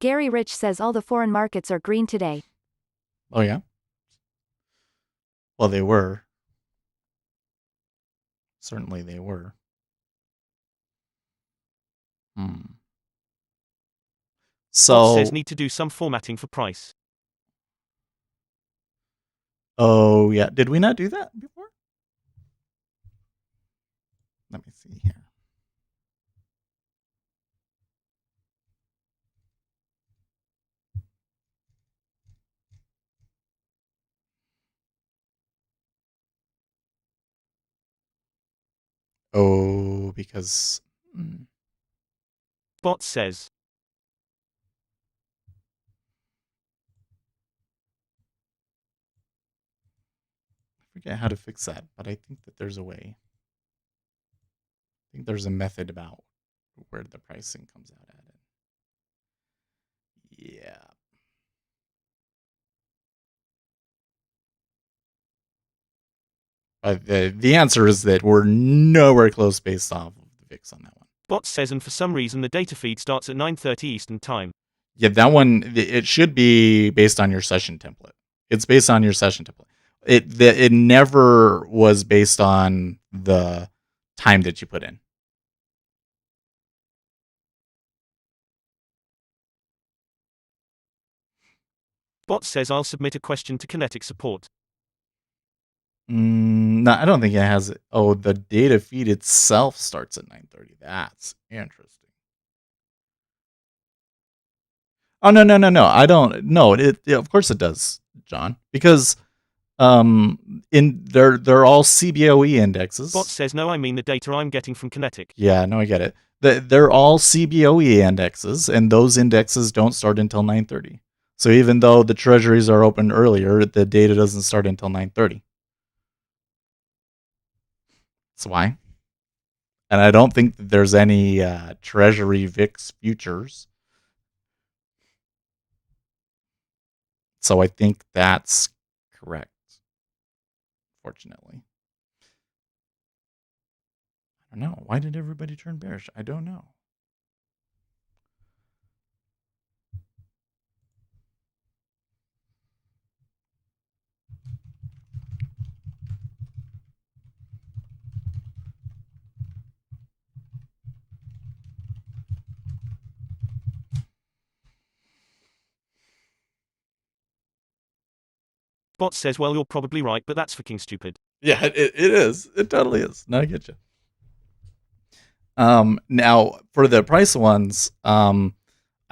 Gary Rich says all the foreign markets are green today. Oh, yeah? Well, they were. Certainly they were. Bot says So, need to do some formatting for price. oh, yeah. Did we not do that before? Let me see here. Oh, because Bot says. I forget how to fix that, but I think that there's a way. I think there's a method about where the pricing comes out at it. Yeah. The answer is that we're nowhere close based off of the VIX on that one. Bot says, and for some reason the data feed starts at 9:30 Eastern Time. Yeah, that one, it should be based on your session template. It's based on your session template. It never was based on the time that you put in. Bot says I'll submit a question to Kinetic support. No, I don't think it has it. Oh, the data feed itself starts at 9:30. That's interesting. Oh, no. I don't. No, of course it does, John, because in they're all CBOE indexes. Bot says no, I mean the data I'm getting from Kinetic. Yeah, no, I get it. They're all CBOE indexes, and those indexes don't start until 9:30. So even though the treasuries are open earlier, the data doesn't start until 9:30. That's why. And I don't think that there's any treasury VIX futures. So I think that's correct. Fortunately. I don't know. Why did everybody turn bearish? I don't know. Bot says, well, you're probably right, but that's fucking stupid. Yeah, it is. It totally is. No, I get you. Now for the price ones, I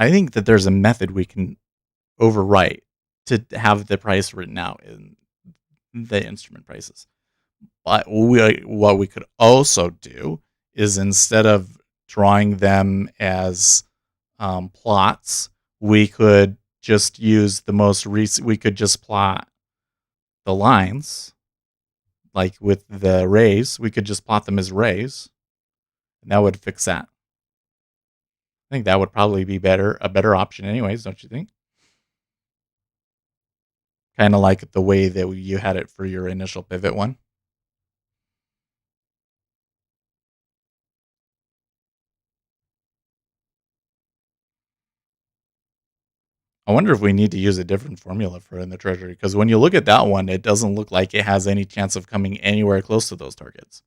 think that there's a method we can overwrite to have the price written out in the instrument prices. But what we could also do is instead of drawing them as plots, we could just use the most recent. We could just plot the lines, like with the rays. We could just plot them as rays. And that would fix that. I think that would probably be a better option anyways, don't you think? Kind of like the way that you had it for your initial pivot one. I wonder if we need to use a different formula for in the treasury, because when you look at that one, it doesn't look like it has any chance of coming anywhere close to those targets.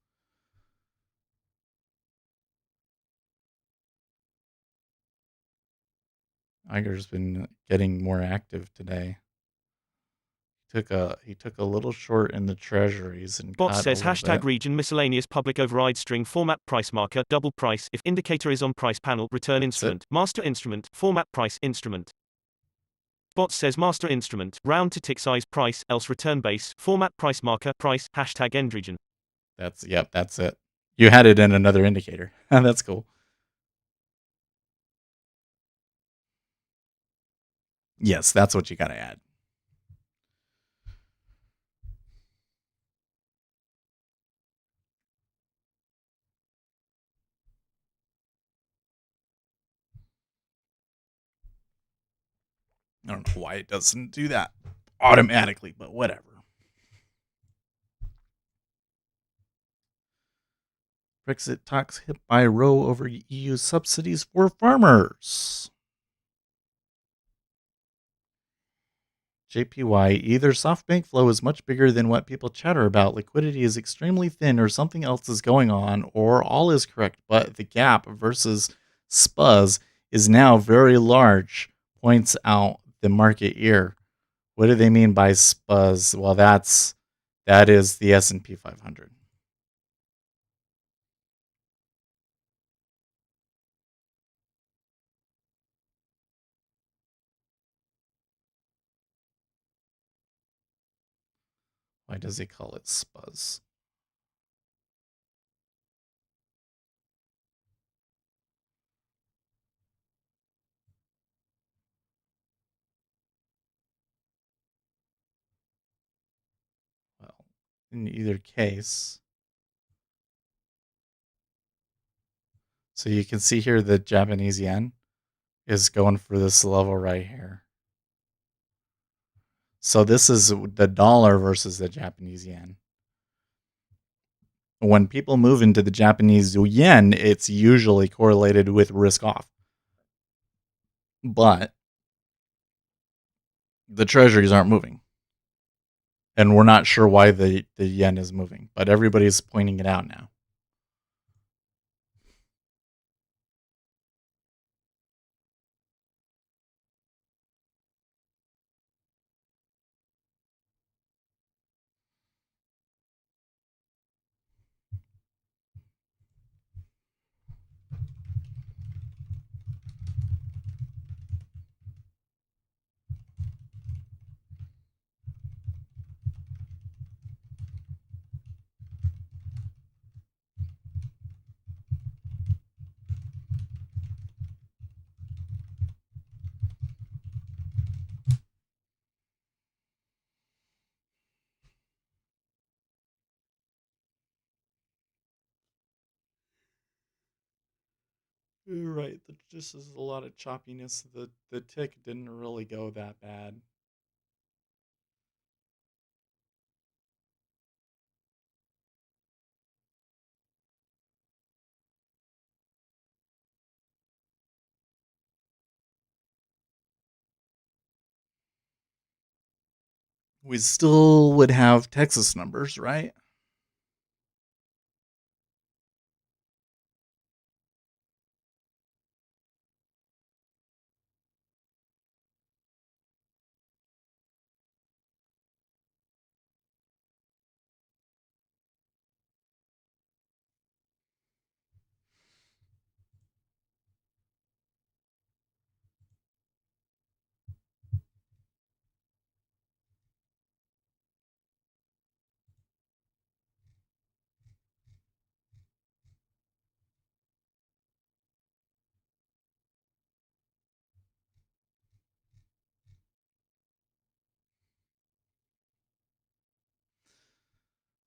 Iger's been getting more active today. He took a little short in the treasuries and Bot caught a says little bit. #region miscellaneous public override string format price marker double price if indicator is on price panel return That's instrument master instrument format price instrument. Bot says master instrument round to tick size price else return base format price marker price #endregion. That's it. You had it in another indicator. That's cool. Yes, that's what you gotta add. I don't know why it doesn't do that automatically, but whatever. Brexit talks hit by row over EU subsidies for farmers. JPY, either soft bank flow is much bigger than what people chatter about, liquidity is extremely thin, or something else is going on, or all is correct, but the gap versus SPUS is now very large, points out the market ear. What do they mean by SPUS? Well, that is the S&P 500. Why does he call it SPUS? Well, in either case, so you can see here the Japanese yen is going for this level right here. So this is the dollar versus the Japanese yen. When people move into the Japanese yen, it's usually correlated with risk off. But the treasuries aren't moving. And we're not sure why the yen is moving, but everybody's pointing it out now. You're right. Just is a lot of choppiness. The tick didn't really go that bad. We still would have Texas numbers, right?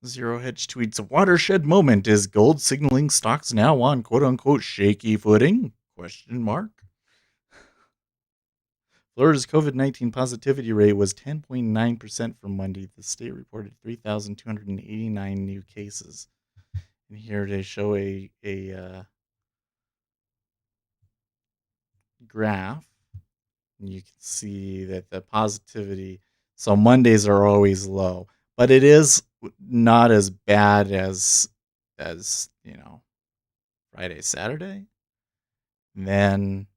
Zero Hedge tweets, watershed moment. Is gold signaling stocks now on quote-unquote shaky footing? Question mark. Florida's COVID-19 positivity rate was 10.9% for Monday. The state reported 3,289 new cases. And here they show a graph. And you can see that the positivity, so Mondays are always low, but it is not as bad as Friday, Saturday. And then,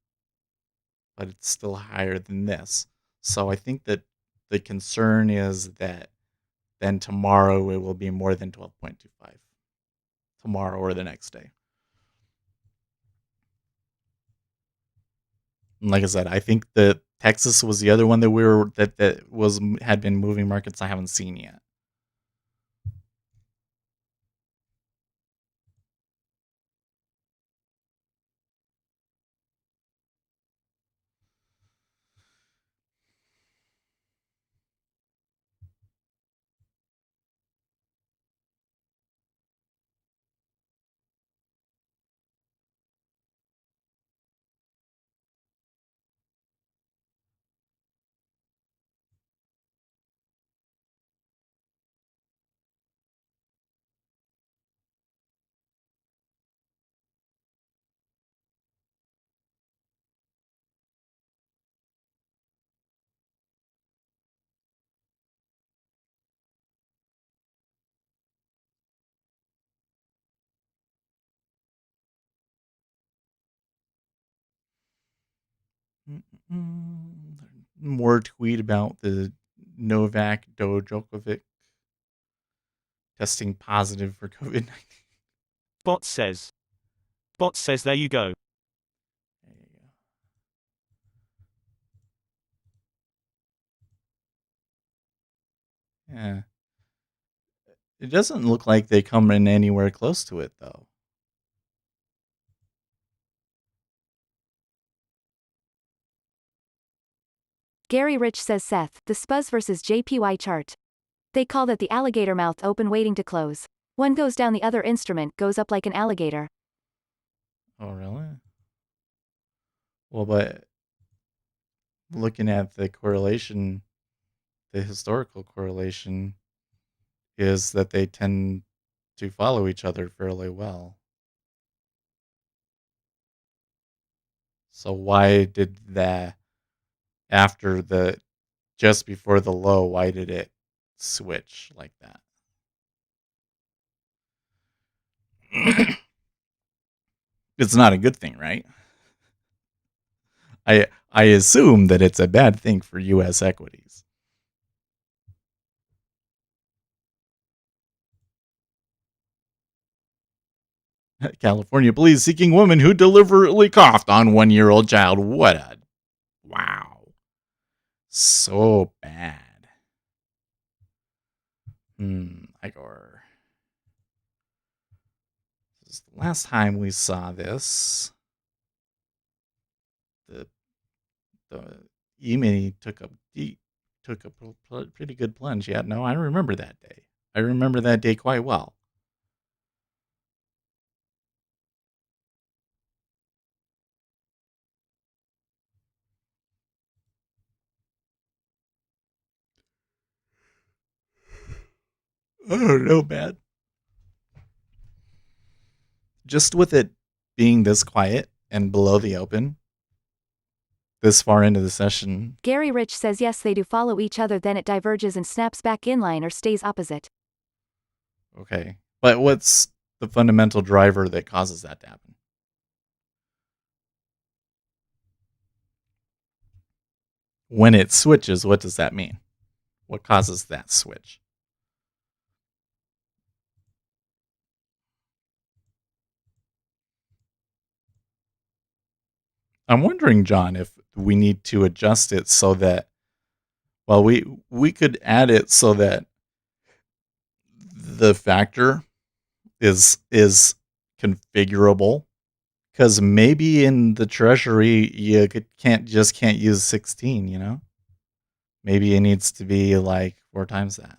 but it's still higher than this. So I think that the concern is that then tomorrow it will be more than 12.25. Tomorrow or the next day. And like I said, I think that Texas was the other one that had been moving markets I haven't seen yet. More tweet about the Novak Djokovic testing positive for COVID-19. Bot says, there you go. There you go. Yeah. It doesn't look like they come in anywhere close to it, though. Gary Rich says Seth, the SPUS versus JPY chart. They call that the alligator mouth open waiting to close. One goes down, the other instrument goes up like an alligator. Oh, really? Well, but looking at the correlation, the historical correlation is that they tend to follow each other fairly well. So why did just before the low, why did it switch like that? It's not a good thing, right? I assume that it's a bad thing for U.S. equities. California police seeking woman who deliberately coughed on 1-year-old child. Wow. So bad. Igor. This is the last time we saw this. The E-mini took a pretty good plunge. Yeah, no, I remember that day. I remember that day quite well. Oh, no bad. Just with it being this quiet and below the open, this far into the session. Gary Rich says yes, they do follow each other, then it diverges and snaps back in line or stays opposite. Okay. But what's the fundamental driver that causes that to happen? When it switches, what does that mean? What causes that switch? I'm wondering, John, if we need to adjust it so that, well, we could add it so that the factor is configurable, because maybe in the treasury you can't use 16, you know? Maybe it needs to be like 4 times that.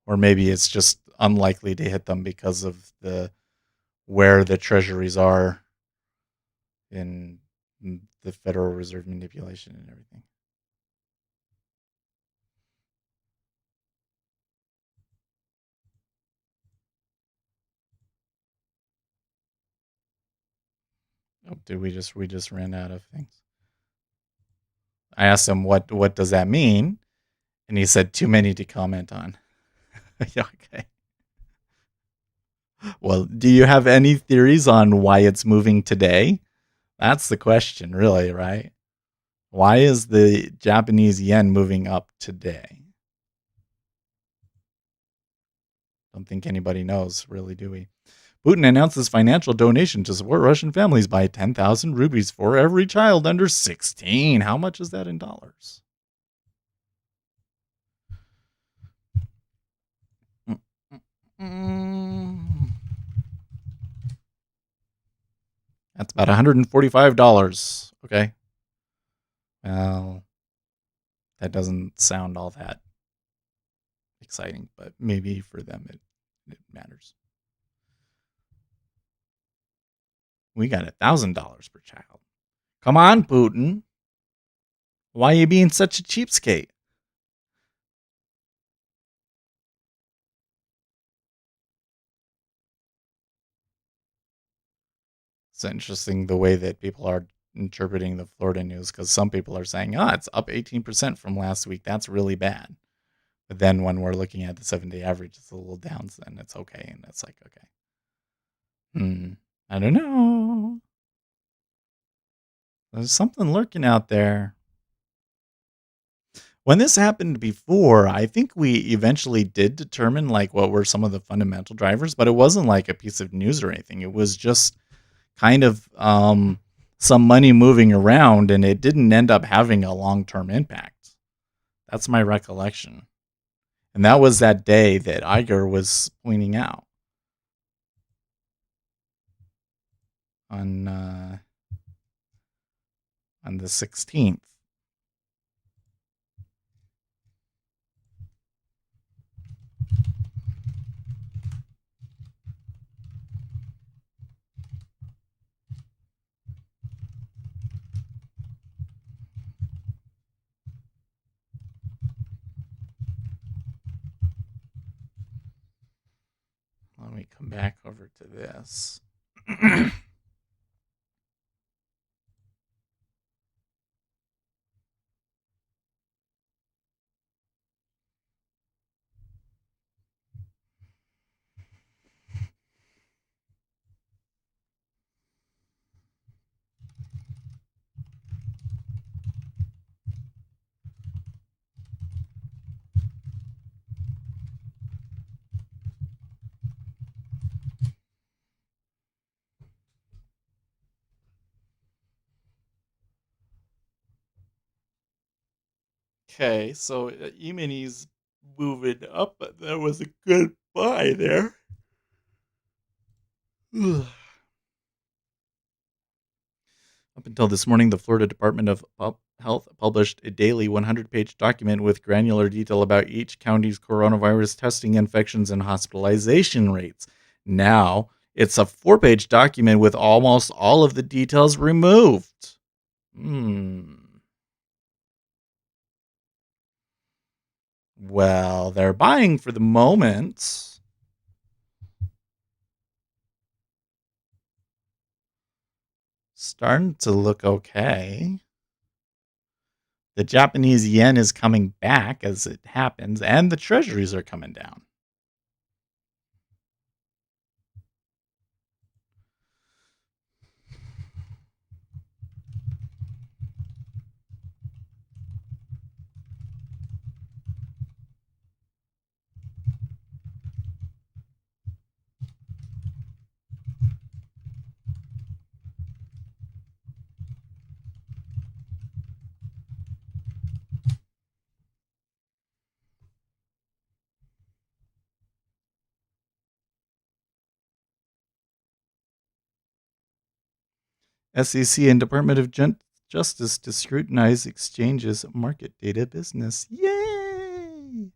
Or maybe it's just unlikely to hit them because of where the treasuries are in the Federal Reserve manipulation and everything. Oh, did we just ran out of things? I asked him what does that mean, and he said too many to comment on. Yeah, okay. Well, do you have any theories on why it's moving today? That's the question, really, right? Why is the Japanese yen moving up today? Don't think anybody knows, really, do we? Putin announces financial donation to support Russian families by 10,000 rupees for every child under 16. How much is that in dollars? That's about $145. Okay. Well, that doesn't sound all that exciting, but maybe for them it matters. We got $1,000 per child. Come on, Putin. Why are you being such a cheapskate? It's interesting the way that people are interpreting the Florida news, because some people are saying, it's up 18% from last week. That's really bad. But then when we're looking at the 7-day average, it's a little down, so then it's okay. And it's like, okay. I don't know. There's something lurking out there. When this happened before, I think we eventually did determine like what were some of the fundamental drivers, but it wasn't like a piece of news or anything. It was just kind of some money moving around, and it didn't end up having a long-term impact. That's my recollection. And that was that day that Iger was pointing out on the 16th. Let me come back over to this. Okay, so E-minis moving up, but that was a good buy there. Up until this morning, the Florida Department of Health published a daily 100-page document with granular detail about each county's coronavirus testing, infections, and hospitalization rates. Now, it's a 4-page document with almost all of the details removed. Well, they're buying for the moment. Starting to look okay. The Japanese yen is coming back as it happens, and the treasuries are coming down. SEC and Department of Justice to scrutinize exchanges market data business. Yay!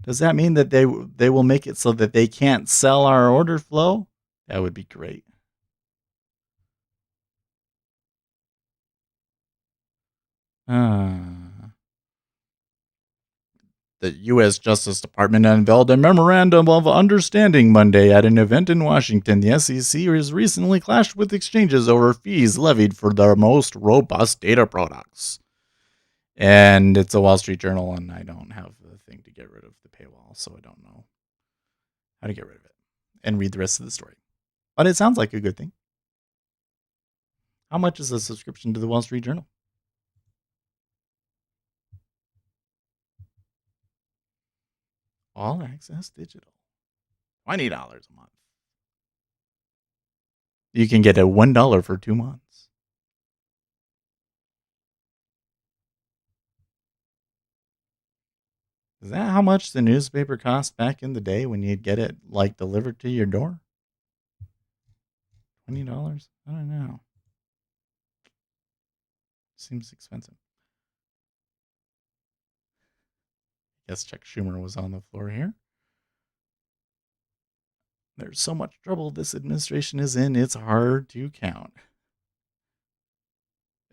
Does that mean that they will make it so that they can't sell our order flow? That would be great. The U.S. Justice Department unveiled a memorandum of understanding Monday at an event in Washington. The SEC has recently clashed with exchanges over fees levied for their most robust data products. And it's a Wall Street Journal, and I don't have the thing to get rid of the paywall, so I don't know how to get rid of it and read the rest of the story. But it sounds like a good thing. How much is a subscription to the Wall Street Journal? All Access Digital. $20 a month. You can get a $1 for 2 months. Is that how much the newspaper cost back in the day when you'd get it like delivered to your door? $20? I don't know. Seems expensive. Guess Chuck Schumer was on the floor here. There's so much trouble this administration is in, it's hard to count.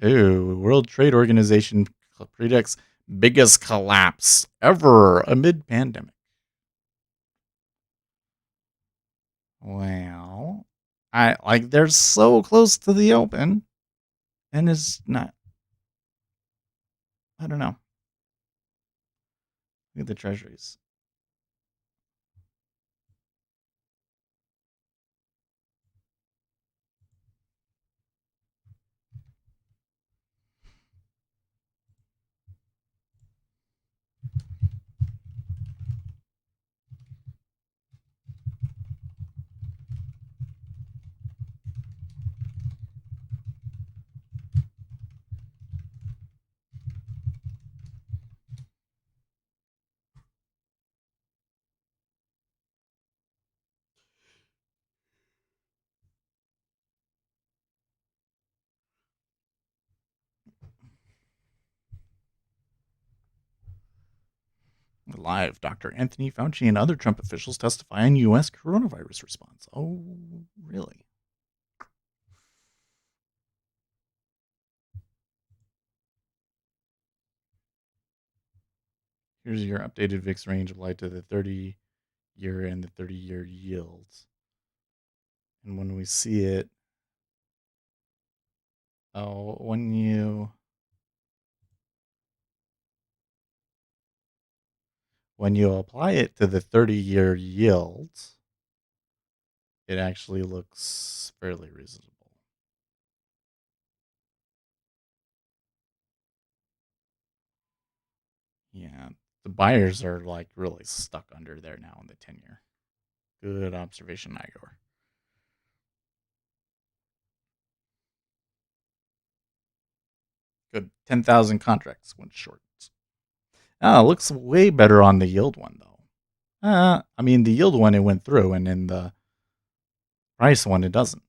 Ooh, World Trade Organization predicts biggest collapse ever amid pandemic. Well, they're so close to the open, and it's not. I don't know. Look at the treasuries. Live, Dr. Anthony Fauci and other Trump officials testify on U.S. coronavirus response. Oh, really? Here's your updated VIX range applied to the 30-year and the 30-year yields. And when we see it, when you apply it to the 30-year yields, it actually looks fairly reasonable. Yeah, the buyers are like really stuck under there now in the 10-year. Good observation, Igor. Good. 10,000 contracts went short. It looks way better on the yield one, though. I mean, the yield one, it went through, and in the price one, it doesn't.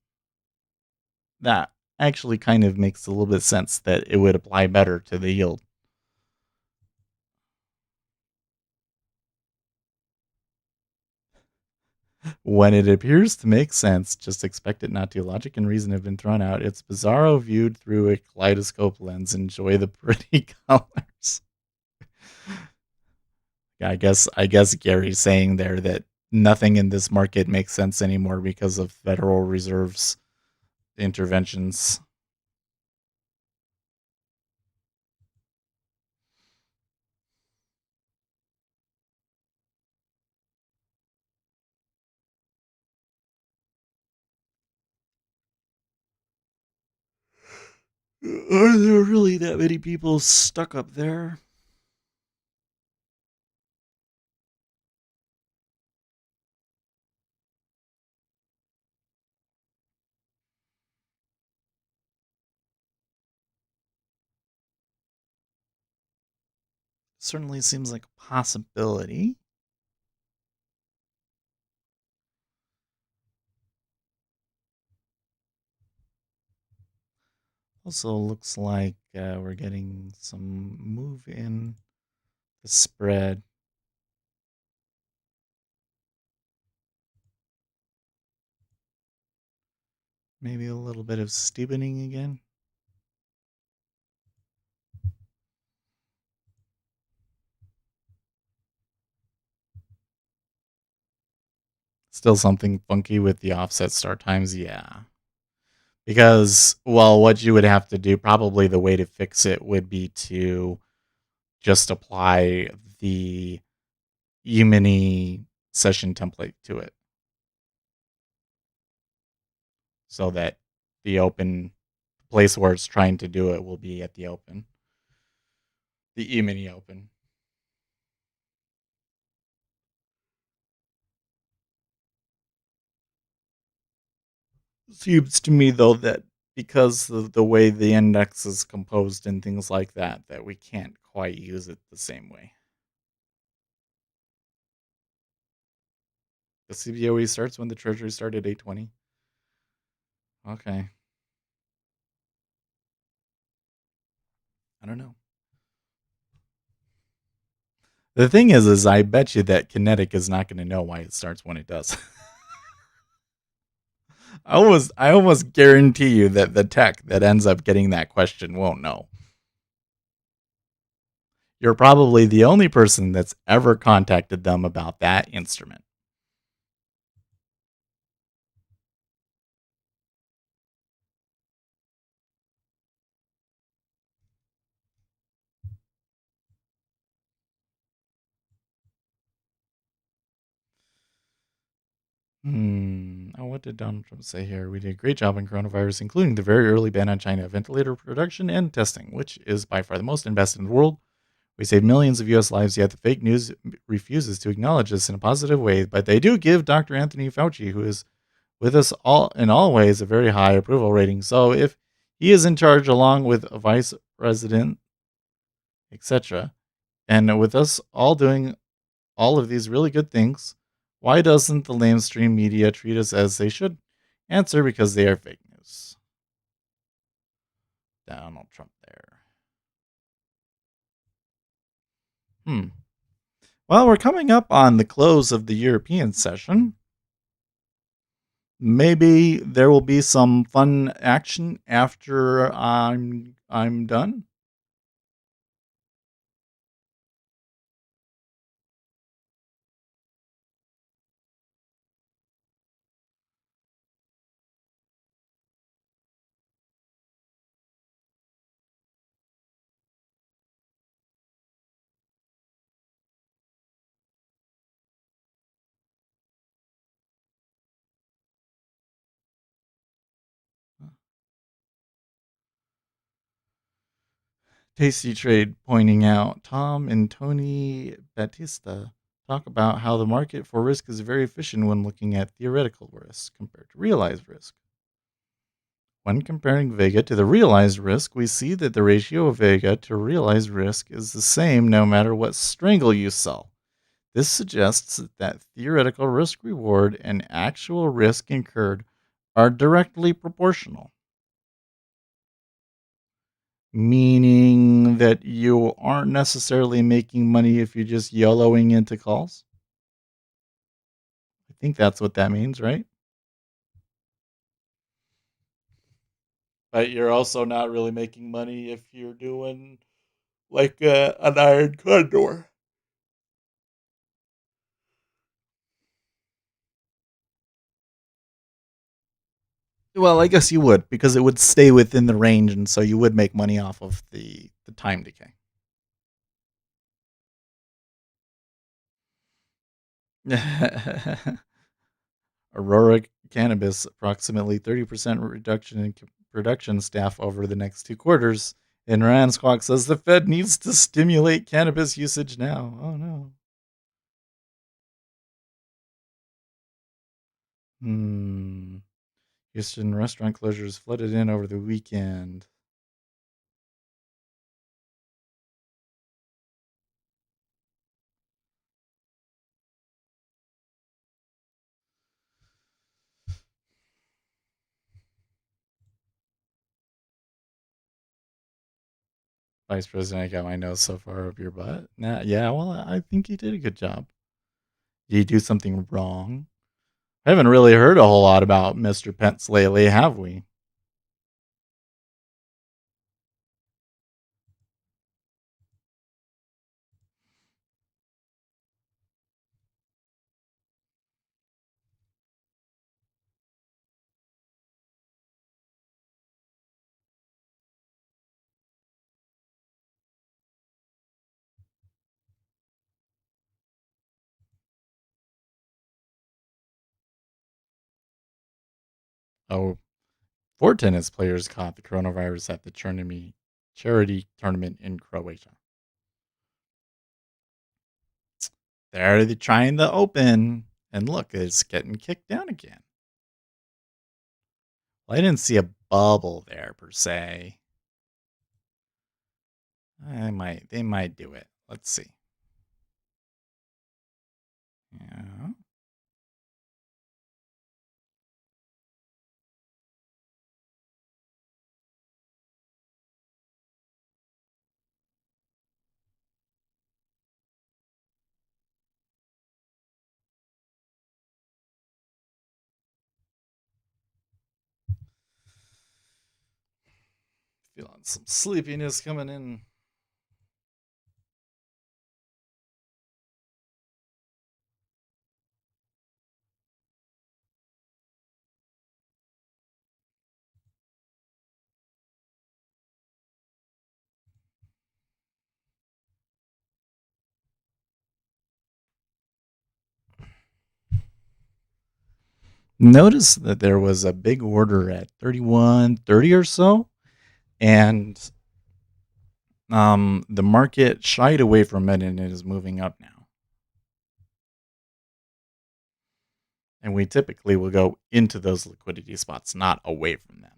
That actually kind of makes a little bit of sense that it would apply better to the yield. When it appears to make sense, just expect it not to. Logic and reason have been thrown out. It's bizarro viewed through a kaleidoscope lens. Enjoy the pretty colors. I guess Gary's saying there that nothing in this market makes sense anymore because of Federal Reserve's interventions. Are there really that many people stuck up there? Certainly seems like a possibility. Also looks like we're getting some move in the spread. Maybe a little bit of steepening again. Still something funky with the offset start times, yeah. Because, well, what you would have to do, probably the way to fix it would be to just apply the E-mini session template to it. So that the open place where it's trying to do it will be at the open. The E-mini open. Seems to me, though, that because of the way the index is composed and things like that, that we can't quite use it the same way. The CBOE starts when the Treasury started at 820. Okay. I don't know. The thing is I bet you that Kinetic is not going to know why it starts when it does. I almost guarantee you that the tech that ends up getting that question won't know. You're probably the only person that's ever contacted them about that instrument. Oh, what did Donald Trump say here? We did a great job on coronavirus, including the very early ban on China ventilator production and testing, which is by far the most invested in the world. We saved millions of U.S. lives, yet the fake news refuses to acknowledge this in a positive way. But they do give Dr. Anthony Fauci, who is with us all in all ways, a very high approval rating. So if he is in charge, along with a vice president, etc., and with us all doing all of these really good things, why doesn't the lamestream media treat us as they should? Answer: because they are fake news. Donald Trump there. Well, we're coming up on the close of the European session. Maybe there will be some fun action after I'm done. Tasty Trade pointing out Tom and Tony Batista talk about how the market for risk is very efficient when looking at theoretical risk compared to realized risk. When comparing Vega to the realized risk, we see that the ratio of Vega to realized risk is the same no matter what strangle you sell. This suggests that theoretical risk reward and actual risk incurred are directly proportional, meaning that you aren't necessarily making money if you're just YOLOing into calls. I think that's what that means, right? But you're also not really making money if you're doing like an iron condor. Well, I guess you would, because it would stay within the range, and so you would make money off of the time decay. Aurora Cannabis, approximately 30% reduction in production staff over the next 2 quarters. And Ryan Squawk says the Fed needs to stimulate cannabis usage now. Oh no. Houston restaurant closures flooded in over the weekend. Vice President, I got my nose so far up your butt. Nah, yeah, well, I think you did a good job. Did you do something wrong? I haven't really heard a whole lot about Mr. Pence lately, have we? Oh, 4 tennis players caught the coronavirus at the charity tournament in Croatia. They're trying the open, and look, it's getting kicked down again. Well, I didn't see a bubble there per se. They might do it. Let's see. Yeah. Feeling some sleepiness coming in. Notice that there was a big order at 31.30 or so, and the market shied away from it, and it is moving up now. And we typically will go into those liquidity spots, not away from them.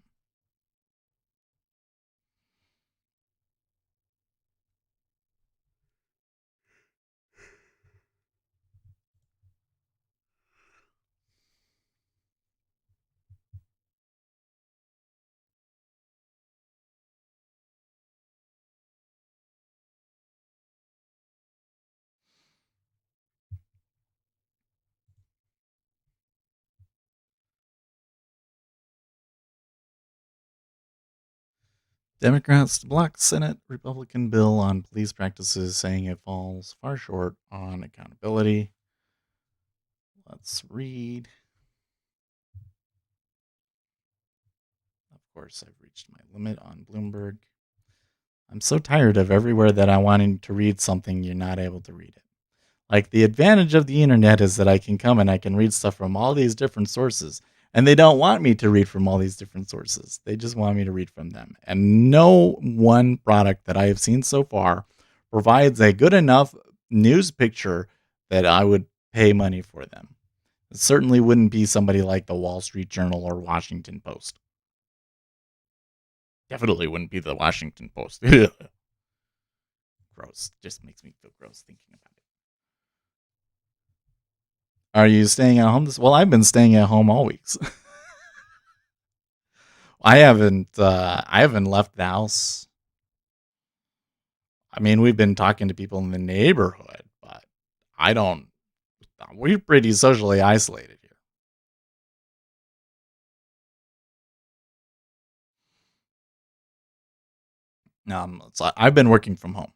Democrats block Senate Republican bill on police practices, saying it falls far short on accountability. Let's read. Of course, I've reached my limit on Bloomberg. I'm so tired of everywhere that I wanted to read something, you're not able to read it. Like, the advantage of the internet is that I can come and I can read stuff from all these different sources. And they don't want me to read from all these different sources. They just want me to read from them. And no one product that I have seen so far provides a good enough news picture that I would pay money for them. It certainly wouldn't be somebody like the Wall Street Journal or Washington Post. Definitely wouldn't be the Washington Post. Gross. Just makes me feel gross thinking about it. Are you staying at home? Well, I've been staying at home all weeks. I haven't left the house. I mean, we've been talking to people in the neighborhood, but I don't. We're pretty socially isolated here. So I've been working from home,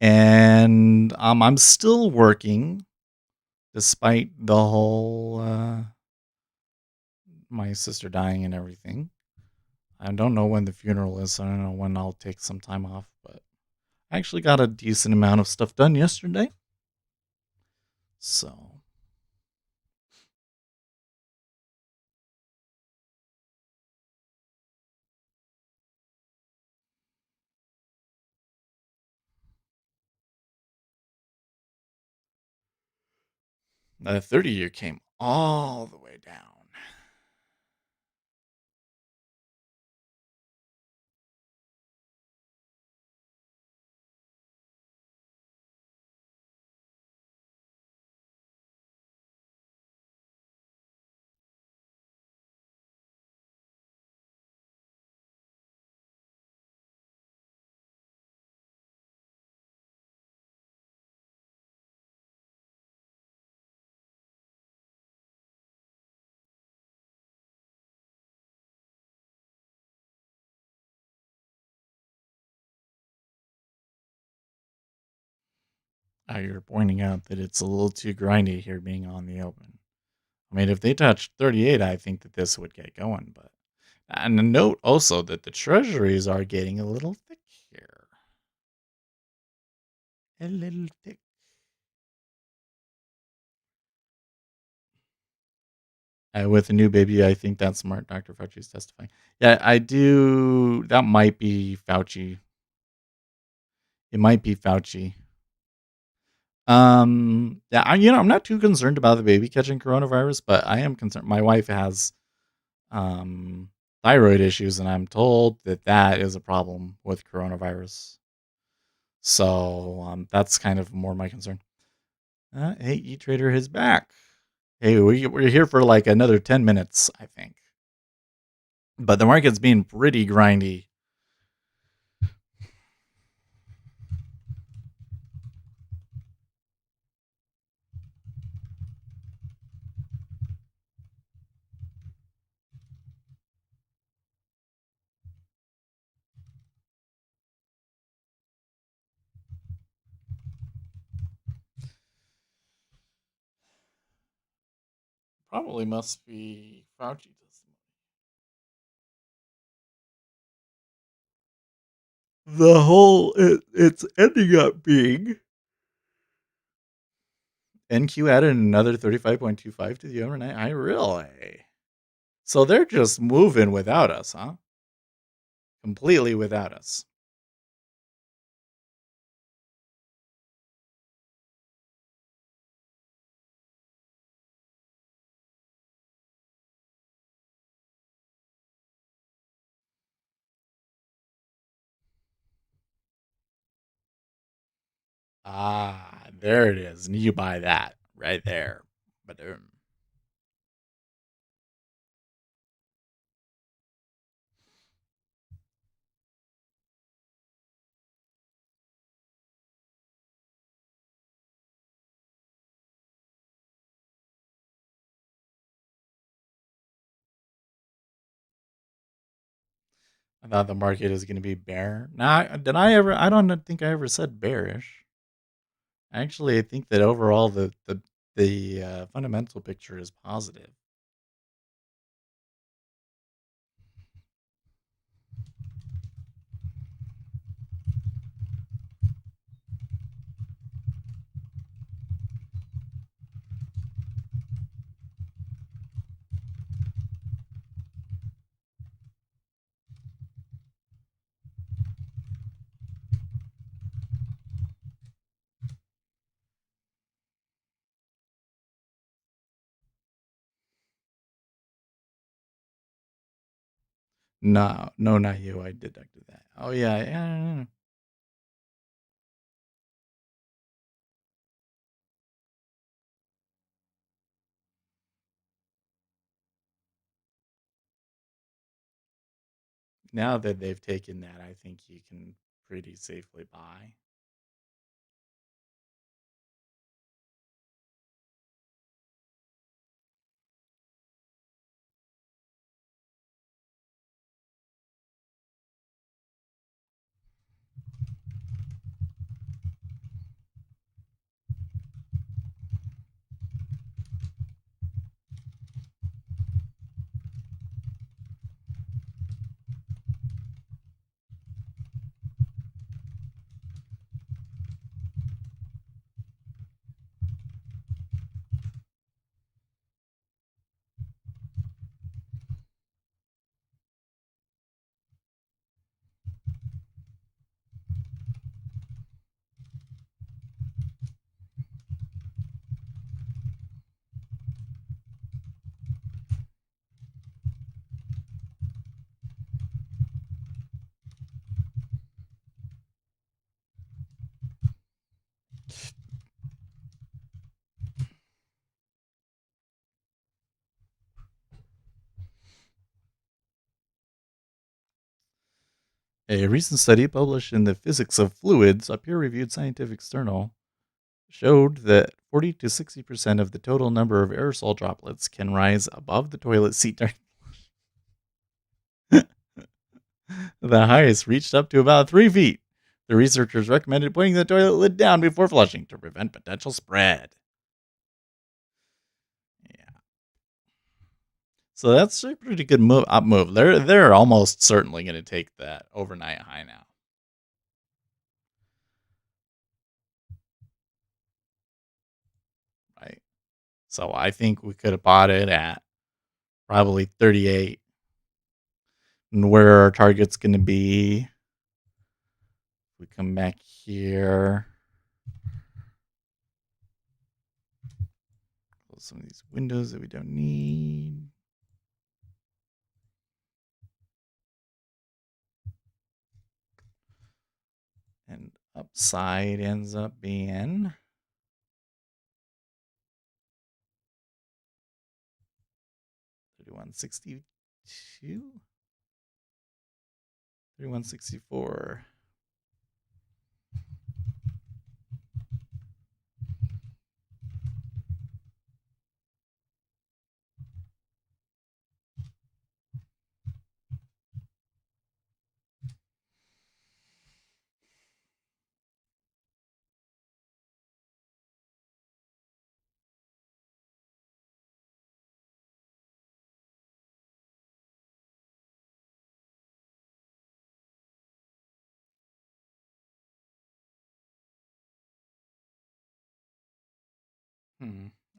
and I'm still working despite the whole my sister dying and everything. I don't know when the funeral is. So I don't know when I'll take some time off, but I actually got a decent amount of stuff done yesterday. So the 30-year came all the way down. You're pointing out that it's a little too grindy here being on the open. I mean, if they touched 38, I think that this would get going. But and a note also that the treasuries are getting a little thick here. A little thick. With a new baby, I think that's smart. Dr. Fauci is testifying. Yeah, I do. That might be Fauci. It might be Fauci. Yeah, I'm not too concerned about the baby catching coronavirus, but I am concerned. My wife has um thyroid issues, and I'm told that that is a problem with coronavirus. So that's kind of more my concern. Hey, E-Trader is back. Hey, we're here for like another 10 minutes, I think. But the market's being pretty grindy. Probably must be Fauci testimony. It's ending up being NQ added another 35.25 to the overnight. I really. So they're just moving without us, huh? Completely without us. There it is. And you buy that right there. But I thought the market is going to be bear. Now, did I ever? I don't think I ever said bearish. Actually, I think that overall the fundamental picture is positive. No, no, not you. I deducted that. Oh yeah, yeah. Now that they've taken that, I think you can pretty safely buy. A recent study published in the Physics of Fluids, a peer-reviewed scientific journal, showed that 40 to 60% of the total number of aerosol droplets can rise above the toilet seat during the highest reached up to about 3 feet. The researchers recommended putting the toilet lid down before flushing to prevent potential spread. Yeah. So that's a pretty good move. They're almost certainly going to take that overnight high now. Right. So I think we could have bought it at probably 38. And where our target's going to be, we come back here. Close some of these windows that we don't need. And upside ends up being 3162, 3164.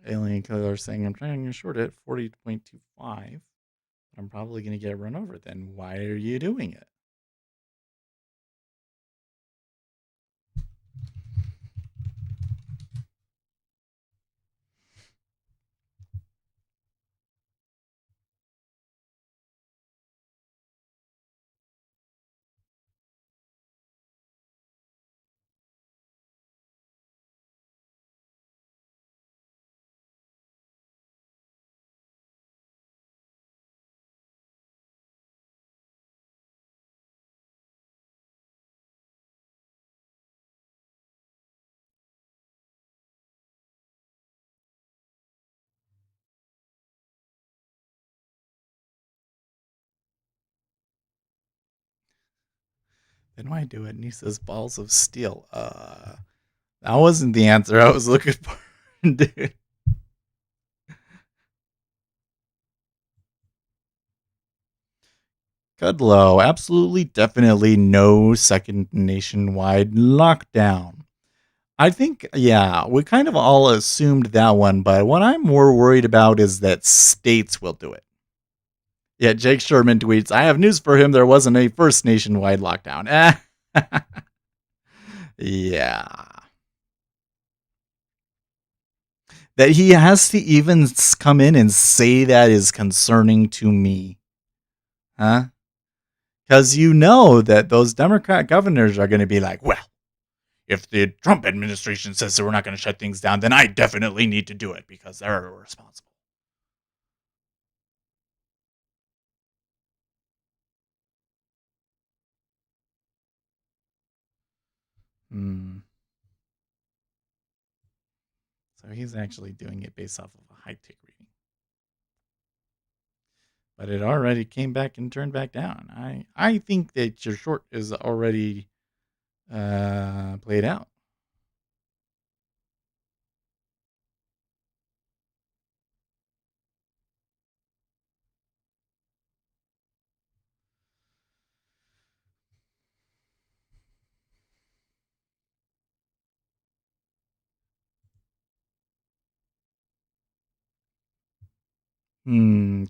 Alien Killer saying I'm trying to short it 40.25. I'm probably going to get run over. Then why are you doing it? Then why do it? And he says balls of steel. That wasn't the answer I was looking for, dude. Cudlow, absolutely, definitely no second nationwide lockdown. I think, yeah, we kind of all assumed that one, but what I'm more worried about is that states will do it. Yeah, Jake Sherman tweets, I have news for him. There wasn't a first nationwide lockdown. Yeah. That he has to even come in and say that is concerning to me. Huh? Because you know that those Democrat governors are going to be like, well, if the Trump administration says that we're not going to shut things down, then I definitely need to do it because they're responsible. So he's actually doing it based off of a high tick reading. But it already came back and turned back down. I think that your short is already played out.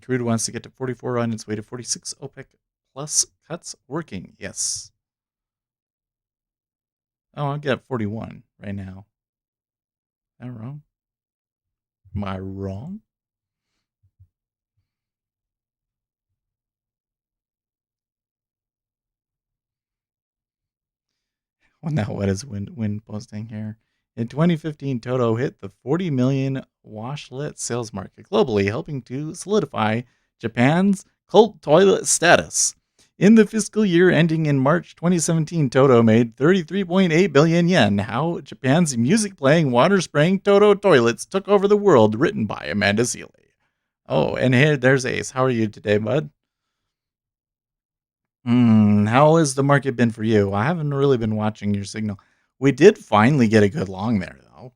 Crude wants to get to 44 on its way to 46. OPEC plus cuts working. Yes. Oh, I'll get 41 right now. Am I wrong? Am I wrong? Well, now what is Wind posting here? In 2015, Toto hit the 40 million washlet sales market globally, helping to solidify Japan's cult toilet status. In the fiscal year ending in March 2017, Toto made 33.8 billion yen. How Japan's music-playing, water-spraying Toto toilets took over the world, written by Amanda Sealy. Oh, and here, there's Ace. How are you today, bud? How has the market been for you? I haven't really been watching your signal. We did finally get a good long there, though.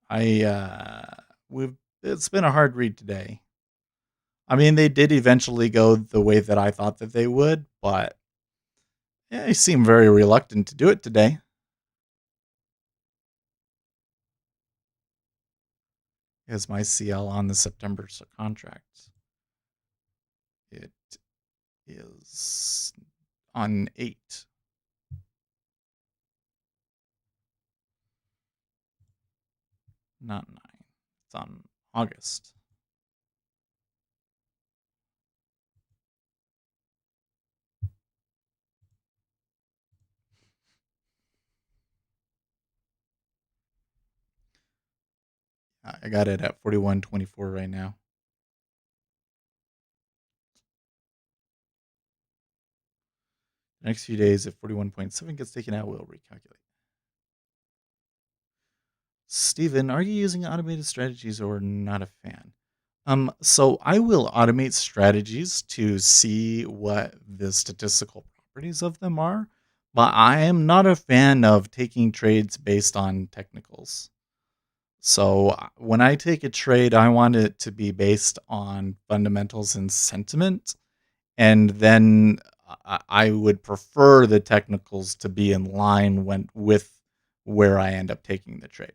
I we've It's been a hard read today. I mean, they did eventually go the way that I thought that they would, but yeah, they seem very reluctant to do it today. Is my CL on the September contract? It is on 8, not 9. It's on August. I got it at 41.24 right now. The next few days, if 41.7 gets taken out, we'll recalculate. Steven, are you using automated strategies or not a fan? So I will automate strategies to see what the statistical properties of them are, but I am not a fan of taking trades based on technicals. So when I take a trade, I want it to be based on fundamentals and sentiment, and then I would prefer the technicals to be in line with where I end up taking the trade.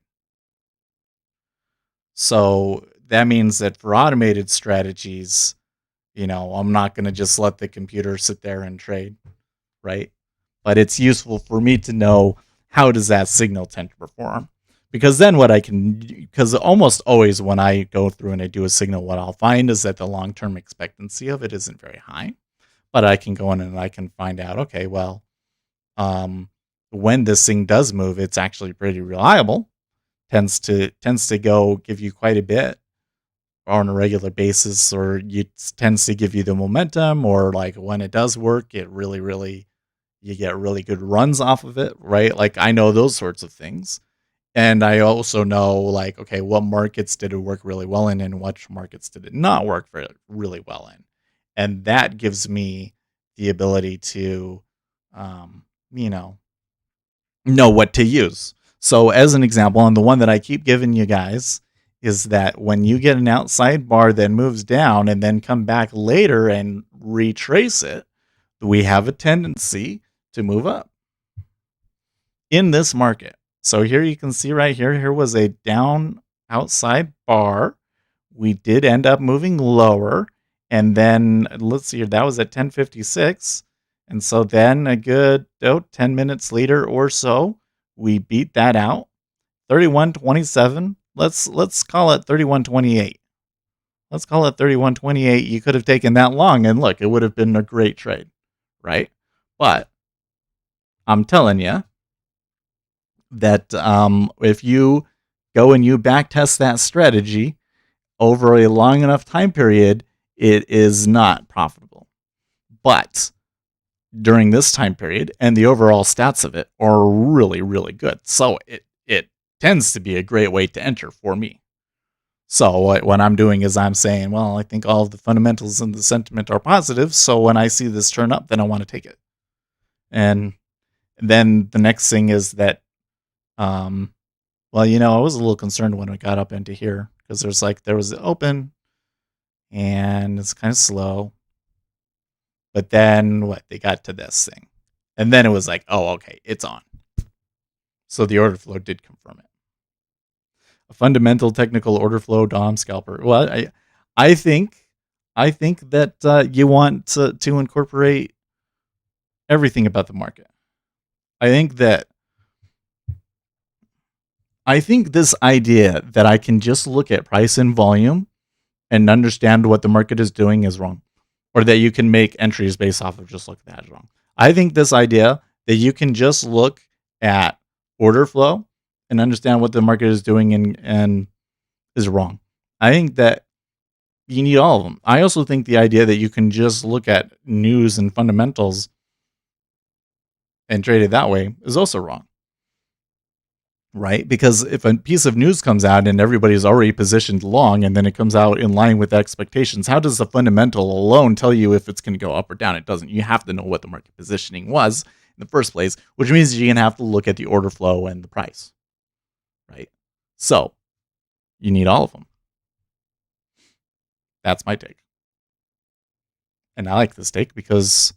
So that means that for automated strategies, I'm not going to just let the computer sit there and trade, right? But it's useful for me to know how does that signal tend to perform. Because then because almost always when I go through and I do a signal, what I'll find is that the long-term expectancy of it isn't very high. But I can go in and I can find out, okay, well, when this thing does move, it's actually pretty reliable. Tends to go give you quite a bit on a regular basis, or it tends to give you the momentum, or like when it does work, it really you get really good runs off of it, right? Like I know those sorts of things. And I also know like, okay, what markets did it work really well in and which markets did it not work really well in. And that gives me the ability to um, you know what to use. So as an example, and the one that I keep giving you guys is that when you get an outside bar that moves down and then come back later and retrace it, we have a tendency to move up in this market. So here you can see right here was a down outside bar. We did end up moving lower. And then let's see here, that was at 10:56. And so then a good 10 minutes later or so, we beat that out. 31.27. Let's call it 31.28. Let's call it 31.28. You could have taken that long and look, it would have been a great trade, right? But I'm telling you that if you go and you backtest that strategy over a long enough time period, it is not profitable. But during this time period, and the overall stats of it are really good. So it tends to be a great way to enter for me. So what I'm doing is I'm saying, well, I think all of the fundamentals and the sentiment are positive. So when I see this turn up, then I want to take it. And then the next thing is that, well, I was a little concerned when we got up into here because there was the open and it's kind of slow. But then they got to this thing. And then it was like, oh, okay, it's on. So the order flow did confirm it. A fundamental technical order flow DOM scalper. Well, I think that you want to incorporate everything about the market. I think this idea that I can just look at price and volume and understand what the market is doing is wrong, or that you can make entries based off of just look at that is wrong. I think this idea that you can just look at order flow and understand what the market is doing and is wrong. I think that you need all of them. I also think the idea that you can just look at news and fundamentals and trade it that way is also wrong. right? Because if a piece of news comes out and everybody's already positioned long and then it comes out in line with expectations, how does the fundamental alone tell you if it's going to go up or down? It doesn't. You have to know what the market positioning was in the first place, which means you're going to have to look at the order flow and the price, right? So you need all of them. That's my take. And I like this take because,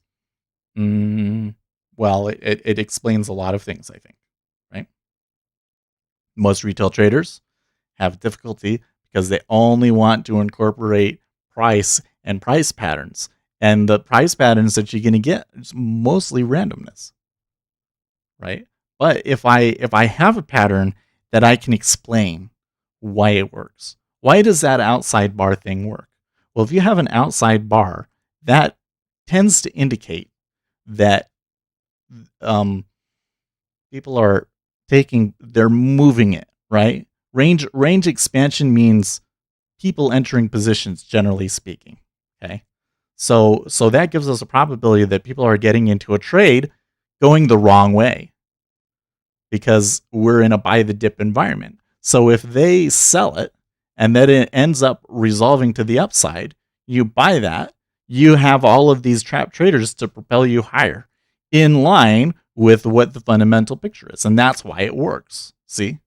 well, it explains a lot of things, I think, right? Most retail traders have difficulty because they only want to incorporate price and price patterns. And the price patterns that you're going to get is mostly randomness, right? But if I have a pattern that I can explain why it works, why does that outside bar thing work? Well, if you have an outside bar, that tends to indicate that people are they're moving it, right? Range expansion means people entering positions, generally speaking. Okay. So that gives us a probability that people are getting into a trade going the wrong way because we're in a buy the dip environment. So if they sell it and then it ends up resolving to the upside, you buy that, you have all of these trap traders to propel you higher in line with what the fundamental picture is. And that's why it works. See?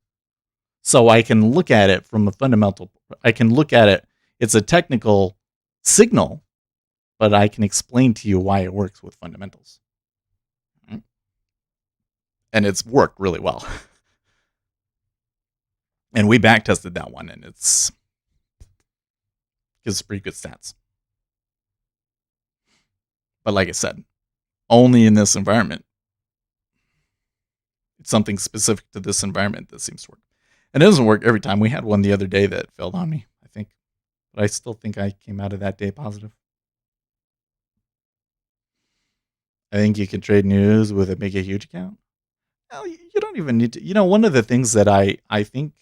So I can look at it from a fundamental, I can look at it, it's a technical signal, but I can explain to you why it works with fundamentals. And it's worked really well. And we back tested that one, and it's gives pretty good stats. But like I said, only in this environment. It's something specific to this environment that seems to work. And it doesn't work every time. We had one the other day that failed on me, I think. But I still think I came out of that day positive. I think you can trade news with a make a huge account. Well, you don't even need to. One of the things that I think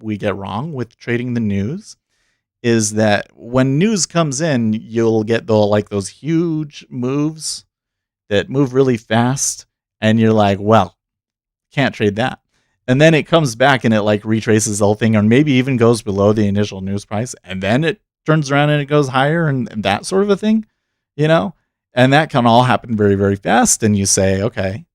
we get wrong with trading the news is that when news comes in, you'll get those huge moves that move really fast, and you're like, well, can't trade that. And then it comes back and it retraces the whole thing, or maybe even goes below the initial news price, and then it turns around and it goes higher, and that sort of a thing, And that can all happen very, very fast. And you say, okay,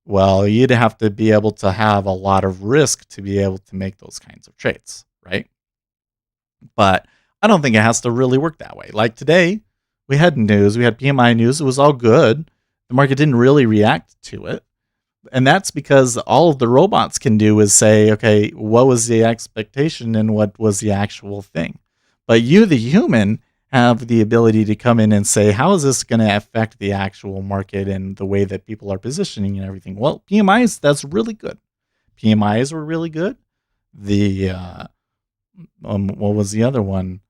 well, you'd have to be able to have a lot of risk to be able to make those kinds of trades, right? But I don't think it has to really work that way. Like today, we had news, we had PMI news, it was all good. The market didn't really react to it. And that's because all of the robots can do is say, okay, what was the expectation and what was the actual thing? But you, the human, have the ability to come in and say, how is this going to affect the actual market and the way that people are positioning and everything? Well, PMIs, that's really good. PMIs were really good. The, what was the other one?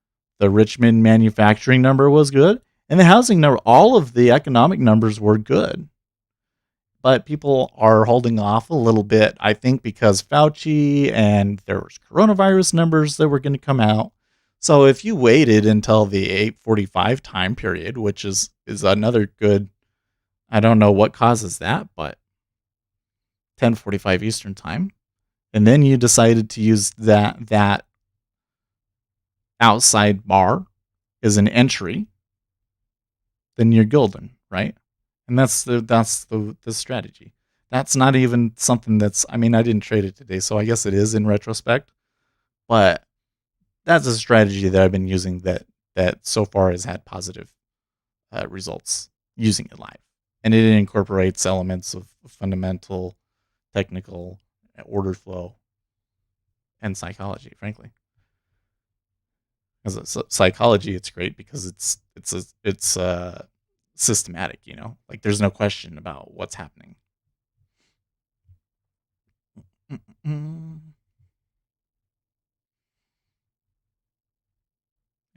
The Richmond manufacturing number was good. And the housing number, all of the economic numbers were good. But people are holding off a little bit, I think, because Fauci and there was coronavirus numbers that were going to come out. So if you waited until the 8:45 time period, which is another good, I don't know what causes that, but 10:45 Eastern time, and then you decided to use that outside bar as an entry, then you're golden, right? And that's the strategy. That's not even something that's, I didn't trade it today, so I guess it is in retrospect. But that's a strategy that I've been using that so far has had positive results using it live. And it incorporates elements of fundamental, technical, order flow, and psychology, frankly. As a psychology, it's great because it's systematic, there's no question about what's happening. And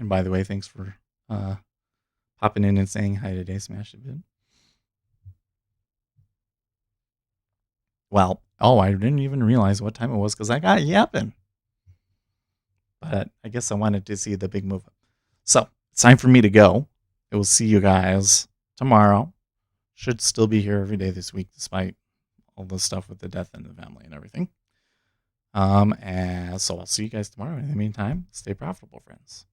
by the way, thanks for popping in and saying hi today, Smash a bit. Well, I didn't even realize what time it was because I got yapping. But I guess I wanted to see the big move. So it's time for me to go. I will see you guys tomorrow. Should still be here every day this week, despite all the stuff with the death in the family and everything. And so I'll see you guys tomorrow. In the meantime, stay profitable, friends.